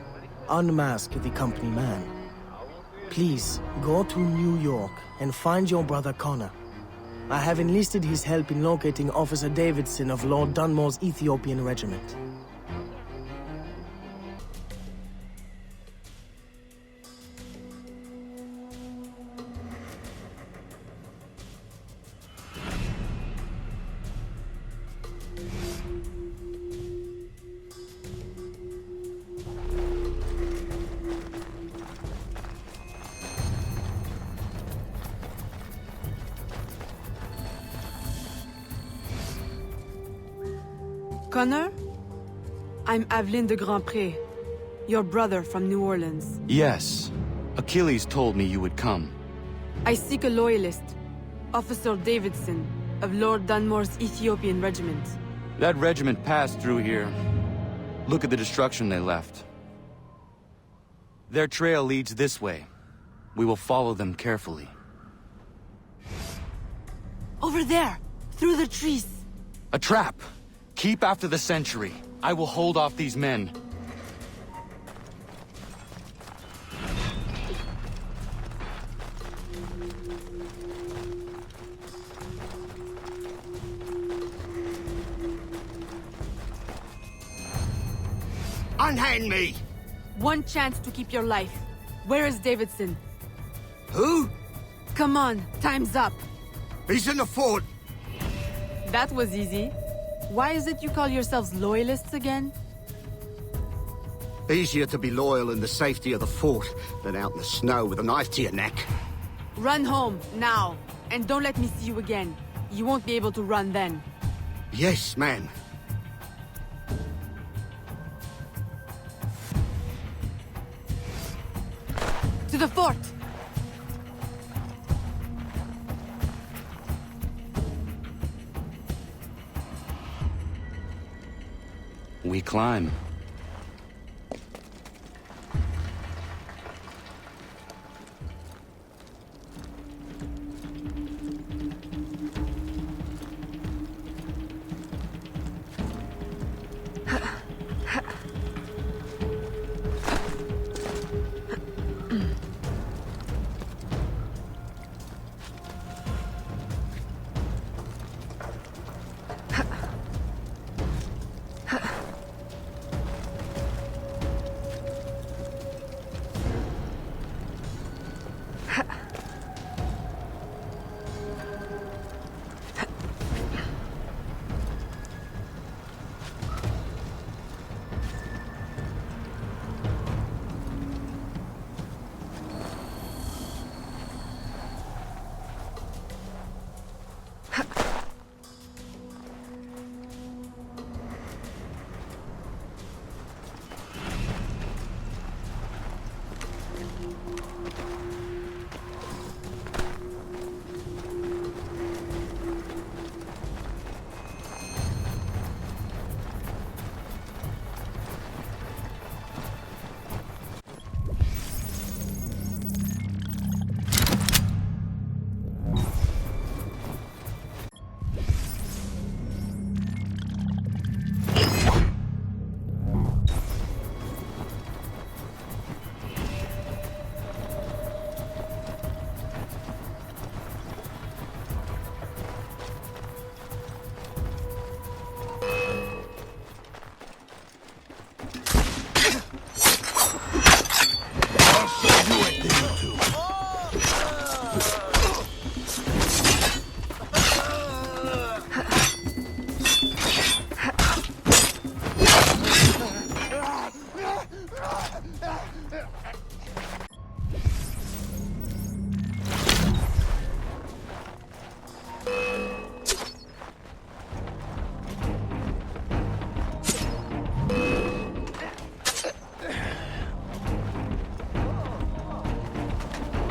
unmask the company man. Please, go to New York and find your brother Connor. I have enlisted his help in locating Officer Davidson of Lord Dunmore's Ethiopian regiment. Connor? I'm Aveline de Grandpré, your brother from New Orleans. Yes. Achilles told me you would come. I seek a loyalist, Officer Davidson, of Lord Dunmore's Ethiopian regiment. That regiment passed through here. Look at the destruction they left. Their trail leads this way. We will follow them carefully. Over there! Through the trees! A trap! Keep after the sentry. I will hold off these men. Unhand me! One chance to keep your life. Where is Davidson? Who? Come on, time's up. He's in the fort. That was easy. Why is it you call yourselves loyalists again? Easier to be loyal in the safety of the fort than out in the snow with a knife to your neck. Run home, now. And don't let me see you again. You won't be able to run then. Yes, man. To the fort! We climb.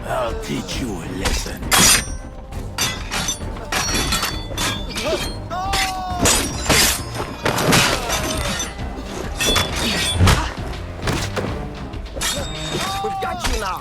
I'll teach you a lesson. We've got you now.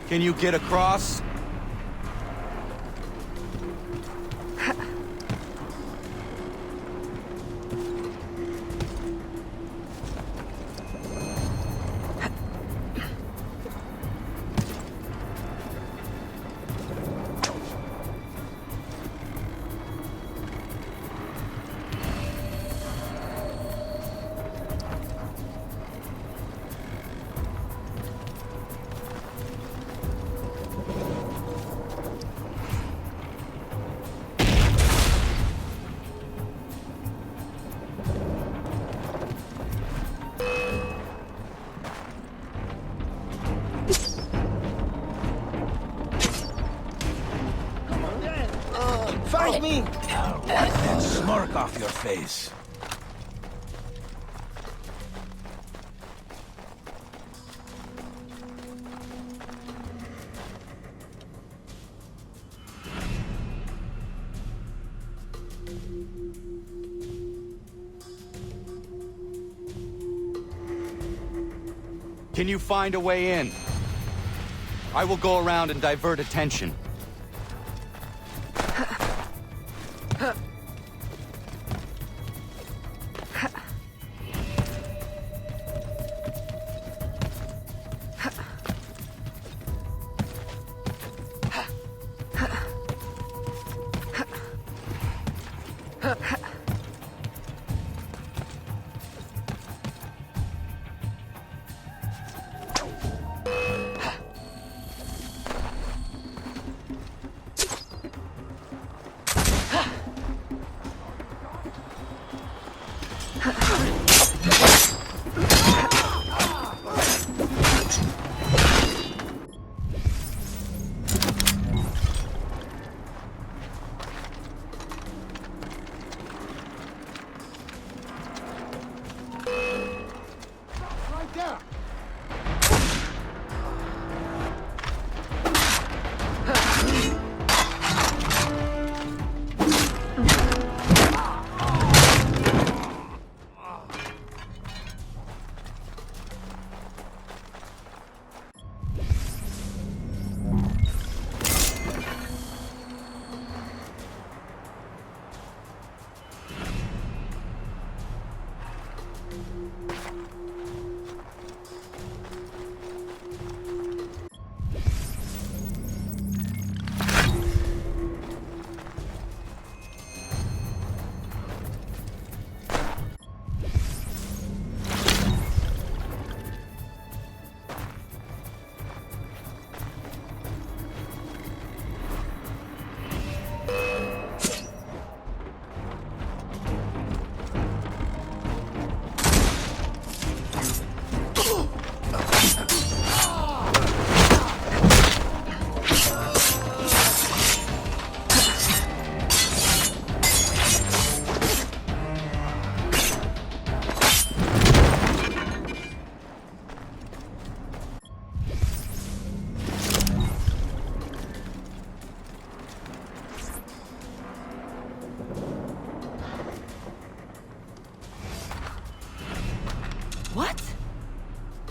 Can you get across? Find me! Wipe that smirk off your face. Can you find a way in? I will go around and divert attention.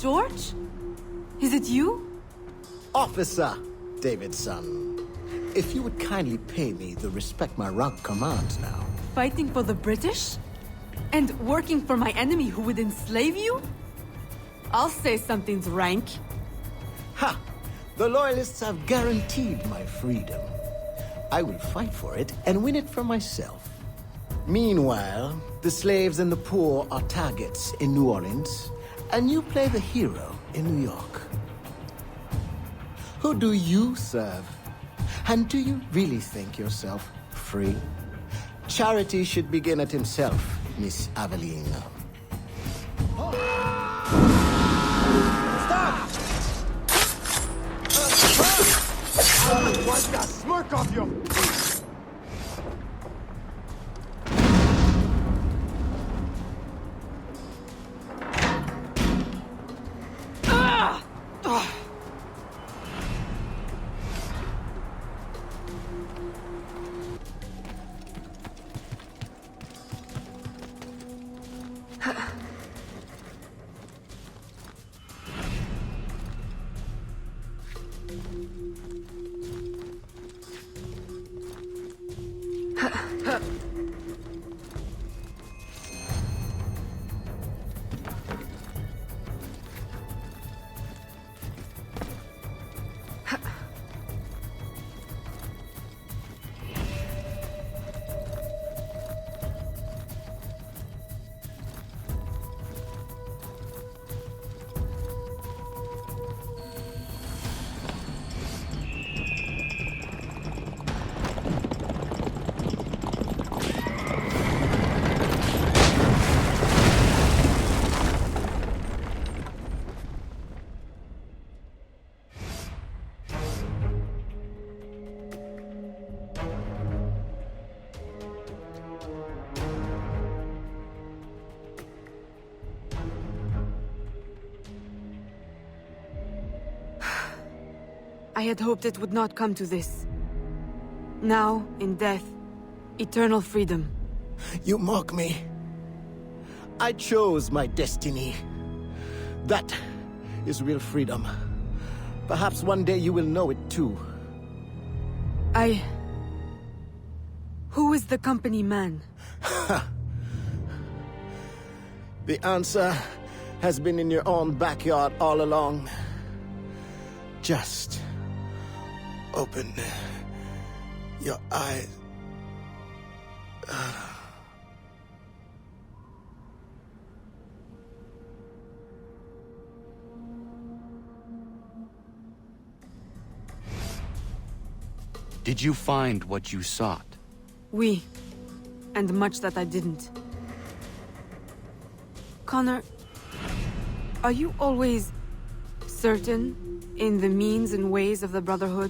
George? Is it you? Officer Davidson, if you would kindly pay me the respect my rank commands now. Fighting for the British? And working for my enemy who would enslave you? I'll say something's rank. Ha! The Loyalists have guaranteed my freedom. I will fight for it and win it for myself. Meanwhile, the slaves and the poor are targets in New Orleans, and you play the hero in New York. Who do you serve? And do you really think yourself free? Charity should begin at himself, Miss Aveline. Stop! Wipe that smirk off your face! I had hoped it would not come to this. Now, in death, eternal freedom. You mock me. I chose my destiny. That is real freedom. Perhaps one day you will know it too. Who is the company man? The answer has been in your own backyard all along. Just open your eyes. Did you find what you sought? Oui. And much that I didn't. Connor, are you always certain in the means and ways of the Brotherhood?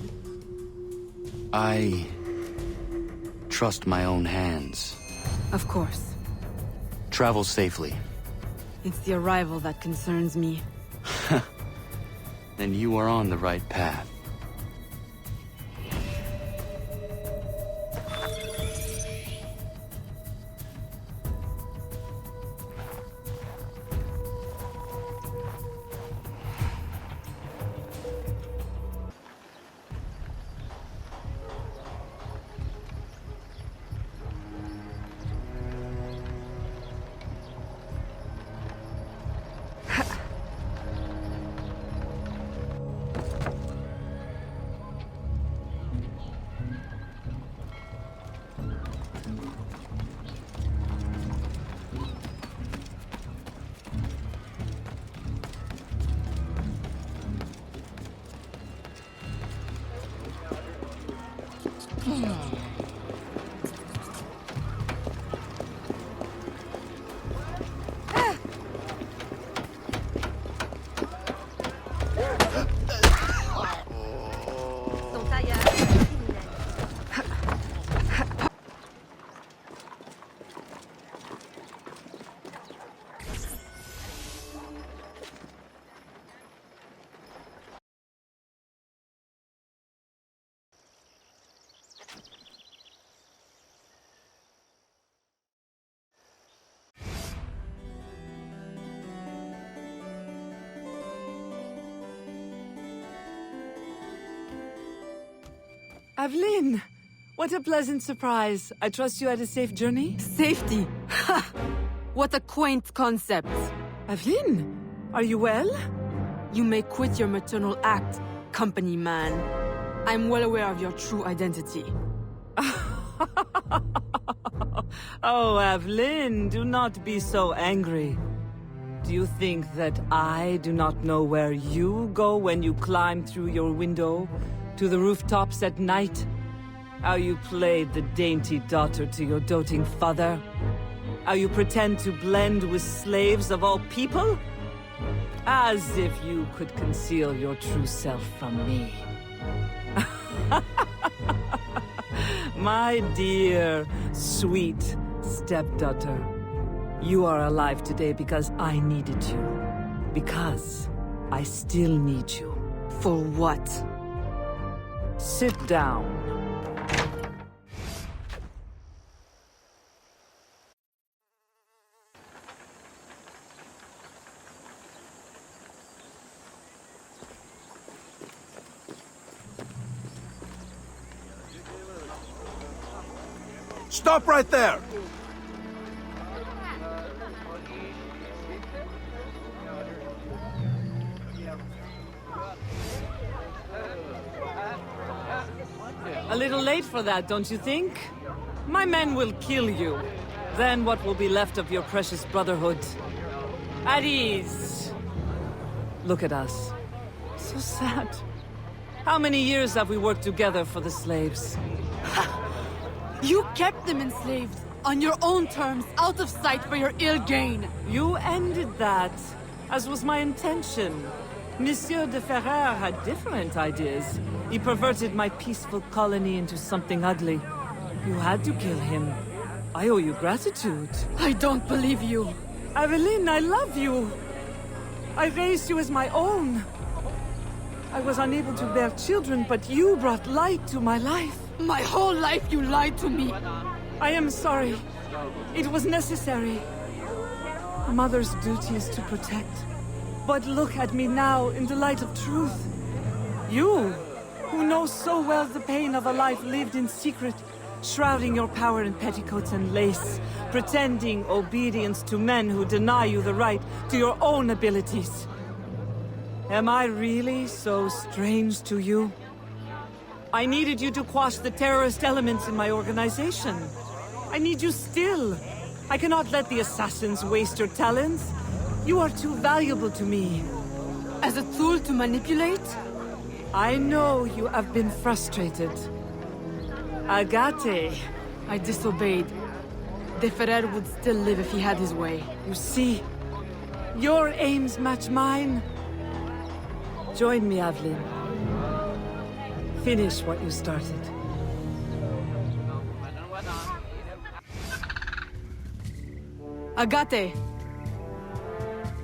I trust my own hands. Of course. Travel safely. It's the arrival that concerns me. Then you are on the right path. Aveline! What a pleasant surprise. I trust you had a safe journey? Safety? Ha! What a quaint concept. Aveline, are you well? You may quit your maternal act, company man. I'm well aware of your true identity. Oh, Aveline, do not be so angry. Do you think that I do not know where you go when you climb through your window to the rooftops at night? How you played the dainty daughter to your doting father? How you pretend to blend with slaves of all people? As if you could conceal your true self from me. My dear, sweet stepdaughter. You are alive today because I needed you. Because I still need you. For what? Sit down. Stop right there! A little late for that, don't you think? My men will kill you. Then what will be left of your precious brotherhood? At ease. Look at us. So sad. How many years have we worked together for the slaves? You kept them enslaved, on your own terms, out of sight for your ill gain. You ended that, as was my intention. Monsieur de Ferrer had different ideas. He perverted my peaceful colony into something ugly. You had to kill him. I owe you gratitude. I don't believe you. Aveline, I love you. I raised you as my own. I was unable to bear children, but you brought light to my life. My whole life you lied to me. I am sorry. It was necessary. A mother's duty is to protect. But look at me now in the light of truth. You, who know so well the pain of a life lived in secret, shrouding your power in petticoats and lace, pretending obedience to men who deny you the right to your own abilities. Am I really so strange to you? I needed you to quash the terrorist elements in my organization. I need you still. I cannot let the assassins waste your talents. You are too valuable to me. As a tool to manipulate? I know you have been frustrated. Agate. I disobeyed. De Ferrer would still live if he had his way. You see, your aims match mine. Join me, Aveline. Finish what you started. Agate!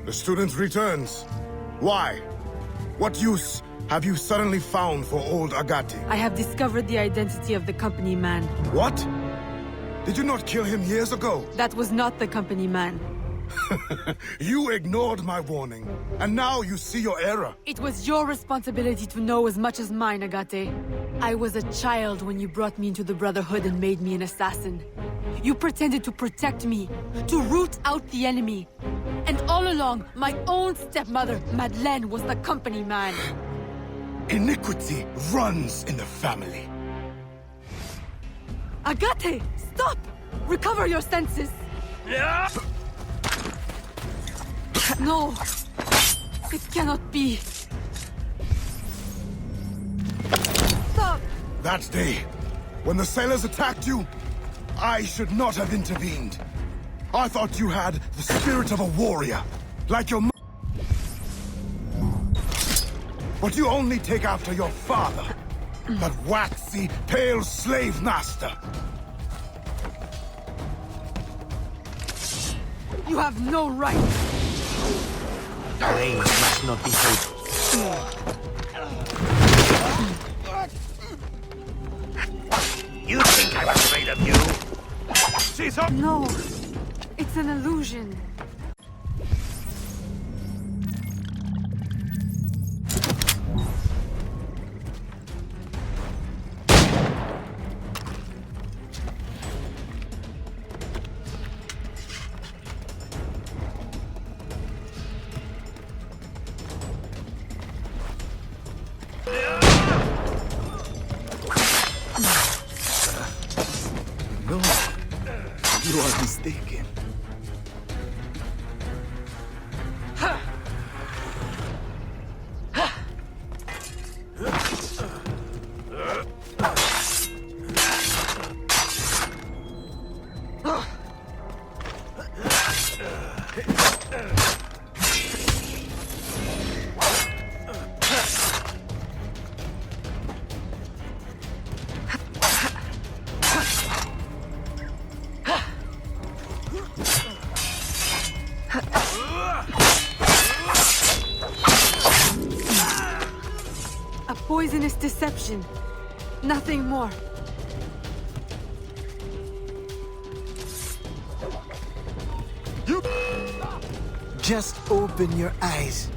The student returns. Why? What use have you suddenly found for old Agate? I have discovered the identity of the company man. What? Did you not kill him years ago? That was not the company man. You ignored my warning, and now you see your error. It was your responsibility to know as much as mine, Agate. I was a child when you brought me into the Brotherhood and made me an assassin. You pretended to protect me, to root out the enemy. And all along, my own stepmother, Madeleine, was the company man. Iniquity runs in the family. Agate, stop! Recover your senses! Yeah. No! It cannot be! Stop! That day, when the sailors attacked you, I should not have intervened. I thought you had the spirit of a warrior, like your but you only take after your father, that waxy, pale slave master. You have no right! Rain must not be so... You think I'm afraid of you? She's up! No, it's an illusion. You are mistaken. A poisonous deception. Nothing more. Just open your eyes.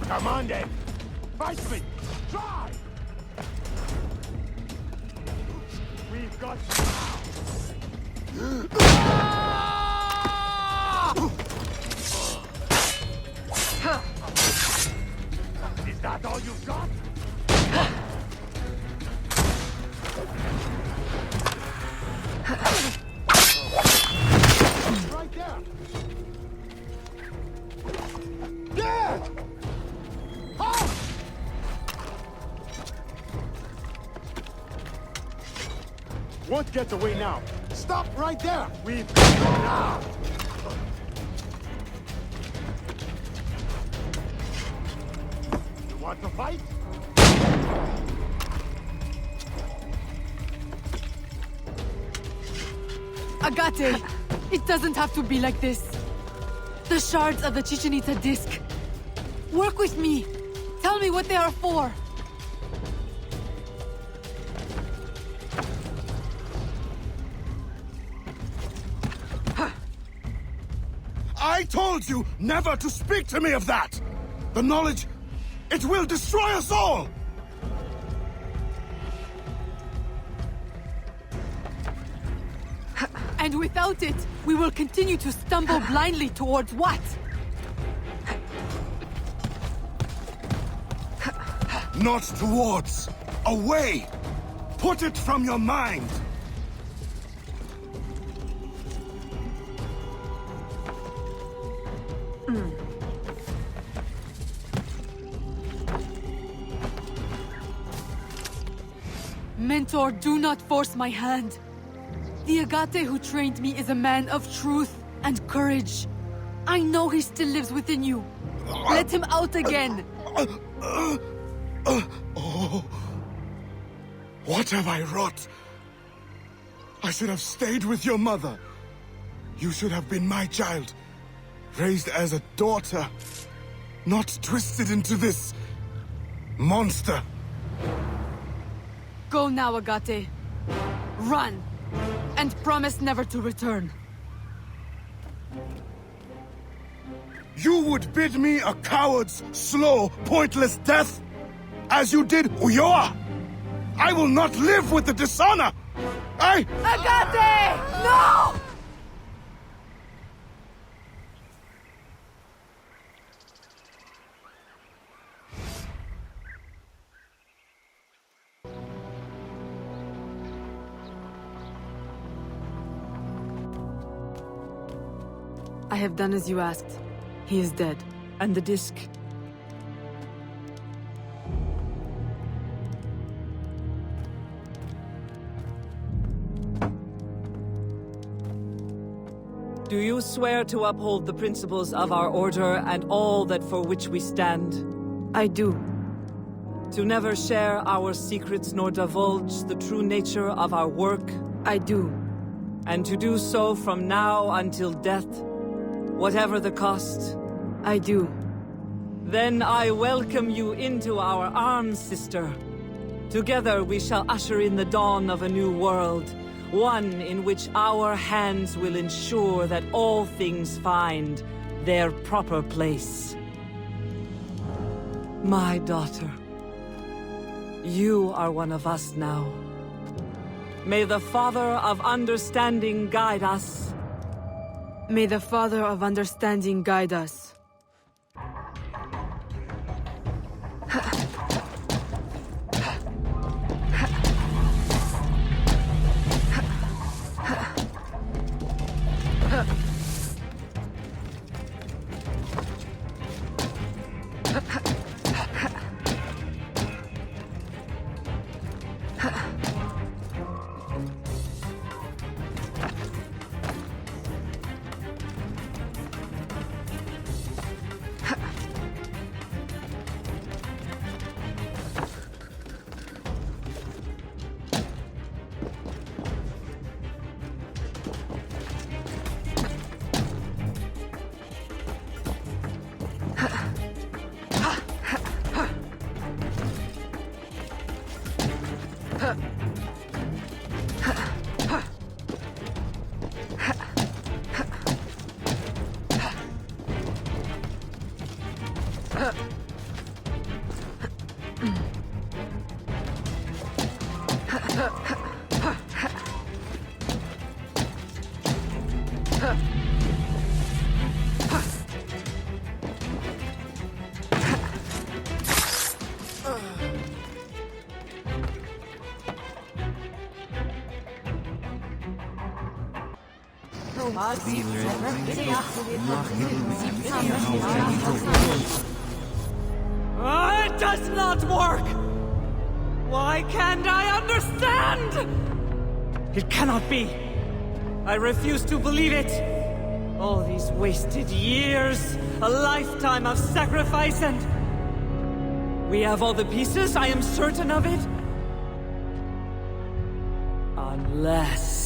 Come on then! Fight me! Try! We've got you now! Is that all you've got? Right there! There! Halt! Won't get away now. Stop right there! We've got you now! You want to fight? Agate! It doesn't have to be like this. The shards of the Chichen Itza disc. Work with me. Tell me what they are for. I told you never to speak to me of that! The knowledge, it will destroy us all! And without it, we will continue to stumble blindly towards what? Not towards. Away! Put it from your mind! Mentor, do not force my hand. The Agate who trained me is a man of truth and courage. I know he still lives within you. Let him out again. Oh. What have I wrought? I should have stayed with your mother. You should have been my child. Raised as a daughter. Not twisted into this monster. Go now, Agate. Run. And promise never to return. You would bid me a coward's, slow, pointless death? As you did Ulloa? I will not live with the dishonor! Agate! No! I have done as you asked. He is dead. And the disc? Do you swear to uphold the principles of our order and all that for which we stand? I do. To never share our secrets nor divulge the true nature of our work? I do. And to do so from now until death, whatever the cost? I do. Then I welcome you into our arms, sister. Together we shall usher in the dawn of a new world, one in which our hands will ensure that all things find their proper place. My daughter, you are one of us now. May the Father of Understanding guide us. May the Father of Understanding guide us. It does not work! Why can't I understand? It cannot be. I refuse to believe it. All these wasted years, a lifetime of sacrifice, and... we have all the pieces, I am certain of it. Unless...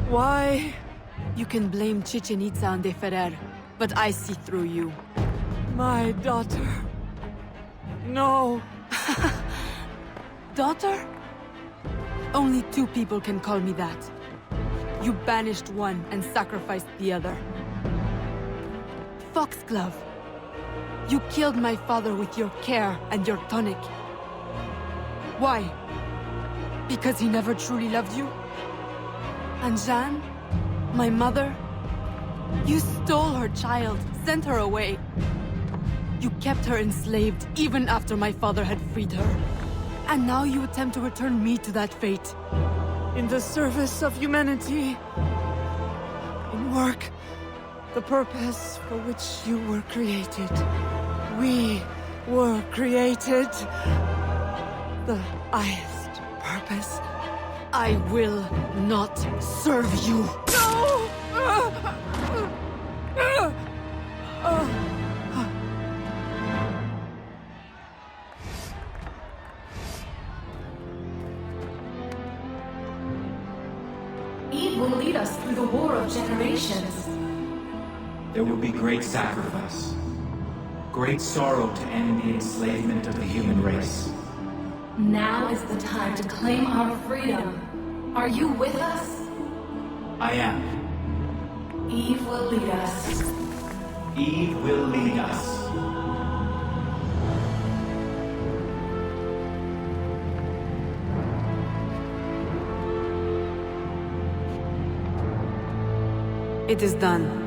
Why? You can blame Chichen Itza and De Ferrer, but I see through you. My daughter... No. Daughter? Only two people can call me that. You banished one and sacrificed the other. Foxglove. You killed my father with your care and your tonic. Why? Because he never truly loved you? And Jeanne? My mother? You stole her child, sent her away. You kept her enslaved even after my father had freed her. And now you attempt to return me to that fate. In the service of humanity. In work. The purpose for which you were created. We were created. The highest purpose. I will not serve you. No! Eve will lead us through the war of generations. There will be great sacrifice. Great sorrow to end the enslavement of the human race. Now is the time to claim our freedom. Are you with us? I am. Eve will lead us. Eve will lead us. It is done.